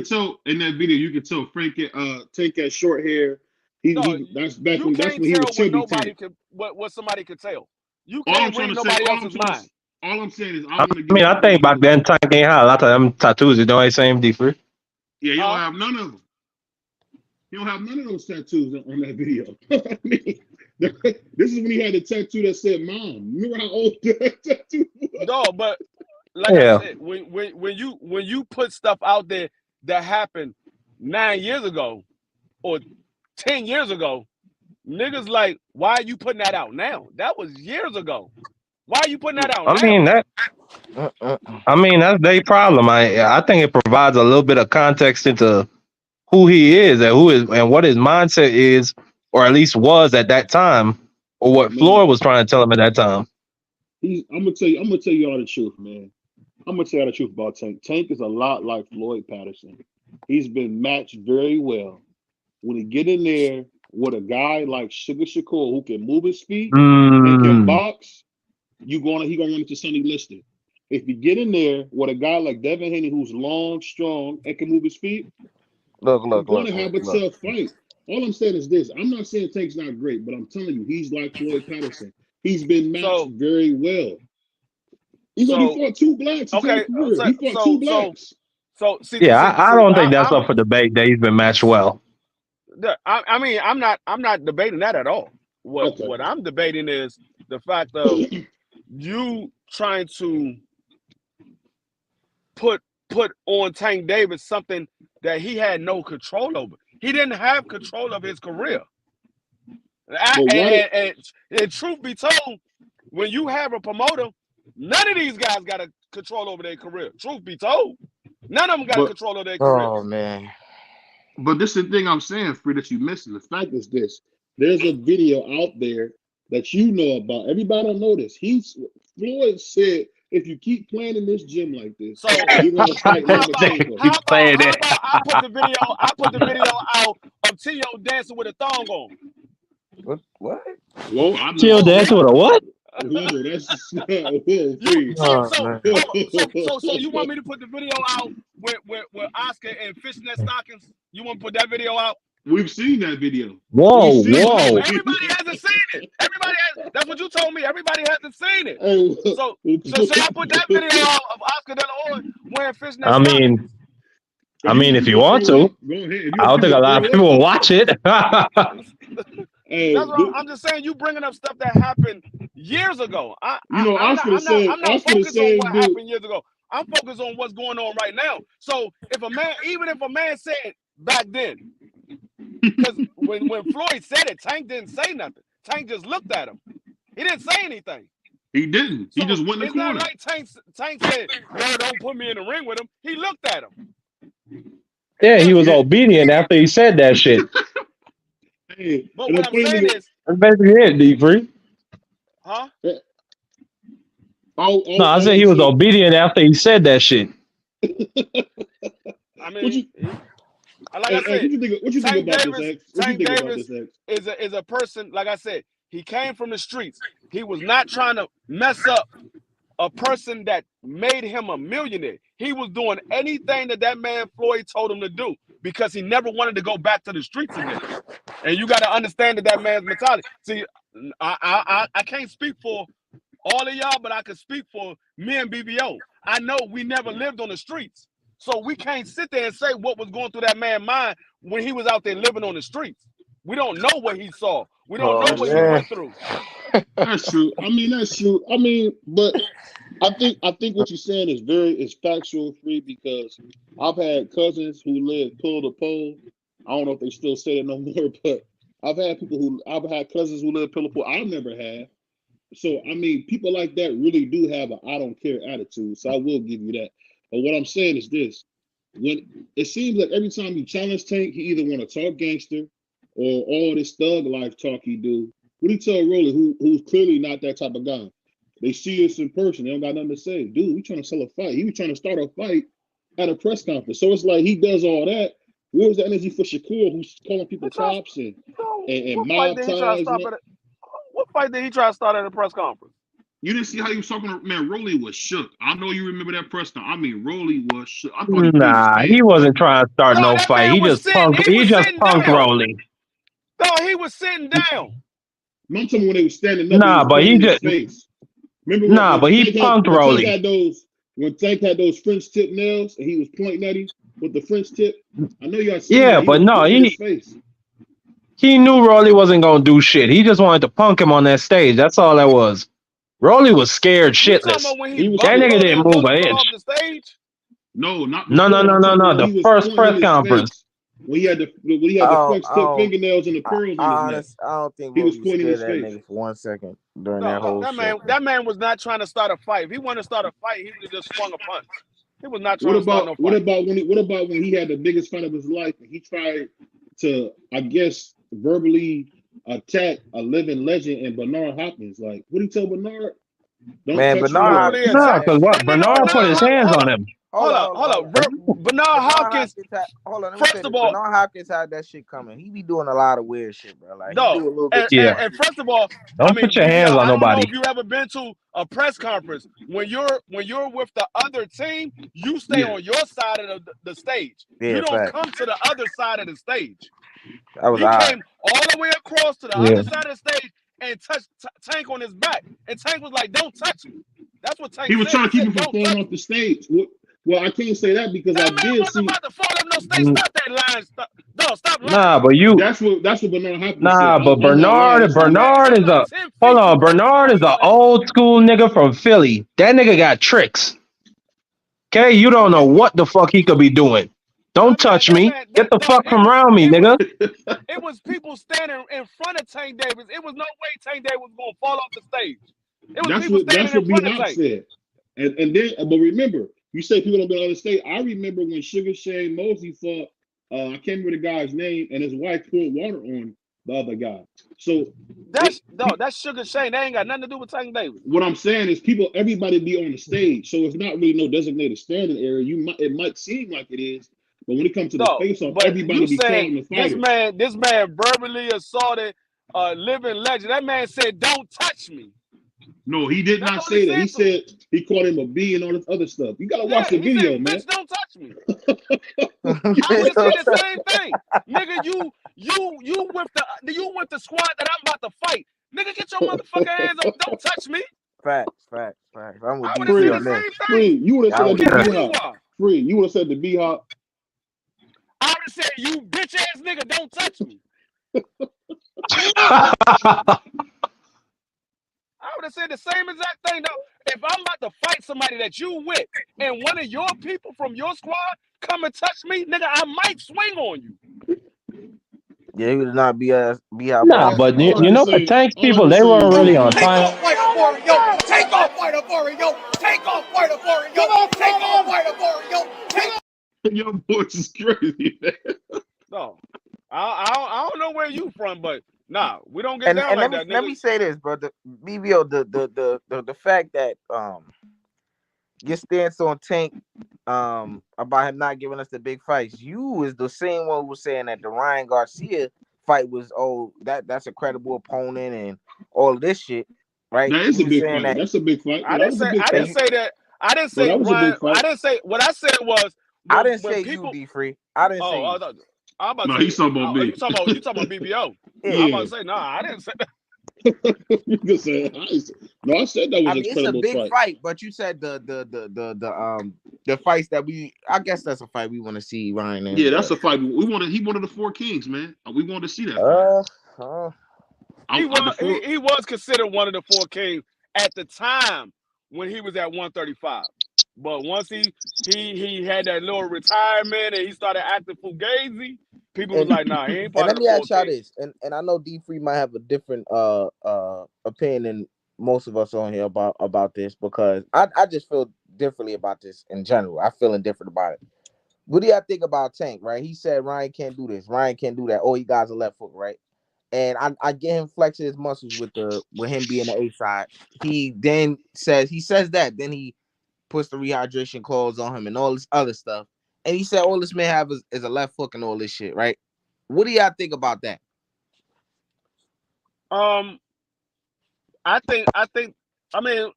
tell in that video. You could tell Frank Tank had short hair. That's back when he was chubby. Nobody could what somebody could tell. You can't read nobody else's mind. All I'm saying is, I think back then Tank ain't had a lot of them tattoos. You know what I'm saying, D-Free? Yeah, you don't have none of them. You don't have none of those tattoos on that video. I mean, this is when he had a tattoo that said "Mom." Remember how old that tattoo was? No, but like I said, when you put stuff out there that happened 9 years ago or 10 years ago, niggas like, why are you putting that out now? That was years ago. Why are you putting that out now? I mean that's their problem. I think it provides a little bit of context into who he is and what his mindset is, or at least was at that time, or what Floyd was trying to tell him at that time. I'm gonna tell you all the truth, man. I'm gonna tell you the truth about Tank. Tank is a lot like Floyd Patterson. He's been matched very well. When he get in there with a guy like Sugar Shakur who can move his feet and can box, he gonna run into Sonny Liston. If you get in there with a guy like Devin Haney who's long, strong, and can move his feet, you're gonna have a tough fight. All I'm saying is this: I'm not saying Tank's not great, but I'm telling you, he's like Floyd Patterson. He's been matched very well. He fought two blacks. He fought two blacks. I don't think that's up for debate that he's been matched well. I mean, I'm not debating that at all. What I'm debating is the fact of you trying to put on Tank Davis something that he had no control over. He didn't have control of his career. And truth be told, when you have a promoter, none of these guys got a control over their career. Truth be told, none of them got control of their career. Oh man! But this is the thing I'm saying, Free, that you're missing. The fact is this: there's a video out there that you know about. Everybody don't know this. Floyd said if you keep playing in this gym like this, So you're gonna fight Lomachenko. how about I put the video out of Tio dancing with a thong on? What? Well, I'm not Chill dance with a what? Whoa, that's So you want me to put the video out with Oscar and fishnet stockings? You want to put that video out? We've seen that video. Whoa. Everybody hasn't seen it. That's what you told me. Everybody hasn't seen it. So I put that video out of Oscar De La Hoya wearing fishnet stockings. I mean, if you want to, go ahead. I don't think a lot of people will watch it. That's what I'm just saying. You bringing up stuff that happened years ago. I'm not focused on what happened years ago. I'm focused on what's going on right now. So even if a man said back then, because when Floyd said it, Tank didn't say nothing. Tank just looked at him. He didn't say anything. He didn't. He just went in the corner. It's not like Tank said, "No, don't put me in the ring with him." He looked at him. Yeah, he was obedient after he said that shit. Hey, but what I'm saying is, that's basically it, D3. Huh? No, I said he was obedient after he said that shit. I mean, like I said, what you think about this, X? Tank Davis is a person, like I said, he came from the streets. He was not trying to mess up a person that made him a millionaire. He was doing anything that man Floyd told him to do because he never wanted to go back to the streets again. And you got to understand that man's mentality. See, I can't speak for all of y'all, but I can speak for me and BBO. I know we never lived on the streets. So we can't sit there and say what was going through that man's mind when he was out there living on the streets. We don't know what he saw. We don't know what he went through. That's true. That's true. But I think what you're saying is factual, free, because I've had cousins who live pole to pole. I don't know if they still say it no more, but I've had cousins who live pillar to pole. I never have. So people like that really do have an I don't care attitude. So I will give you that. But what I'm saying is this: when it seems like every time you challenge Tank, he either want to talk gangster or all this thug life talk he do. What do you tell Rolly, who's clearly not that type of guy? They see us in person, they don't got nothing to say. Dude, we trying to sell a fight. He was trying to start a fight at a press conference. So it's like he does all that. Where's the energy for Shakur, who's calling people cops and mob ties? What fight did he try to start at a press conference? You didn't see how he was talking to, man, Rolly was shook. I know you remember that press conference. Rolly was shook. He wasn't trying to start no fight. He just punked Rolly. No, he was sitting down. I'm telling you when they were standing up. But he just face. Remember but he punked Rolly. When Tank had those French tip nails and he was pointing at him with the French tip. I know y'all seen that. But no, he knew Rolly wasn't gonna do shit. He just wanted to punk him on that stage. That's all that was. Rolly was scared shitless. That nigga didn't move an inch. No, not no. The first press conference. When he had the French tip fingernails and the pearls in his neck. I don't think he was pointing his face. Nigga for 1 second during that whole shit. That man was not trying to start a fight. If he wanted to start a fight, he would have just swung a punch. He was not trying to start no fight. What about when he had the biggest fight of his life and he tried to, I guess, verbally attack a living legend in Bernard Hopkins? Like, what do you tell Bernard? Bernard put his hands on him. Hold up. Bernard Hopkins. First of all, Bernard Hopkins had that shit coming. He be doing a lot of weird shit, bro. Like, and first of all, don't put your hands on nobody. I don't know if you ever been to a press conference when you're with the other team, you stay on your side of the stage. You don't come to the other side of the stage. He came all the way across to the other side of the stage and touched Tank on his back, and Tank was like, "Don't touch me." That's what Tank said. He was trying to keep him from falling off the stage. Well, I can't say that because I did see. About to fall off no stage. Stop that line. Stop lying. Nah, but you. That's what Bernard Hopkins said. But Bernard is an old school nigga from Philly. That nigga got tricks. Okay, you don't know what the fuck he could be doing. Don't touch me. Get the fuck from around me, nigga. It was people standing in front of Tank Davis. It was no way Tank Davis was gonna fall off the stage. It was people standing in front of Tank. Said. And then, but remember, you say people don't be on the stage. I remember when Sugar Shane Mosley fought. I can't remember the guy's name, and his wife poured water on the other guy. So that's Sugar Shane. That ain't got nothing to do with Tank Davis. what I'm saying is everybody be on the stage, so it's not really no designated standing area. It might seem like it is, but when it comes to the face-off, but everybody you be calling saying the fighters. this man verbally assaulted a living legend. That man said, "Don't touch me." No, he did That's not all he say that. He said said he called him a B and all this other stuff. You gotta watch the he video, said, man. "Bitch, don't touch me." I would have said the same thing, nigga. You with the squad that I'm about to fight, nigga. Get your motherfucking hands up! Don't touch me. Facts. I'm with I would have DC said on the that. same thing. Free, you would have I said don't that care to who you B-Hop. are. Free, you would have said to B-Hop. I would have said, "You bitch ass nigga, don't touch me." I would have said the same exact thing. Though, if I'm about to fight somebody that you with, and one of your people from your squad come and touch me, nigga, I might swing on you. Yeah, he would not be out. Nah, but the Tank people, they weren't really on Take time. off fighter for it, yo. Take off fighter for it, yo. Take off fighter for it, yo. Take off fighter for it, yo. Your voice is crazy, man. No, I don't know where you from, but nah, we don't get down like that, nigga. Let me say this, bro. The BBO, the fact that your stance on Tank about him not giving us the big fights. You is the same one who was saying that the Ryan Garcia fight was that's a credible opponent and all of this shit, right? That is a big fight. That's a big fight. I didn't say that. I didn't say Ryan. I didn't say what I said was. I didn't say people, you, D-Free. I didn't say. I'm about to say. No, he's talking about me. You talking about BBO? Yeah. I'm about to say, I didn't say that. You can say no. I said that was a credible it's a big fight, but you said the fights that I guess that's a fight we want to see Ryan in. Yeah, that's a fight we wanted. He wanted the 4 Kings, man. We wanted to see that fight. He was considered one of the 4 Kings at the time when he was at 135. But once he had that little retirement and he started acting fugazi, people was like, nah, he ain't part of the 4 Kings. And let me ask y'all this, and I know D-Free might have a different opinion than most of us on here about this, because I just feel differently about this in general. I'm feeling different about it. What do y'all think about Tank, right? He said Ryan can't do this, Ryan can't do that. Oh, he got a left foot, right? And I get him flexing his muscles with him being the A side. He says that, then he puts the rehydration clause on him and all this other stuff. And he said all this man have is a left hook and all this shit, right? What do y'all think about that? I mean,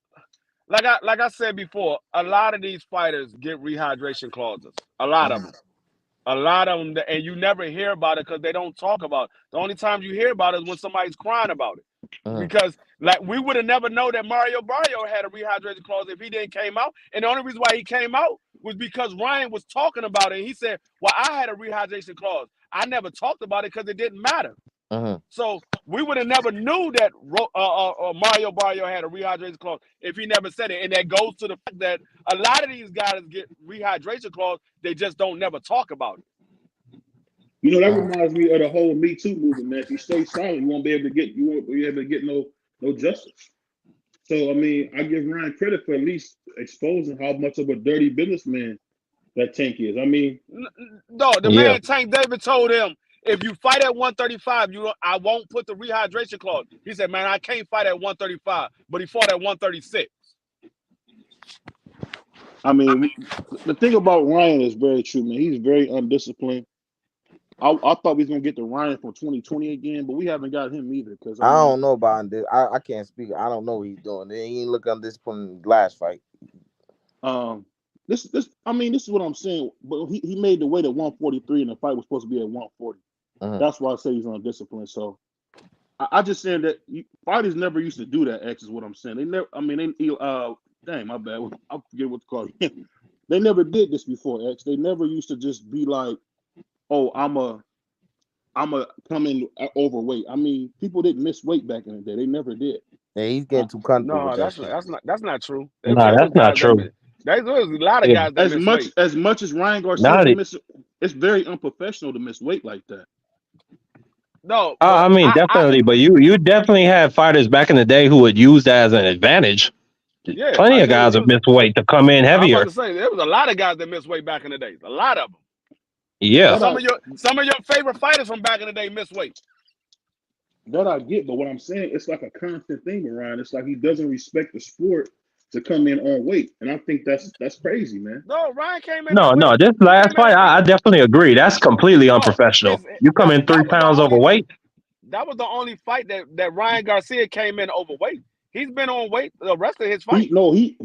like I said before, a lot of these fighters get rehydration clauses. A lot of them. And you never hear about it because they don't talk about it. The only time you hear about it is when somebody's crying about it. Because we would have never known that Mario Barrio had a rehydration clause if he didn't came out. And the only reason why he came out was because Ryan was talking about it. And he said, well, I had a rehydration clause. I never talked about it because it didn't matter. So we would have never knew that Mario Barrio had a rehydration clause if he never said it. And that goes to the fact that a lot of these guys get rehydration clause. They just don't never talk about it. You know, that reminds me of the whole Me Too movement, man. If you stay silent, you won't be able to get no justice. So I mean, I give Ryan credit for at least exposing how much of a dirty businessman that Tank is. I mean, no, man Tank David told him, if you fight at 135, I won't put the rehydration clause. He said, man, I can't fight at 135, but he fought at 136. I mean, the thing about Ryan is very true, man. He's very undisciplined. I thought we was gonna get the Ryan from 2020 again, but we haven't got him either. Because I don't know about this. I can't speak. I don't know what he's doing. He ain't look undisciplined last fight. This is what I'm saying. But he made the weight at 143, and the fight was supposed to be at 140. That's why I say he's undisciplined. So I just saying that fighters never used to do that. X is what I'm saying. They never. I mean, dang, my bad. I forget what to call it. They never did this before. X. They never used to just be like, oh, I'm a come in overweight. I mean, people didn't miss weight back in the day. They never did. Yeah, he's getting too comfortable. No, that's not true. No, that's not true. There's a lot of guys that miss weight. As much as Ryan Garcia miss, it's very unprofessional to miss weight like that. No, I mean, definitely. But you definitely had fighters back in the day who would use that as an advantage. Yeah, plenty of guys have missed weight to come in heavier. I was about to say, there was a lot of guys that missed weight back in the day. A lot of them. Yeah. Some of your favorite fighters from back in the day missed weight. That I get, but what I'm saying, it's like a constant thing around. It's like he doesn't respect the sport to come in on weight, and I think that's crazy, man. No, Ryan came in No, at no, weight. this He last came in fight, at I definitely agree. That's completely no. unprofessional. You come in three That was the pounds only overweight. that was the only fight that Ryan Garcia came in overweight. He's been on weight the rest of his He fights. no, he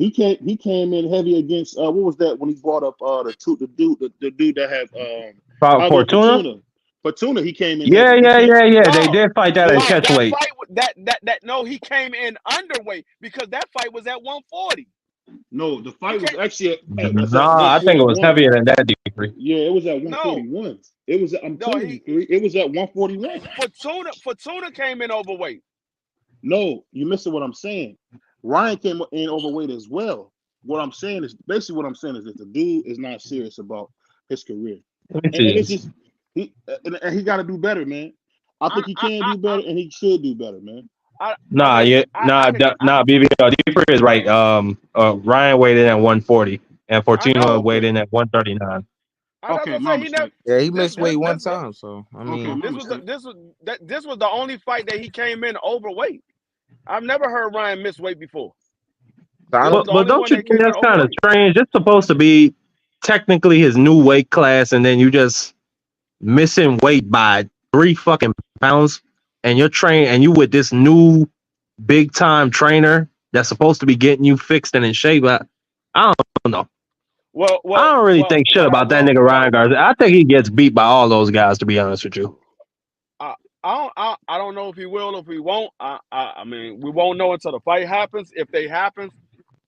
came in heavy against what was that when he brought up the dude that had Pablo Fortuna. Fortuna, he came in Yeah, heavy. He yeah, came yeah, yeah. They No, did fight that in no no, catch that weight. fight no, he came in underweight because that fight was at 140. no the He fight was can't actually was at Nah, I think it was 141. heavier than that, degree. Yeah, it was at no 141. It was I'm no telling you, it was at 141. Fortuna came in overweight. No, you missing what I'm saying. Ryan came in overweight as well. What I'm saying is basically what I'm saying is that the dude is not serious about his career, Let me and see it's this. just and he got to do better, man. I I think he I can I do better, and he should do better, man. I Nah, listen. yeah, nah, nah. BBL deeper is right. Ryan weighed in at 140, and I Fortuna know. weighed Okay, in at 139. That's okay, what I my say. He never. mistake. Yeah, he This missed this weight one this time. So I Okay, mean, my mistake. this was the only fight that he came in overweight. I've never heard Ryan miss weight before. I This was don't. the But only don't one you that think came in that's kind of overweight. strange? It's supposed to be technically his new weight class, and then you just missing weight by 3 fucking pounds, and you're trained, and you with this new big time trainer that's supposed to be getting you fixed and in shape. I don't know. I don't really think shit What I about that will, nigga Ryan Garcia. I think he gets beat by all those guys, to be honest with you. I don't know if he will or if he won't. I mean, we won't know until the fight happens. If they happens,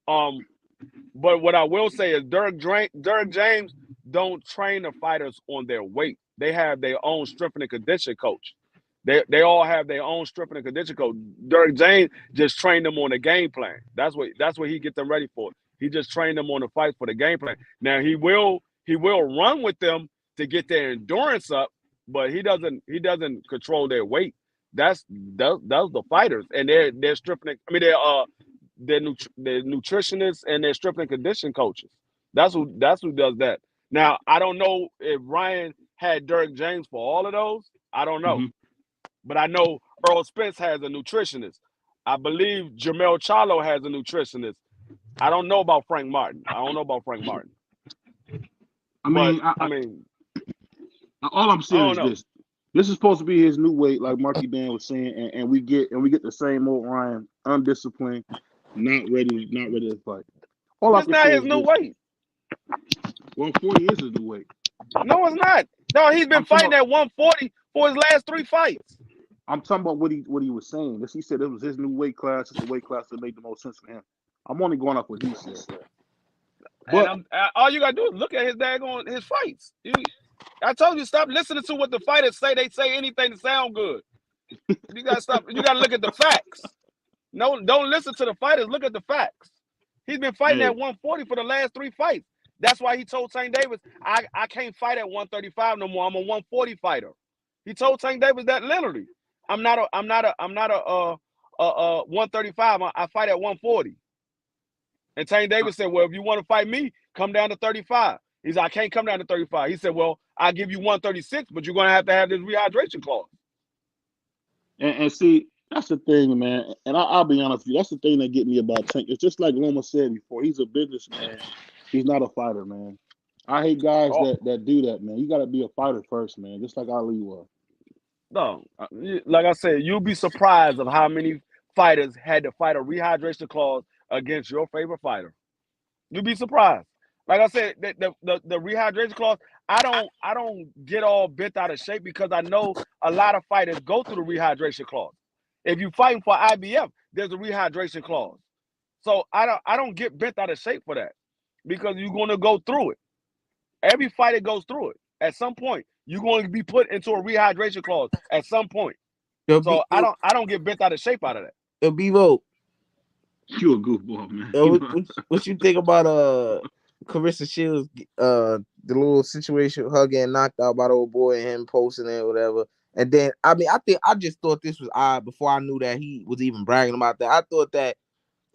um, but what I will say is Derek James don't train the fighters on their weight. They have their own strength and condition coach. They all have their own strength and condition coach. Derek James just trained them on the game plan. That's what he get them ready for. He just trained them on the fight for the game plan. Now he will run with them to get their endurance up, but he doesn't control their weight. That's the fighters and their strength. I mean their nutritionists and their strength and condition coaches. That's who does that. Now I don't know if Ryan had Derek James for all of those. I don't know, Hmm. but I know Earl Spence has a nutritionist. I believe Jamel Charlo has a nutritionist. I don't know about Frank Martin. I But mean, I mean, all I'm I saying don't is know. this: this is supposed to be his new weight, like Marky Dan was saying, and we get the same old Ryan, undisciplined, not ready to fight. All I This can not say his is new this: weight. 140 is his new weight. No, it's not. No, he's been I'm talking fighting about. at 140 for his last 3 fights. I'm talking about what he was saying. This he said it was his new weight class. It's the weight class that made the most sense for him. I'm only going off what he said. And But all you gotta do is look at his fights. I told you stop listening to what the fighters say. They say anything to sound good. You gotta stop. You gotta look at the facts. No, don't listen to the fighters. Look at the facts. He's been fighting hey, at 140 for the last 3 fights. That's why he told Tank Davis, I can't fight at 135 no more. I'm a 140 fighter. He told Tank Davis that literally. I'm not a 135. I fight at 140. And Tank Davis said, well, if you want to fight me, come down to 35. He said, I can't come down to 35. He said, well, I'll give you 136, but you're going to have this rehydration clause. and see, that's the thing, man. And I'll be honest with you, that's the thing that get me about Tank. It's just like Loma said before. He's a businessman. He's not a fighter, man. I hate guys Oh, that do that, man. You got to be a fighter first, man. Just like Ali was. no. Like I said, you'll be surprised of how many fighters had to fight a rehydration clause against your favorite fighter. You'll be surprised. Like I said, the rehydration clause, I don't get all bent out of shape because I know a lot of fighters go through the rehydration clause. If you're fighting for IBF, there's a rehydration clause. So I don't get bent out of shape for that because you're going to go through it. Every fighter goes through it. At some point, you're going to be put into a rehydration clause at some point. Yo, So I don't get bent out of shape out of that. yo, Bevo, You a goofball, man. yo, what you think about Carissa Shields the little situation with her getting knocked out by the old boy and him posting it or whatever? And then I mean I just thought this was odd before I knew that he was even bragging about that. I thought that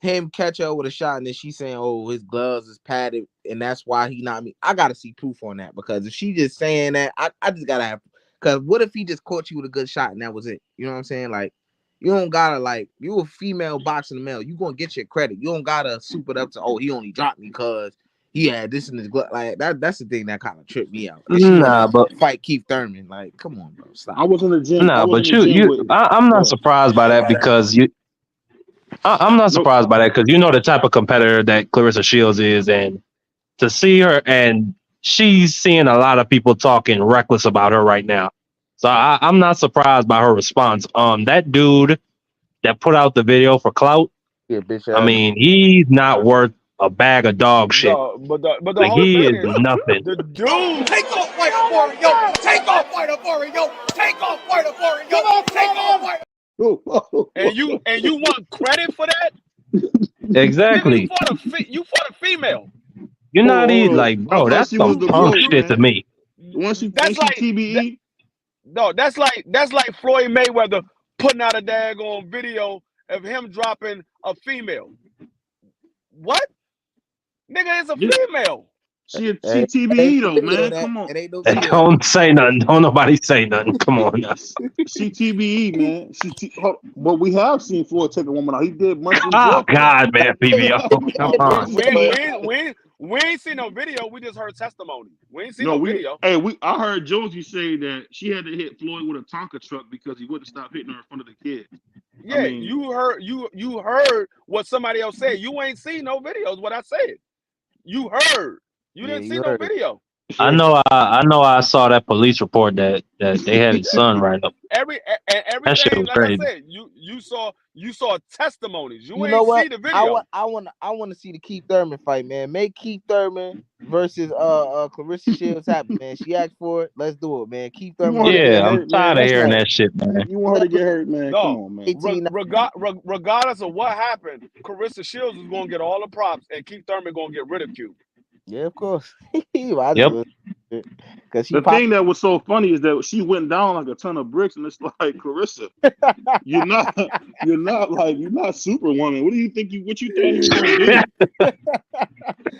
him catch her with a shot and then she saying, oh, his gloves is padded and that's why he not me. I gotta see proof on that because if she just saying that, I just gotta have, Cause what if he just caught you with a good shot and that was it? You know what I'm saying? Like, you don't gotta like you a female boxing male. You gonna get your credit. You don't gotta soup it up to he only dropped me because he had this in his glove. Like that's the thing that kind of tripped me out. Nah, but fight Keith Thurman. Like, come on, bro. Stop. I was in the gym. nah, but I'm not surprised by that because I'm not surprised by that because you know the type of competitor that Clarissa Shields is, and to see her and she's seeing a lot of people talking reckless about her right now. So I'm not surprised by her response. That dude that put out the video for clout, Yeah, bitch. I mean, he's not worth a bag of dog shit. No, but the Like, whole he thing is is nothing. the dude. Take off fighter for it, yo. Take off fighter for it, yo. Take off fighter for it, yo. Take off fighter. And you want credit for that? Exactly. Nigga, you fought a female. You're not even like, bro, that's some punk shit to me. Once you That's like TBE. That's like Floyd Mayweather putting out a daggone video of him dropping a female. What? Nigga, it's a female. She TBE though, man. Come on. Don't say nothing. Don't nobody say nothing. Come on now. She TBE, man. But we have seen Floyd take a woman out. He did much. Oh God, man, PBO. Come on. We ain't seen no video. We just heard testimony. We ain't seen no video. Hey, I heard Josie say that she had to hit Floyd with a Tonka truck because he wouldn't stop hitting her in front of the kids. Yeah, I mean, you heard what somebody else said. You ain't seen no videos. What I said. You heard. You didn't see no video. I know. I saw that police report that they had his son right up. Everything shit was like crazy. I said, you saw testimonies. You know ain't what? see the video. I want to see the Keith Thurman fight, man. Make Keith Thurman versus Clarissa Shields happen, man. She asked for it. Let's do it, man. Keith Thurman. Yeah, I'm tired of hearing that shit, man. You want her to get hurt, man? No, come on, man. Regardless of what happened, Clarissa Shields is gonna get all the props, and Keith Thurman gonna get ridiculed. Yeah, of course. Yep. The thing that was so funny is that she went down like a ton of bricks, and it's like, Clarissa, you're not Superwoman. What do you think what you thought you was gonna do?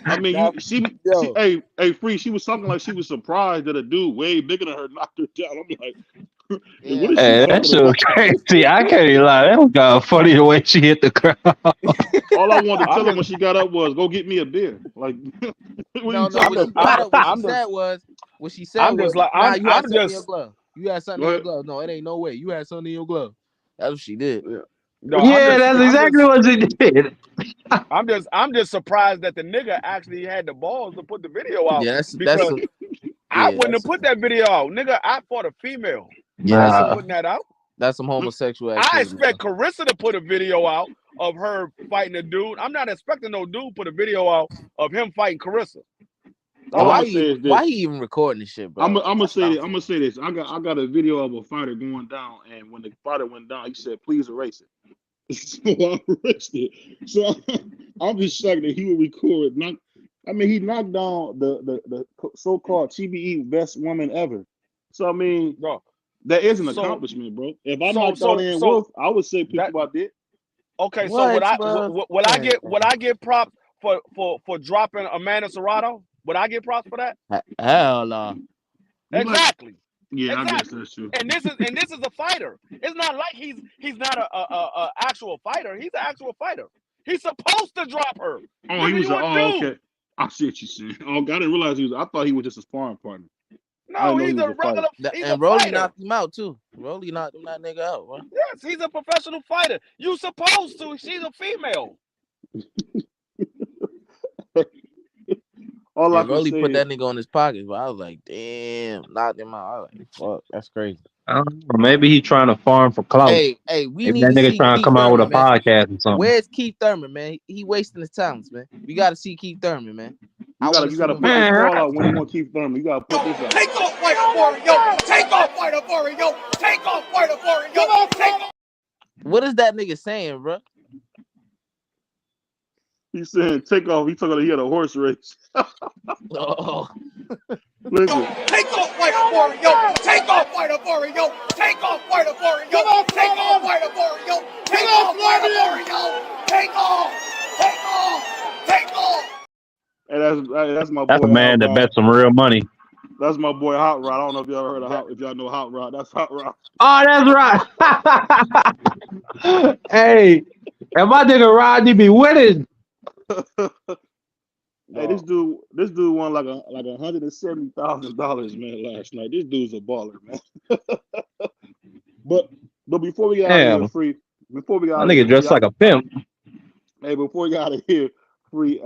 I mean, hey, Free, she was talking like she was surprised that a dude way bigger than her knocked her down. I'm like, what is hey, that shit was crazy. I can't even lie. That was kind of funny the way she hit the crowd. All I wanted to tell her when she got up was, "Go get me a beer." Like, what she said I'm was, just like, nah, you had something in your just. glove. You had something in your glove. No, it ain't no way. You had something in your glove. That's what she did. Yeah, no, that's exactly what she did. I'm just surprised that the nigga actually had the balls to put the video out. Yeah, I wouldn't have put that video out, nigga. I fought a female. Yeah, I wasn't putting that out. That's some homosexual activity. I expect Clarissa to put a video out of her fighting a dude. I'm not expecting no dude put a video out of him fighting Clarissa. Why he even recording this shit, bro? I'm gonna say this. I got a video of a fighter going down, and when the fighter went down, he said, "Please erase it." So I erased it. So I'm just shocked that he would record. He knocked down the so-called TBE best woman ever. So I mean, bro, that is an accomplishment, bro. If I knocked out Ann Wolf, I would say people I did. Okay, so would I get props for dropping Amanda Serrato? Would I get props for that? Hell no. Exactly. Yeah, exactly. I guess that's true. And this is a fighter. It's not like he's not a actual fighter. He's an actual fighter. He's supposed to drop her. Oh, he was okay. I see what you're saying. Oh, I didn't realize I thought he was just a sparring partner. No, he's a regular. And Rolly knocked him out too. Rolly knocked that nigga out, bro. Yes, he's a professional fighter. You supposed to. She's a female. Rolly put that nigga on his pocket, but I was like, damn, knocked him out. I was like, fuck, that's crazy. I don't know. Maybe he's trying to farm for clout. Hey, we need that to nigga see trying Keith to come out with a Thurman, man. podcast or something. Where's Keith Thurman, man? He wasting his talents, man. We got to see Keith Thurman, man. You gotta put this call out when you want Keith Thurman. You gotta put this out. Take off fighter for it, yo. Take off fighter for it, yo. Take off fighter for it, yo. Take off. What is that nigga saying, bro? He's saying take off. He talking. He had a horse race. Oh. Listen. Take off fighter for it, yo. Take off fighter for it, yo. Take off fighter for it, yo. Take off fighter for it, yo. Take off fighter for it, yo. Take off. Take off. Take off. And that's my boy. That's a man that bet some real money. That's my boy Hot Rod. I don't know if y'all heard of if y'all know Hot Rod. That's Hot Rod. Oh, that's right. Hey, and my nigga Rodney be winning. Hey, this dude won like $170,000, man, last night. This dude's a baller, man. but before we get out of here, free. Before we got that nigga dressed like a pimp. Hey, before we got out of here, free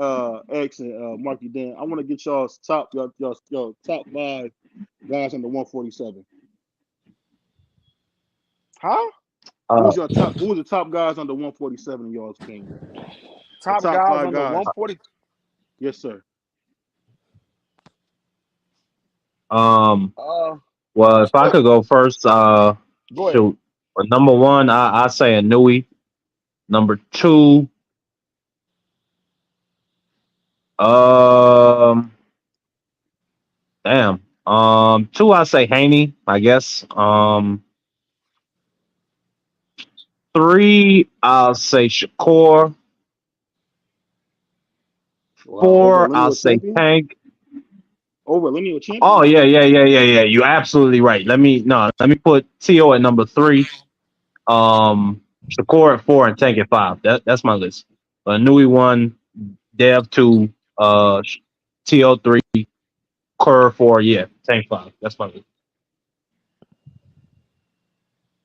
X and Marky Dan, I want to get y'all's top 5 guys under 147. Huh? Who was the top guys under 147 in y'all's team? Top guys 5 under 140. Yes, sir. Well, if I could go first, go ahead. shoot. For number 1, I say a Nui. Number 2, damn. 2, I say Haney, I guess. 3, I'll say Shakur. 4, I'll say Tank. Over lineal champion? Oh yeah. You absolutely right. Let me put T.O. at number 3. Shakur at 4 and Tank at 5. That's my list. Nui 1, Dev 2, T.O. 3, Kerr 4, Tank 5. That's my list.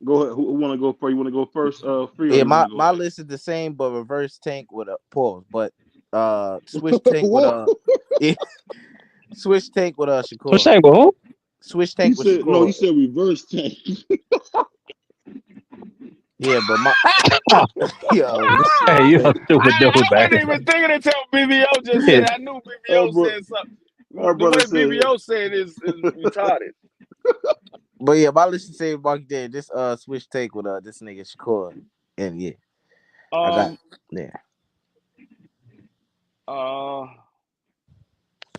Go ahead. Who want to go first? You want to go first? Free. Yeah, my list is the same, but reverse Tank with a pause. But switch Tank with switch Tank with Shakur. Switch Tank with who? Switch Tank with Shakur. No, he said reverse Tank. Yeah, but my hey, you a stupid dude, I wasn't even thinking until BBO just said. I knew BBO said something. The way BBO said is retarded. But yeah, my list is saying Mark Day. This switch Tank with this nigga Shakur, and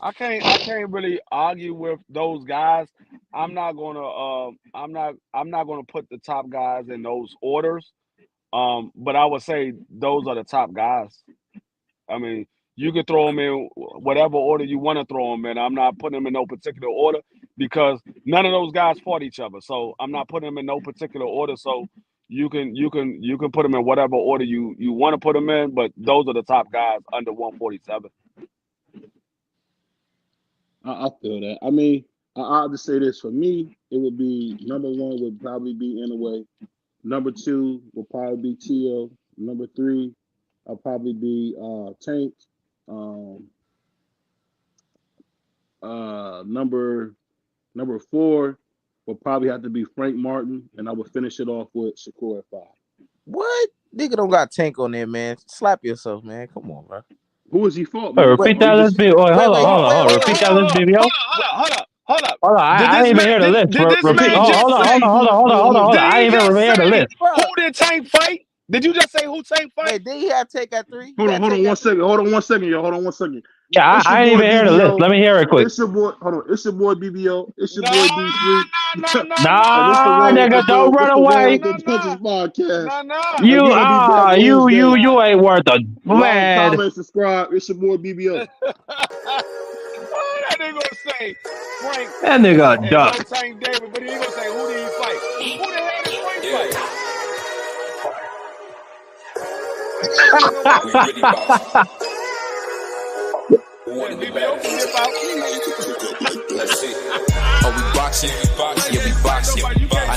I can't really argue with those guys. I'm not gonna put the top guys in those orders. But I would say those are the top guys. I mean, you can throw them in whatever order you want to throw them in. I'm not putting them in no particular order because none of those guys fought each other. So I'm not putting them in no particular order. So you can put them in whatever order you want to put them in. But those are the top guys under 147. I feel that. I mean, I'll just say this. For me, it would be number 1 would probably be Inouye. Number 2 will probably be T.O. Number 3, I'll probably be Tank. Number 4 will probably have to be Frank Martin, and I will finish it off with Shakur at 5. What? Nigga don't got Tank on there, man. Slap yourself, man. Come on, bro. Who is he fought? Repeat that list, baby. Hold on. Repeat that list, baby. Hold up. I didn't even hear the list. Repeat. Hold on. I didn't even hear the list. Who did Tank fight? Did you just say who Tank fight? Hey, did he have Tank at 3? Hold on 1 second. Hold on 1 second, y'all. Hold on 1 second. Yeah, I didn't even hear the list. Let me hear it quick. It's your boy. Hold on. It's your boy BBO. It's your boy B3. Nah, nigga, don't run away. You ain't worth a man. Comment, subscribe. It's your boy BBO. That nigga gonna say Frank. That nigga a duck. Tank David, but he ain't gonna say who did he fight? Who the hell did Frank fight? Let's see. Oh, we boxing? Yeah, we boxing. I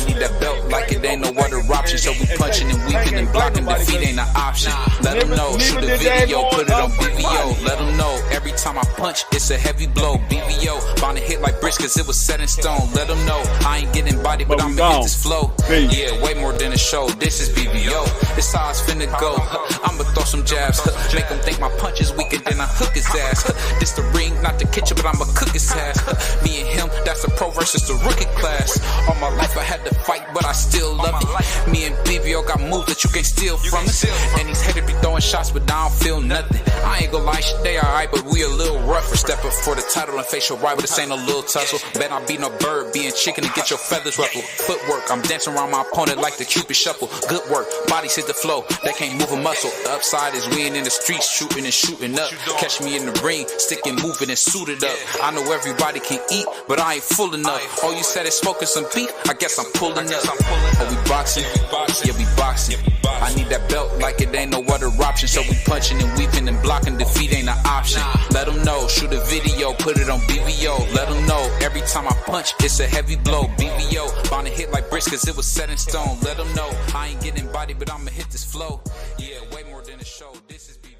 need that belt like it ain't no other option. So we punching and weaving and blocking. Defeat ain't an option. Let them know. Shoot a video, put it on BVO. Let them know. Every time I punch, it's a heavy blow. BVO, bound to hit like bricks cause it was set in stone. Let them know. I ain't getting body, but I'ma hit this flow. Yeah, way more than a show. This is BVO. This how it's finna go. I'ma throw some jabs. Make him think my punch is weaker than I hook his ass. This the ring, not the kitchen, but I'ma cook his ass. Me and him, that's the pro versus the rookie class. All my life I had to fight, but I still love it. Me and BBO got moves that you can't steal from us. And these haters be throwing shots, but I don't feel nothing. I ain't gonna lie, shit, they alright, but we a little rougher. Step up for the title and face your rival, this ain't a little tussle. Bet I be no bird, being chicken to get your feathers ruffled. Footwork, I'm dancing around my opponent like the Cupid shuffle. Good work, bodies hit the flow, they can't move a muscle. The upside is we ain't in the streets shooting and shooting up. Catch me in the ring, sticking, moving and suited up. I know everybody can eat, but I ain't full enough. Oh, you said it's smoking some beef? I guess I'm pulling up. Oh, we boxing? Yeah, we boxing. I need that belt like it ain't no other option. So we punching and weaving and blocking. Defeat ain't an option. Let them know. Shoot a video, put it on BVO. Let them know. Every time I punch, it's a heavy blow. BVO, bound to hit like bricks cause it was set in stone. Let them know. I ain't getting body, but I'ma hit this flow. Yeah, way more than a show. This is BVO.